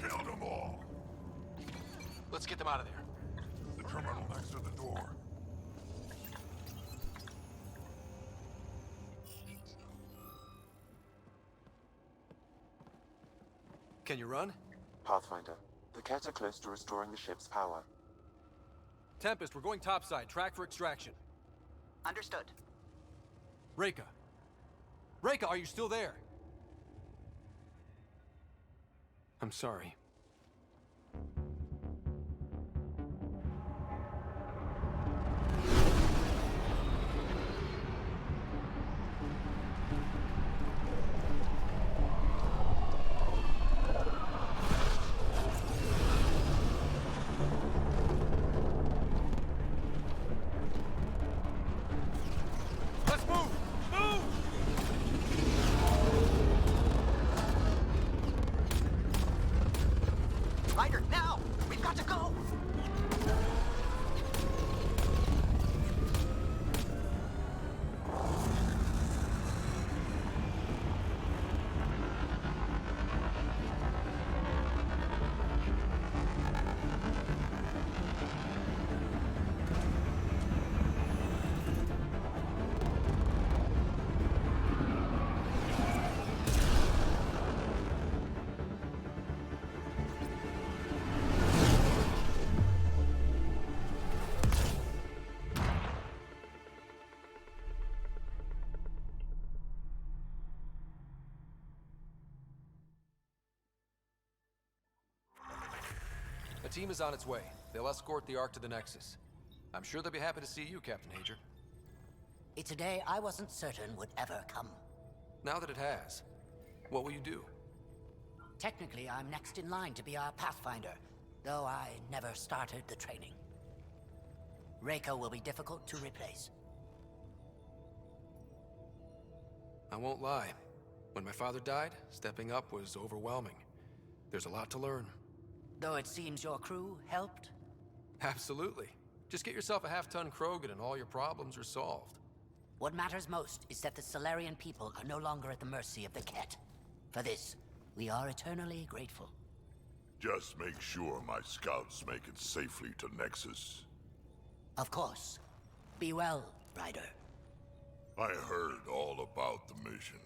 Killed them all! Let's get them out of there. The terminal next to the door. Can you run? Pathfinder, the Kett are close to restoring the ship's power. Tempest, we're going topside. Track for extraction. Understood. Reka! Reka, are you still there? I'm sorry. Let's move! Move! team is on its way. They'll escort the Ark to the Nexus. I'm sure they'll be happy to see you, Captain Hager. It's a day I wasn't certain would ever come. Now that it has, what will you do? Technically, I'm next in line to be our Pathfinder, though I never started the training. Reiko will be difficult to replace. I won't lie. When my father died, stepping up was overwhelming. There's a lot to learn. Though it seems your crew helped? Absolutely. Just get yourself a half-ton Krogan and all your problems are solved. What matters most is that the Solarian people are no longer at the mercy of the Ket. For this, we are eternally grateful. Just make sure my scouts make it safely to Nexus. Of course. Be well, Ryder. I heard all about the mission.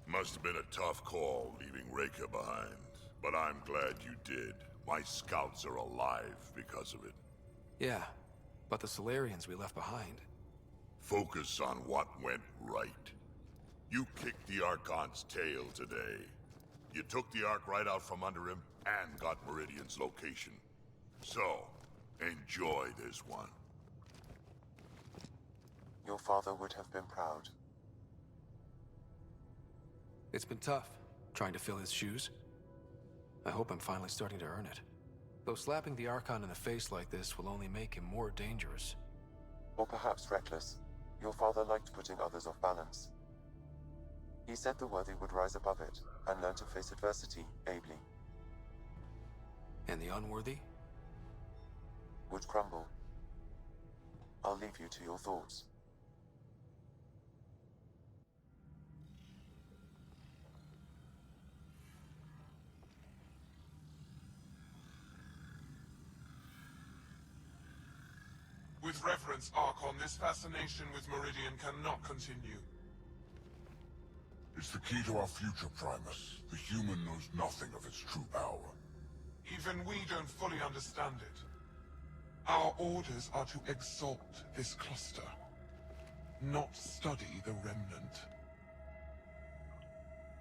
Must have been a tough call leaving Reika behind, but I'm glad you did. My scouts are alive because of it. Yeah, but the Solarians we left behind. Focus on what went right. You kicked the Archon's tail today. You took the Ark right out from under him and got Meridian's location. So, enjoy this one. Your father would have been proud. It's been tough, trying to fill his shoes. I hope I'm finally starting to earn it. Though slapping the Archon in the face like this will only make him more dangerous. Or perhaps reckless. Your father liked putting others off balance. He said the worthy would rise above it, and learn to face adversity ably. And the unworthy? Would crumble. I'll leave you to your thoughts. With reverence, Archon, this fascination with Meridian cannot continue. It's the key to our future, Primus. The human knows nothing of its true power. Even we don't fully understand it. Our orders are to exalt this cluster, not study the remnant.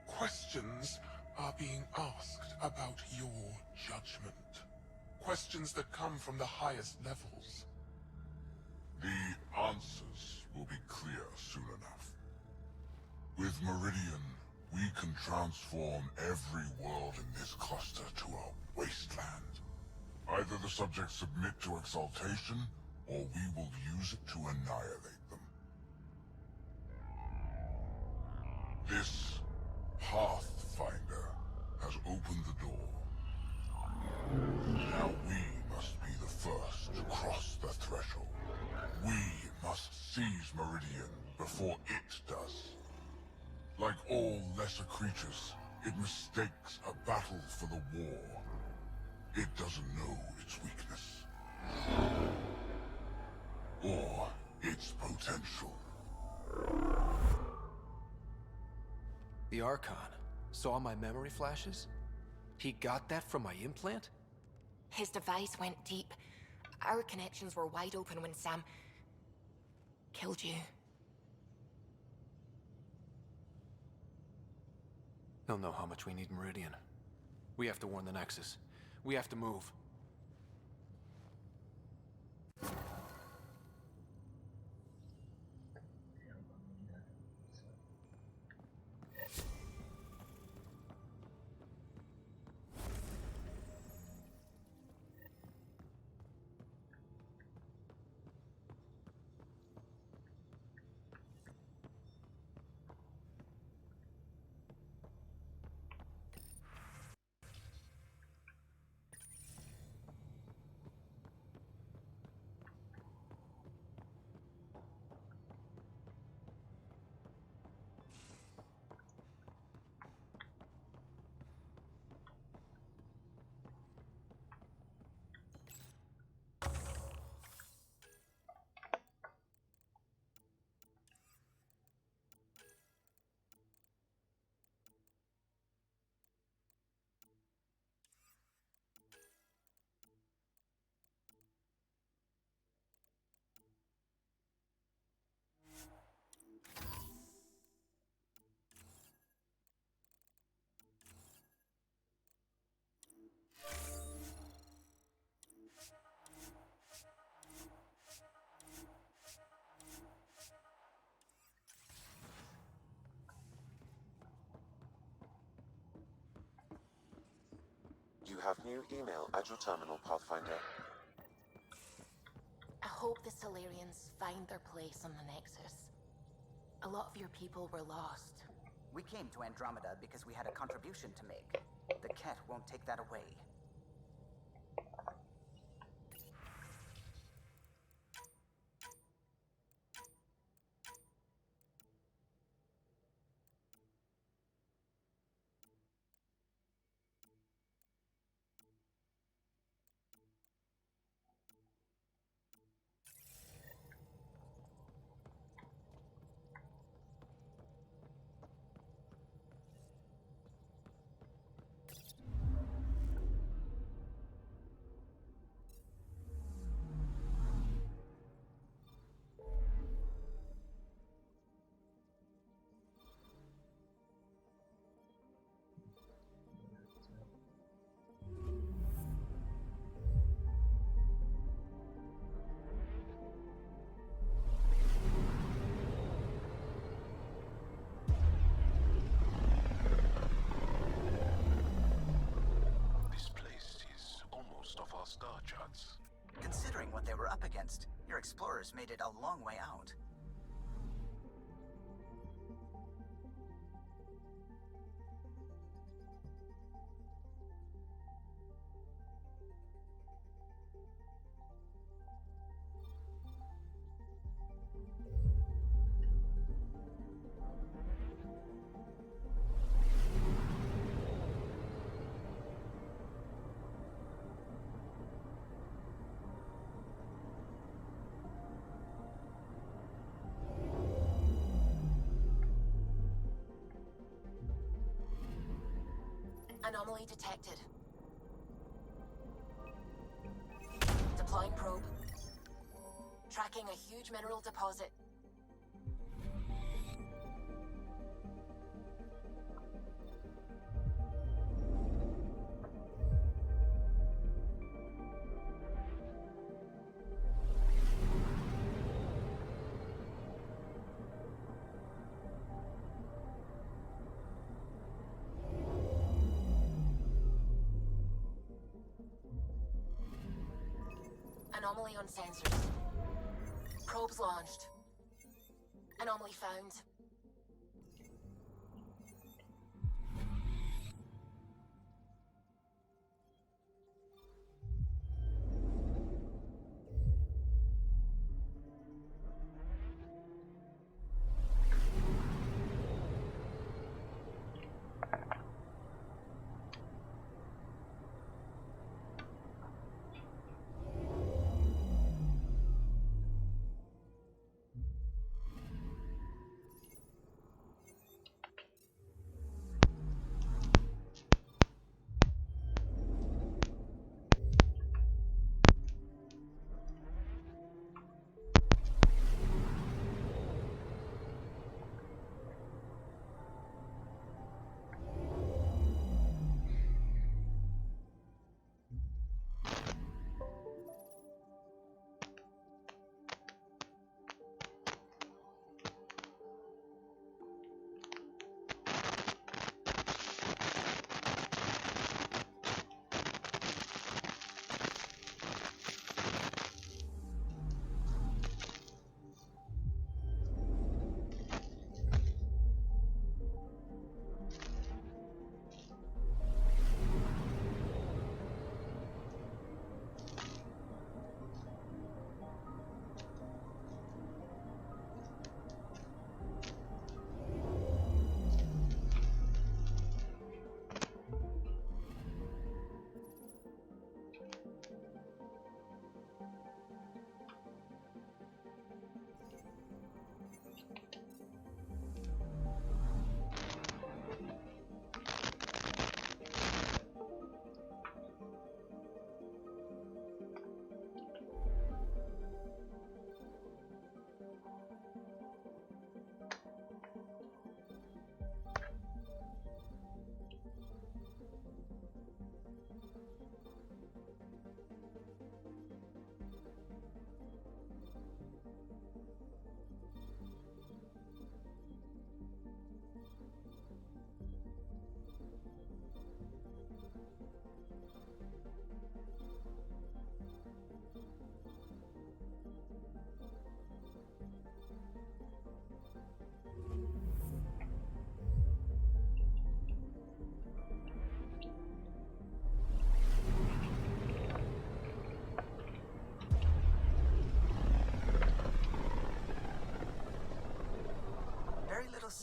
Questions are being asked about your judgment. Questions that come from the highest levels. The answers will be clear soon enough. With Meridian, we can transform every world in this cluster to a wasteland. Either the subjects submit to exaltation, or we will use it to annihilate them. This Pathfinder has opened the door. Now we must be the first to cross the threshold. We must seize Meridian before it does. Like all lesser creatures, it mistakes a battle for the war. It doesn't know its weakness. Or its potential. The Archon saw my memory flashes? He got that from my implant? His device went deep. Our connections were wide open when Sam killed you. He'll know how much we need Meridian. We have to warn the Nexus. We have to move. have new email at your terminal, Pathfinder. I hope the Solarians find their place on the Nexus. A lot of your people were lost. We came to Andromeda because we had a contribution to make. The Ket won't take that away. Star charts. Considering what they were up against, your explorers made it a long way out. Anomaly detected. Deploying probe. Tracking a huge mineral deposit. Anomaly on sensors. Probes launched. Anomaly found.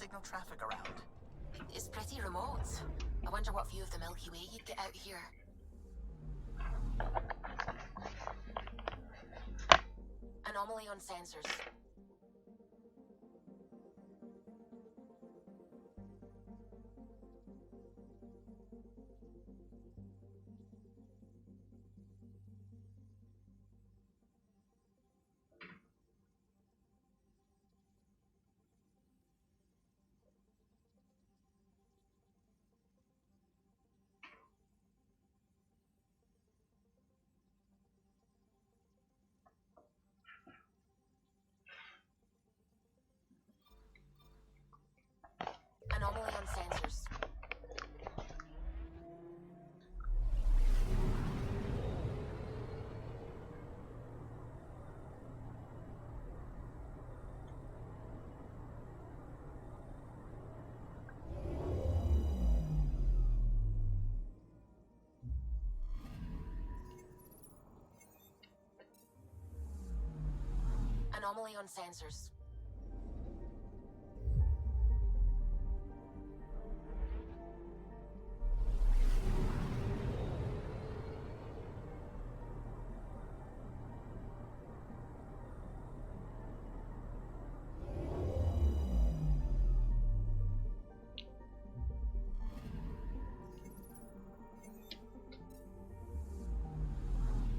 signal traffic around. It's pretty remote. I wonder what view of the Milky Way you'd get out here. Anomaly on sensors. Anomaly on sensors. Anomaly on sensors.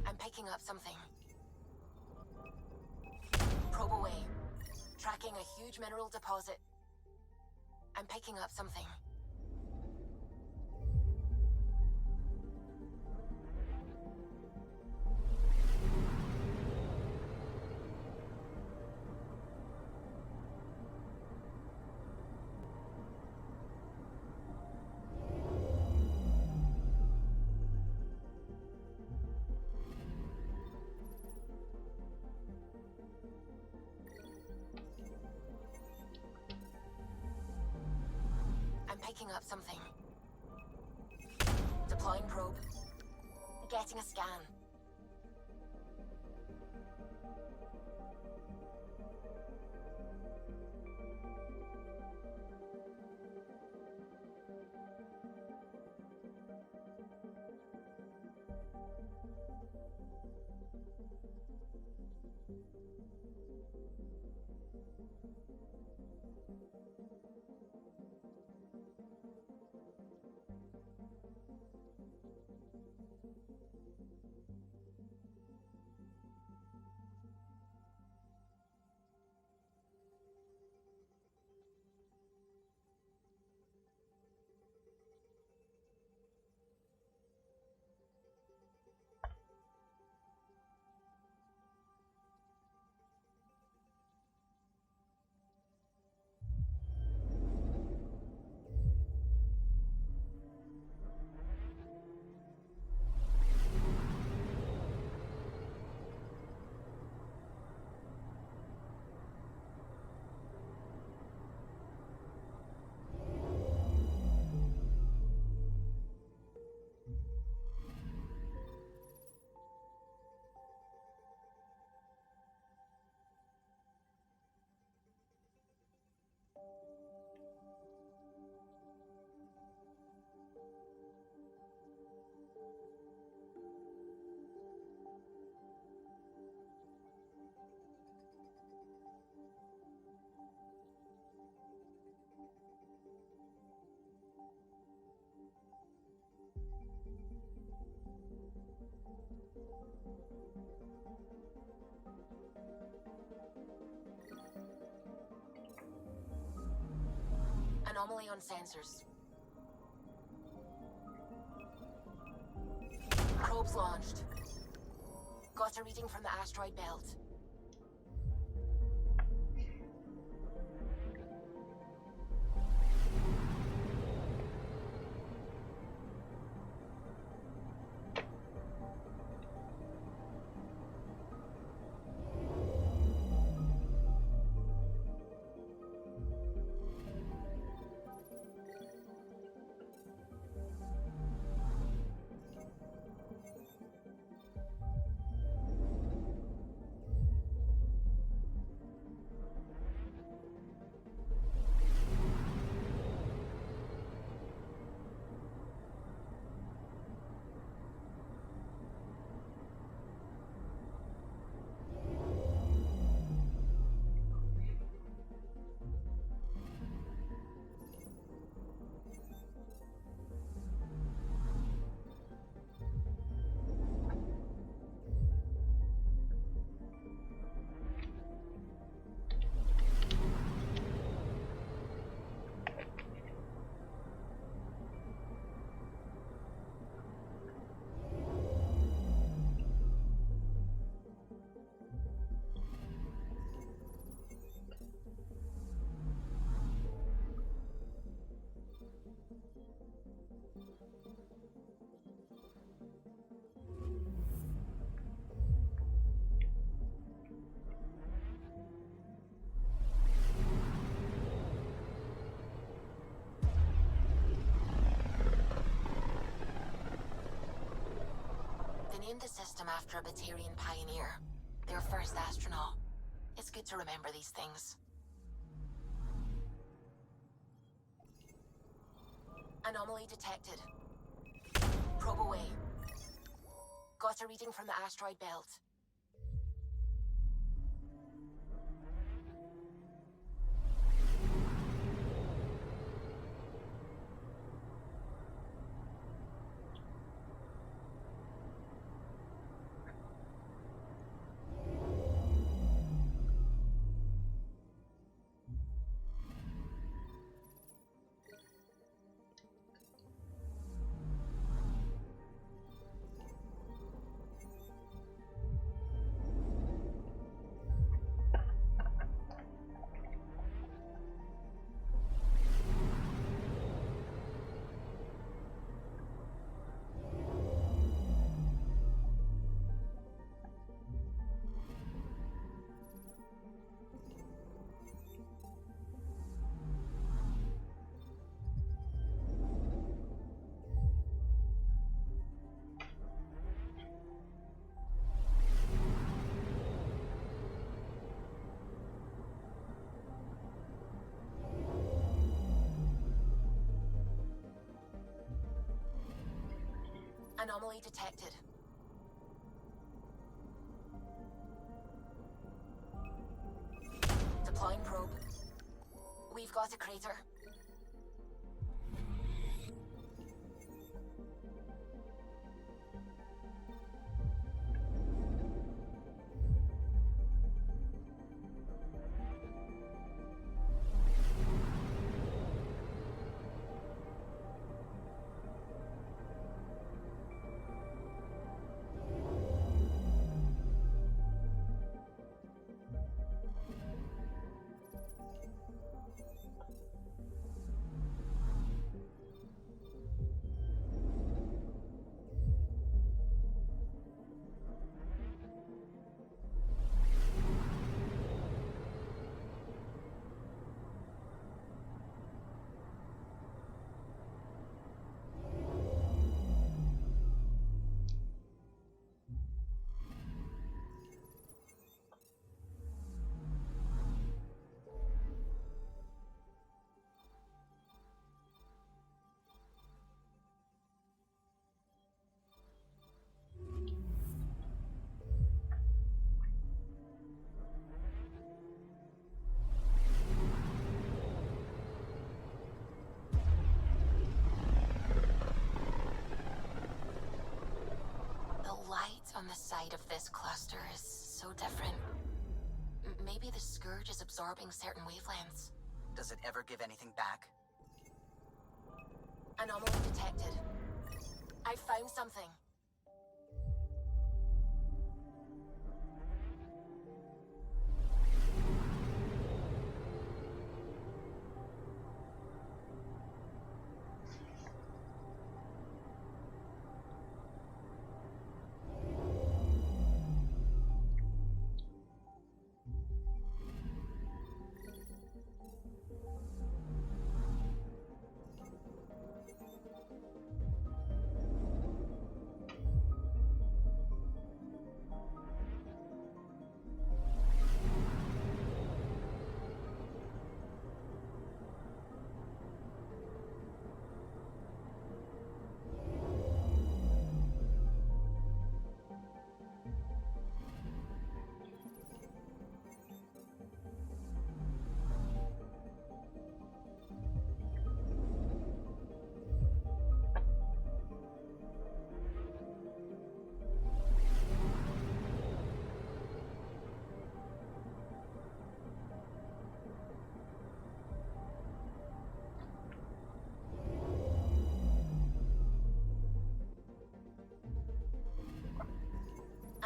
I'm picking up something. Probe away. Tracking a huge mineral deposit. I'm picking up something. I'm picking up something. Deploying probe. Getting a scan. Anomaly on sensors. Probes launched. Got a reading from the asteroid belt. named the system after a Batarian pioneer, their first astronaut. It's good to remember these things. Anomaly detected. Probe away. Got a reading from the asteroid belt. Anomaly detected. Deploying probe. We've got a crater. On the side of this cluster is so different. Maybe the Scourge is absorbing certain wavelengths. Does it ever give anything back? Anomaly detected. I found something.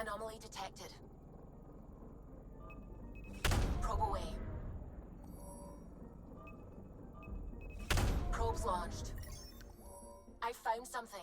Anomaly detected. Probe away. Probes launched. I found something.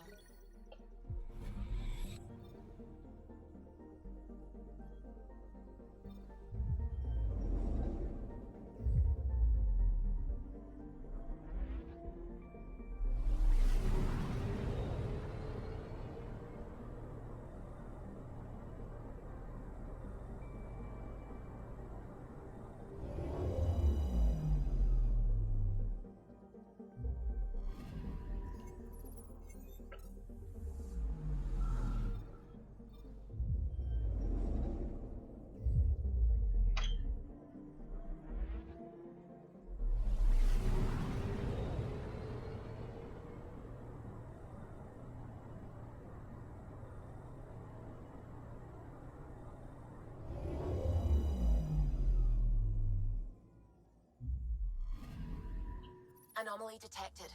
Anomaly detected.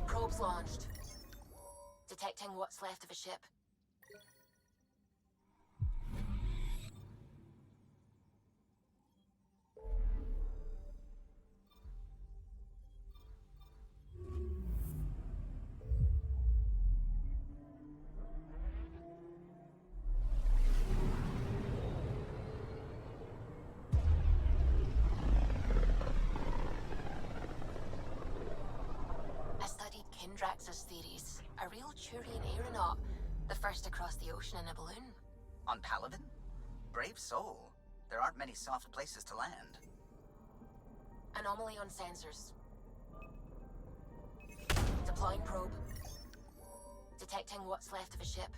Probes launched. Detecting what's left of a ship. Drax's theories. A real Turian aeronaut. The first to cross the ocean in a balloon. On Paladin? Brave soul. There aren't many soft places to land. Anomaly on sensors. Deploying probe. Detecting what's left of a ship.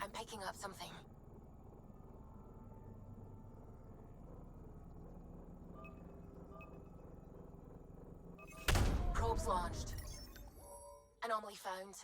I'm picking up something. Probes launched. Anomaly found.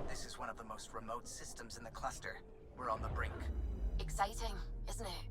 This is one of the most remote systems in the cluster. We're on the brink. Exciting, isn't it?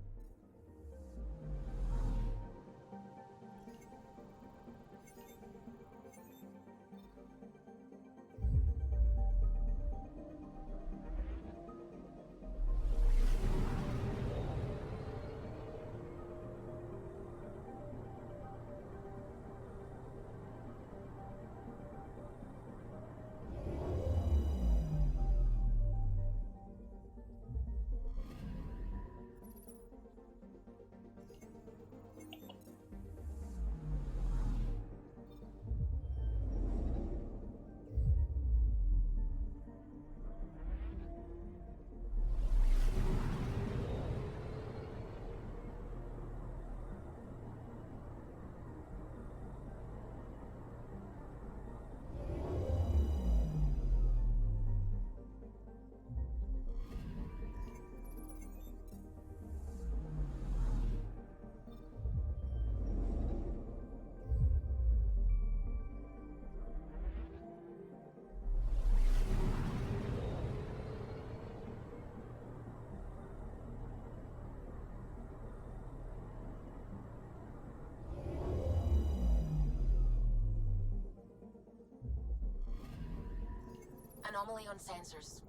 Anomaly on sensors.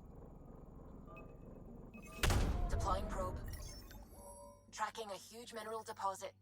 Deploying probe. Tracking a huge mineral deposit.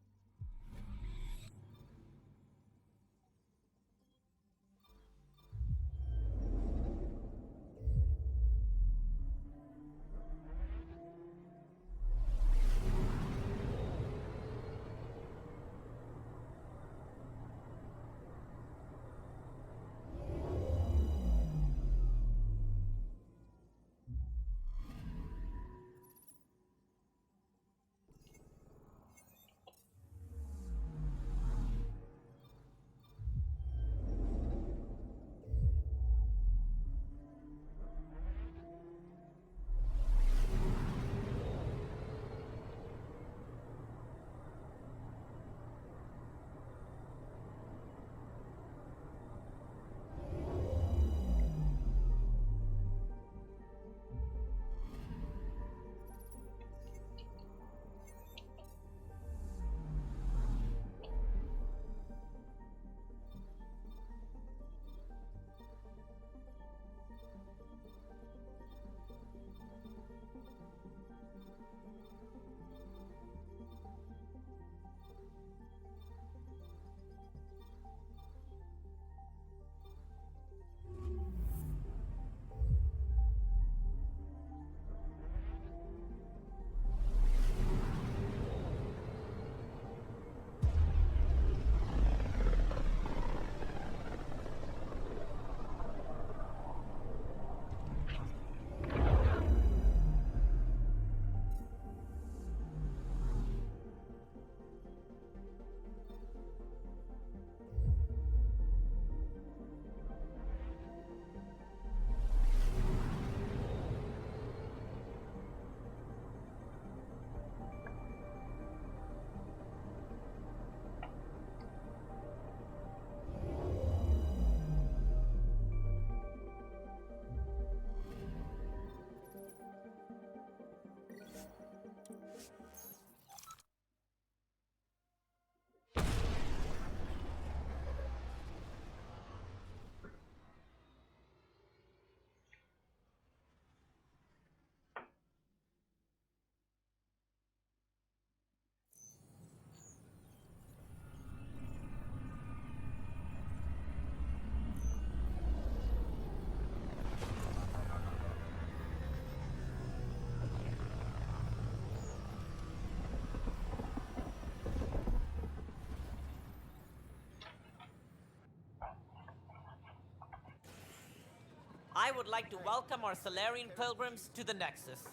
I would like to welcome our Salarian pilgrims to the Nexus.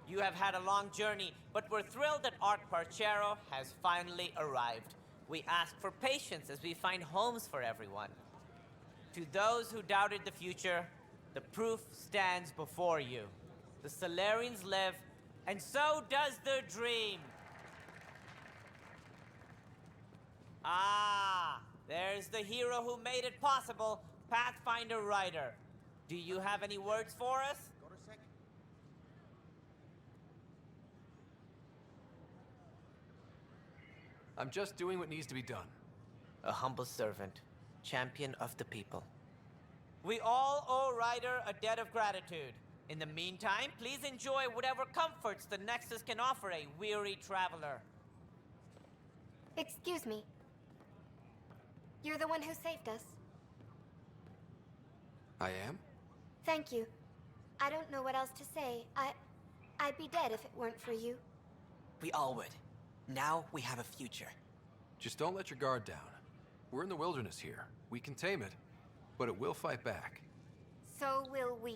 You have had a long journey, but we're thrilled that Ark Parchero has finally arrived. We ask for patience as we find homes for everyone. To those who doubted the future, the proof stands before you. The Salarians live, and so does their dream. Ah, there's the hero who made it possible, Pathfinder Ryder. Do you have any words for us? I'm just doing what needs to be done. A humble servant, champion of the people. We all owe Ryder a debt of gratitude. In the meantime, please enjoy whatever comforts the Nexus can offer a weary traveler. Excuse me. You're the one who saved us. I am? Thank you. I don't know what else to say. I'd be dead if it weren't for you. We all would. Now we have a future. Just don't let your guard down. We're in the wilderness here. We can tame it, but it will fight back. So will we.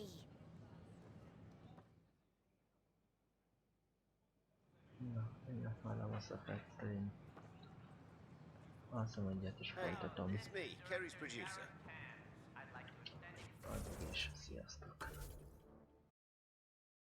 Na, én válasz a percén. Azt mondja, és folytatom. It's me, Kerry's producer. Addig is, sziasztok.